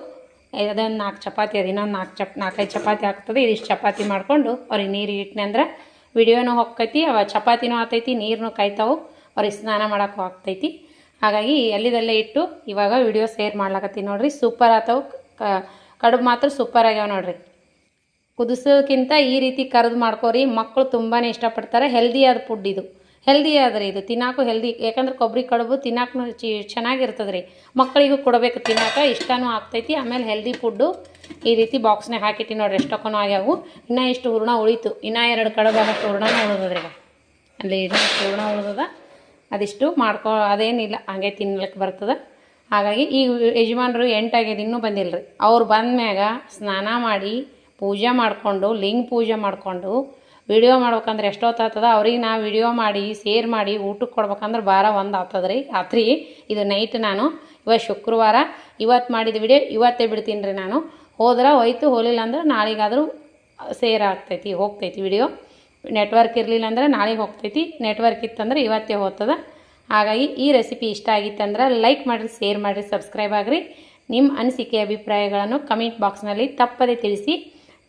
ಅದೊಂದು 4 ಚಪಾತಿ ಅದು, ಇನ್ನೊಂದು 4-5 ಚಪಾತಿ ಆಗ್ತದೆ. ಇದಿಷ್ಟು ಚಪಾತಿ ಮಾಡಿಕೊಂಡು ಅವ್ರಿಗೆ ನೀರು ಇಟ್ಟನೆ ಅಂದ್ರೆ ವಿಡಿಯೋನೂ ಹೋಗ್ತೈತಿ, ಅವ ಚಪಾತಿನೂ ಆಗ್ತೈತಿ, ನೀರನ್ನೂ ಕಾಯ್ತಾವೆ, ಅವ್ರಿಗೆ ಸ್ನಾನ ಮಾಡೋಕ್ಕೂ ಆಗ್ತೈತಿ. ಹಾಗಾಗಿ ಎಲ್ಲಿದಲ್ಲೇ ಇಟ್ಟು ಇವಾಗ ವಿಡಿಯೋ ಶೇರ್ ಮಾಡ್ಲಾಕತ್ತೀನಿ ನೋಡಿರಿ. ಸೂಪರ್ ಆತವು ಕಡುಬು ಮಾತ್ರ ಸೂಪರ್ ಆಗ್ಯಾವ ನೋಡಿರಿ. ಕುದಿಸೋಕ್ಕಿಂತ ಈ ರೀತಿ ಕರೆದು ಮಾಡ್ಕೋರಿ. ಮಕ್ಕಳು ತುಂಬಾ ಇಷ್ಟಪಡ್ತಾರೆ. ಹೆಲ್ದಿ ಆದ ಫುಡ್ ಇದು. ಹೆಲ್ದಿ ಆದ್ರಿ ಇದು, ತಿನ್ನಾಕು ಹೆಲ್ದಿ. ಯಾಕಂದ್ರೆ ಕೊಬ್ಬರಿ ಕಡುಬು ತಿನ್ನಾಕು ಚೆನ್ನಾಗಿರ್ತದೆ ರೀ. ಮಕ್ಕಳಿಗೂ ಕೊಡಬೇಕು ತಿನ್ನಾಕ, ಇಷ್ಟನೂ ಆಗ್ತೈತಿ. ಆಮೇಲೆ ಹೆಲ್ದಿ ಫುಡ್ಡು. ಈ ರೀತಿ ಬಾಕ್ಸ್ನಾಗ ಹಾಕಿಟ್ಟು ನೋಡಿರಿ ಎಷ್ಟೊಕ್ಕೂ ಆಗ್ಯಾವು. ಇನ್ನೂ ಇಷ್ಟು ಹೂರ್ಣ ಉಳಿತು. ಇನ್ನೂ 2 ಕಡುಬು ಆಗಷ್ಟು ಹೂರ್ಣನೂ ಉಳಿದ್ರಿ. ಅಲ್ಲಿ ಇನ್ನೂ ಹೂರ್ಣ ಉಳಿದದ. ಅದಿಷ್ಟು ಅದೇನಿಲ್ಲ, ಹಾಗೆ ತಿನ್ಲಿಕ್ಕೆ ಬರ್ತದೆ. ಹಾಗಾಗಿ ಈ ಯಜಮಾನ್ರು 8 ಆಗ್ಯದ, ಇನ್ನೂ ಬಂದಿಲ್ಲ ರೀ. ಅವ್ರು ಬಂದ್ಮ್ಯಾಗ ಸ್ನಾನ ಮಾಡಿ ಪೂಜೆ ಮಾಡಿಕೊಂಡು ಲಿಂಗ ಪೂಜೆ ಮಾಡಿಕೊಂಡು ವಿಡಿಯೋ ಮಾಡ್ಬೇಕಂದ್ರೆ ಎಷ್ಟೊತ್ತಾಗ್ತದ. ಅವ್ರಿಗೆ ನಾ ವಿಡಿಯೋ ಮಾಡಿ ಶೇರ್ ಮಾಡಿ ಊಟಕ್ಕೆ ಕೊಡ್ಬೇಕಂದ್ರೆ 1 ಆಗ್ತದೆ ರೀ ರಾತ್ರಿ. ಇದು ನೈಟ್. ನಾನು ಇವತ್ತು ಶುಕ್ರವಾರ, ಇವತ್ತು ಮಾಡಿದ ವಿಡಿಯೋ ಇವತ್ತೇ ಬಿಡ್ತೀನಿ ರೀ. ನಾನು ಹೋಯ್ತು, ಹೋಗಲಿಲ್ಲ ಅಂದ್ರೆ ನಾಳೆಗಾದರೂ ಶೇರ್ ಹೋಗ್ತೈತಿ ವಿಡಿಯೋ. ನೆಟ್ವರ್ಕ್ ಇರಲಿಲ್ಲ ಅಂದ್ರೆ ನಾಳೆಗೆ ಹೋಗ್ತೈತಿ, ನೆಟ್ವರ್ಕ್ ಇತ್ತಂದ್ರೆ ಇವತ್ತೇ ಹೋಗ್ತದೆ. ಹಾಗಾಗಿ ಈ ರೆಸಿಪಿ ಇಷ್ಟ ಆಗಿತ್ತಂದ್ರೆ ಲೈಕ್ ಮಾಡಿರಿ, ಶೇರ್ ಮಾಡಿರಿ, ಸಬ್ಸ್ಕ್ರೈಬ್ ಆಗಿರಿ. ನಿಮ್ಮ ಅನಿಸಿಕೆ ಅಭಿಪ್ರಾಯಗಳನ್ನು ಕಮೆಂಟ್ ಬಾಕ್ಸ್ನಲ್ಲಿ ತಪ್ಪದೇ ತಿಳಿಸಿ.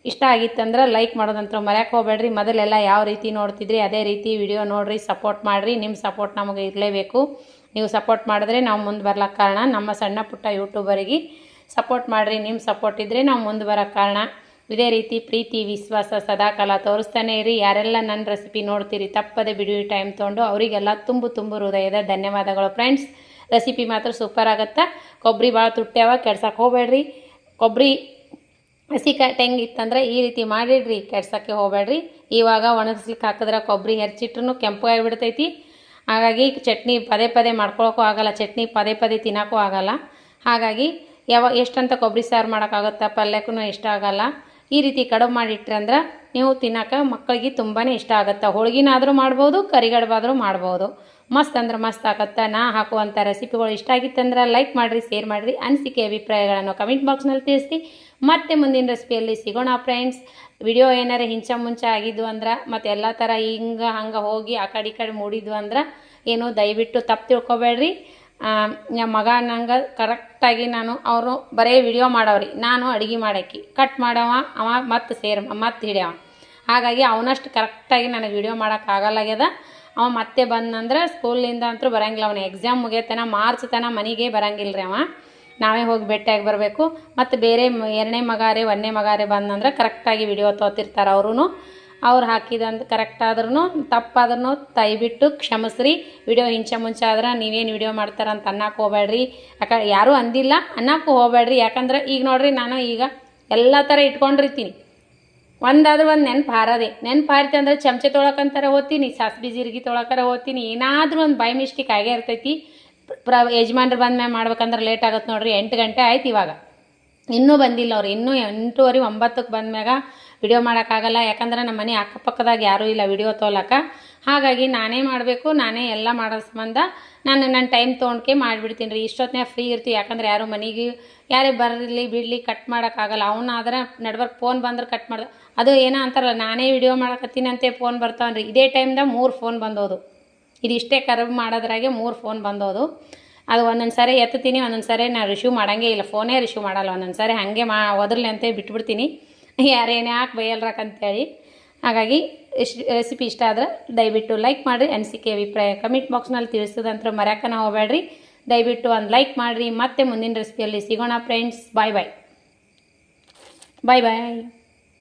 ಇಷ್ಟ ಆಗಿತ್ತಂದ್ರೆ ಲೈಕ್ ಮಾಡೋದಂತ ಮರೆಯೋಕೆ ಹೋಗಬೇಡ್ರಿ. ಮೊದಲೆಲ್ಲ ಯಾವ ರೀತಿ ನೋಡ್ತಿದ್ರಿ ಅದೇ ರೀತಿ ವಿಡಿಯೋ ನೋಡಿರಿ, ಸಪೋರ್ಟ್ ಮಾಡಿರಿ. ನಿಮ್ಮ ಸಪೋರ್ಟ್ ನಮಗೆ ಇರಲೇಬೇಕು. ನೀವು ಸಪೋರ್ಟ್ ಮಾಡಿದ್ರೆ ನಾವು ಮುಂದೆ ಬರ್ಲಿಕ್ಕೆ ಕಾರಣ. ನಮ್ಮ ಸಣ್ಣ ಪುಟ್ಟ ಯೂಟ್ಯೂಬರಿಗೆ ಸಪೋರ್ಟ್ ಮಾಡಿರಿ. ನಿಮ್ಮ ಸಪೋರ್ಟ್ ಇದ್ದರೆ ನಾವು ಮುಂದೆ ಬರೋಕ್ಕೆ ಕಾರಣ. ಇದೇ ರೀತಿ ಪ್ರೀತಿ ವಿಶ್ವಾಸ ಸದಾಕಾಲ ತೋರಿಸ್ತಾನೆ ಇರಿ. ಯಾರೆಲ್ಲ ನನ್ನ ರೆಸಿಪಿ ನೋಡ್ತೀರಿ ತಪ್ಪದೆ ವಿಡಿಯೋ ಟೈಮ್ ತೊಗೊಂಡು ಅವರಿಗೆಲ್ಲ ತುಂಬು ಹೃದಯದ ಧನ್ಯವಾದಗಳು ಫ್ರೆಂಡ್ಸ್. ರೆಸಿಪಿ ಮಾತ್ರ ಸೂಪರ್ ಆಗುತ್ತೆ. ಕೊಬ್ಬರಿ ಭಾಳ ತುಟ್ಟ್ಯಾವ, ಕೆಡ್ಸಕ್ಕೆ ಹೋಗಬೇಡ್ರಿ. ಕೊಬ್ಬರಿ ಹಸಿಕಾಯಿ ಹೆಂಗಿತ್ತಂದ್ರೆ ಈ ರೀತಿ ಮಾಡಿಡ್ರಿ, ಕೆಡ್ಸೋಕ್ಕೆ ಹೋಗಬೇಡ್ರಿ. ಇವಾಗ ಒಣಗಿಸ್ಲಿಕ್ಕೆ ಹಾಕಿದ್ರೆ ಕೊಬ್ಬರಿ ಹೆಚ್ಚಿಟ್ರೂ ಕೆಂಪಗಾಗಿಬಿಡ್ತೈತಿ. ಹಾಗಾಗಿ ಚಟ್ನಿ ಪದೇ ಮಾಡ್ಕೊಳಕ್ಕೂ ಆಗಲ್ಲ, ಚಟ್ನಿ ಪದೇ ತಿನ್ನೋಕ್ಕೂ ಆಗಲ್ಲ. ಹಾಗಾಗಿ ಎಷ್ಟಂತ ಕೊಬ್ಬರಿ ಸಾರು ಮಾಡೋಕ್ಕಾಗುತ್ತಾ, ಪಲ್ಯಕ್ಕೂ ಇಷ್ಟ ಆಗಲ್ಲ. ಈ ರೀತಿ ಕಡುಬು ಮಾಡಿಟ್ರಿ ಅಂದ್ರೆ ನೀವು ತಿನ್ನೋಕೆ ಮಕ್ಕಳಿಗೆ ತುಂಬಾ ಇಷ್ಟ ಆಗುತ್ತೆ. ಹೋಳಿಗೆನಾದರೂ ಮಾಡ್ಬೋದು, ಕರಿಗಡುಬಾದರೂ ಮಾಡ್ಬೋದು. ಮಸ್ತ್ ಅಂದ್ರೆ ಮಸ್ತ್ ಆಗುತ್ತೆ. ನಾ ಹಾಕುವಂಥ ರೆಸಿಪಿಗಳು ಇಷ್ಟ ಆಗಿತ್ತಂದ್ರೆ ಲೈಕ್ ಮಾಡಿರಿ, ಶೇರ್ ಮಾಡಿರಿ. ಅನಿಸಿಕೆ ಅಭಿಪ್ರಾಯಗಳನ್ನು ಕಮೆಂಟ್ ಬಾಕ್ಸ್ನಲ್ಲಿ ತಿಳಿಸಿ. ಮತ್ತೆ ಮುಂದಿನ ರೆಸಿಪಿಯಲ್ಲಿ ಸಿಗೋಣ ಫ್ರೆಂಡ್ಸ್. ವಿಡಿಯೋ ಏನಾರು ಮುಂಚೆ ಆಗಿದ್ದು ಅಂದ್ರೆ ಮತ್ತು ಎಲ್ಲ ಥರ ಹಂಗೆ ಹೋಗಿ ಆ ಕಡೆ ಮೂಡಿದ್ವು ಅಂದ್ರೆ ಏನು ದಯವಿಟ್ಟು ತಪ್ಪು ತಿಳ್ಕೊಬೇಡ್ರಿ. ನಮ್ಮ ಮಗ ನಂಗೆ ಕರೆಕ್ಟಾಗಿ ಅವರು ಬರೀ ವಿಡಿಯೋ ಮಾಡವ್ರಿ, ನಾನು ಅಡುಗೆ ಮಾಡೋಕ್ಕೆ ಕಟ್ ಮಾಡವ, ಅವ ಮತ್ತೆ ಹಿಡ್ಯಾವ. ಹಾಗಾಗಿ ಅವನಷ್ಟು ಕರೆಕ್ಟಾಗಿ ನನಗೆ ವಿಡಿಯೋ ಮಾಡೋಕ್ಕಾಗಲ್ಲಾಗ್ಯದ. ಅವ ಮತ್ತೆ ಬಂದಂದ್ರೆ ಸ್ಕೂಲಿಂದ ಅಂತೂ ಬರೋಂಗಿಲ್ಲ. ಅವನ ಎಕ್ಸಾಮ್ ಮುಗಿಯತನ ಮಾರ್ಚ್ ತನ ಮನೆಗೆ ಬರೋಂಗಿಲ್ಲ ರೀ. ಅವ ನಾವೇ ಹೋಗಿ ಭೇಟಿಯಾಗಿ ಬರಬೇಕು. ಮತ್ತು ಬೇರೆ 2ನೇ ಮಗಾರೆ 1ನೇ ಮಗಾರೆ ಬಂದಂದ್ರೆ ಕರೆಕ್ಟಾಗಿ ವಿಡಿಯೋ ತೊಗೊತಿರ್ತಾರೆ ಅವರು. ಅವ್ರು ಹಾಕಿದಂದು ಕರೆಕ್ಟ್ ಆದ್ರೂ ತಪ್ಪಾದ್ರೂ ದಯವಿಟ್ಟು ಕ್ಷಮಿಸ್ರಿ. ವಿಡಿಯೋ ಇಂಚೆ ಮುಂಚೆ ಆದ್ರೆ ನೀವೇನು ವಿಡಿಯೋ ಮಾಡ್ತಾರಂತ ಅನ್ನಕ್ಕೆ ಹೋಗ್ಬೇಡ್ರಿ. ಯಾರೂ ಅಂದಿಲ್ಲ, ಅನ್ನಕ್ಕೂ ಹೋಗ್ಬೇಡ್ರಿ. ಯಾಕಂದ್ರೆ ಈಗ ನೋಡ್ರಿ, ನಾನು ಈಗ ಎಲ್ಲ ಥರ ಇಟ್ಕೊಂಡಿರ್ತೀನಿ. ಒಂದಾದ್ರೂ ಒಂದು ನೆನಪು ಹಾರದೆ. ನೆನಪು ಹಾರಿತೆ ಅಂದ್ರೆ ಚಮಚೆ ತೊಳಕಂತಾರೆ ಹೋಗ್ತೀನಿ, ಸಾಸ್ಬಿ ಜೀರಿಗೆ ತೊಳಕರ ಹೋಗ್ತೀನಿ. ಏನಾದರೂ ಒಂದು ಬೈ ಮಿಸ್ಟೇಕ್ ಆಗೇ ಇರ್ತೈತಿ. ಯಜಮಾನ್ರು ಬಂದ್ಮೇಲೆ ಮಾಡ್ಬೇಕಂದ್ರೆ ಲೇಟ್ ಆಗುತ್ತೆ ನೋಡ್ರಿ. 8 ಗಂಟೆ ಆಯ್ತು ಇವಾಗ, ಇನ್ನೂ ಬಂದಿಲ್ಲ ಅವ್ರು. ಇನ್ನೂ 8:30 9ಕ್ಕೆ ಬಂದ್ಮ್ಯಾಗ ವಿಡಿಯೋ ಮಾಡೋಕ್ಕಾಗಲ್ಲ. ಯಾಕಂದ್ರೆ ನಮ್ಮ ಮನೆ ಅಕ್ಕಪಕ್ಕದಾಗ ಯಾರೂ ಇಲ್ಲ ವಿಡಿಯೋ ತೊಗೊಳಕ್ಕೆ. ಹಾಗಾಗಿ ನಾನೇ ಮಾಡಬೇಕು, ನಾನೇ ಎಲ್ಲ ಮಾಡೋ ಸಂಬಂಧ ನನ್ನ ಟೈಮ್ ತೊಗೊಂಡ್ಕೆ ಮಾಡಿಬಿಡ್ತೀನಿ ರೀ. ಇಷ್ಟೊತ್ತಿನಾಗ ಫ್ರೀ ಇರ್ತೀವಿ. ಯಾಕಂದ್ರೆ ಯಾರು ಮನೆಗೆ ಯಾರೇ ಬರಲಿ ಬಿಡಲಿ ಕಟ್ ಮಾಡೋಕ್ಕಾಗಲ್ಲ. ಅವನಾದ್ರೆ ನಡ್ಬರ್ಕ್ ಫೋನ್ ಬಂದ್ರೆ ಕಟ್ ಮಾಡ್ದೆ. ಅದು ಏನೋ ಅಂತಾರಲ್ಲ, ನಾನೇ ವಿಡಿಯೋ ಮಾಡಕತ್ತೀನಿ ಅಂತೆ ಫೋನ್ ಬರ್ತಾವನ್ರಿ. ಇದೇ ಟೈಮ್ದಾಗ 3 ಫೋನ್ ಬಂದೋದು. ಇದು ಇಷ್ಟೇ ಕರ್ವ್ ಮಾಡೋದ್ರಾಗೆ 3 ಫೋನ್ ಬಂದೋದು. ಅದು ಒಂದೊಂದು ಸಾರಿ ಎತ್ತೀನಿ, ಒಂದೊಂದು ಸಾರಿ ನಾನು ರಿಸೀವ್ ಮಾಡೋಂಗೇ ಇಲ್ಲ. ಫೋನೇ ರಿಸೀವ್ ಮಾಡಲ್ಲ. ಒಂದೊಂದು ಸಾರಿ ಹಾಗೆ ಒದರ್ಲಿ ಅಂತೇಳಿ ಬಿಟ್ಬಿಡ್ತೀನಿ, ಯಾರೇನೇ ಯಾಕೆ ಬೈಯಲ್ರಕ್ಕಂತೇಳಿ. ಹಾಗಾಗಿ ರೆಸಿಪಿ ಇಷ್ಟ ಆದ್ರೆ ದಯವಿಟ್ಟು ಲೈಕ್ ಮಾಡಿರಿ. ಅನಿಸಿಕೆ ಅಭಿಪ್ರಾಯ ಕಮೆಂಟ್ ಬಾಕ್ಸ್ನಲ್ಲಿ ತಿಳಿಸೋದಂತ್ರ ಮರ್ಯಾಕನ ಹೋಗಬೇಡ್ರಿ. ದಯವಿಟ್ಟು ಒಂದು ಲೈಕ್ ಮಾಡಿರಿ. ಮತ್ತೆ ಮುಂದಿನ ರೆಸಿಪಿಯಲ್ಲಿ ಸಿಗೋಣ ಫ್ರೆಂಡ್ಸ್. ಬಾಯ್ ಬಾಯ್.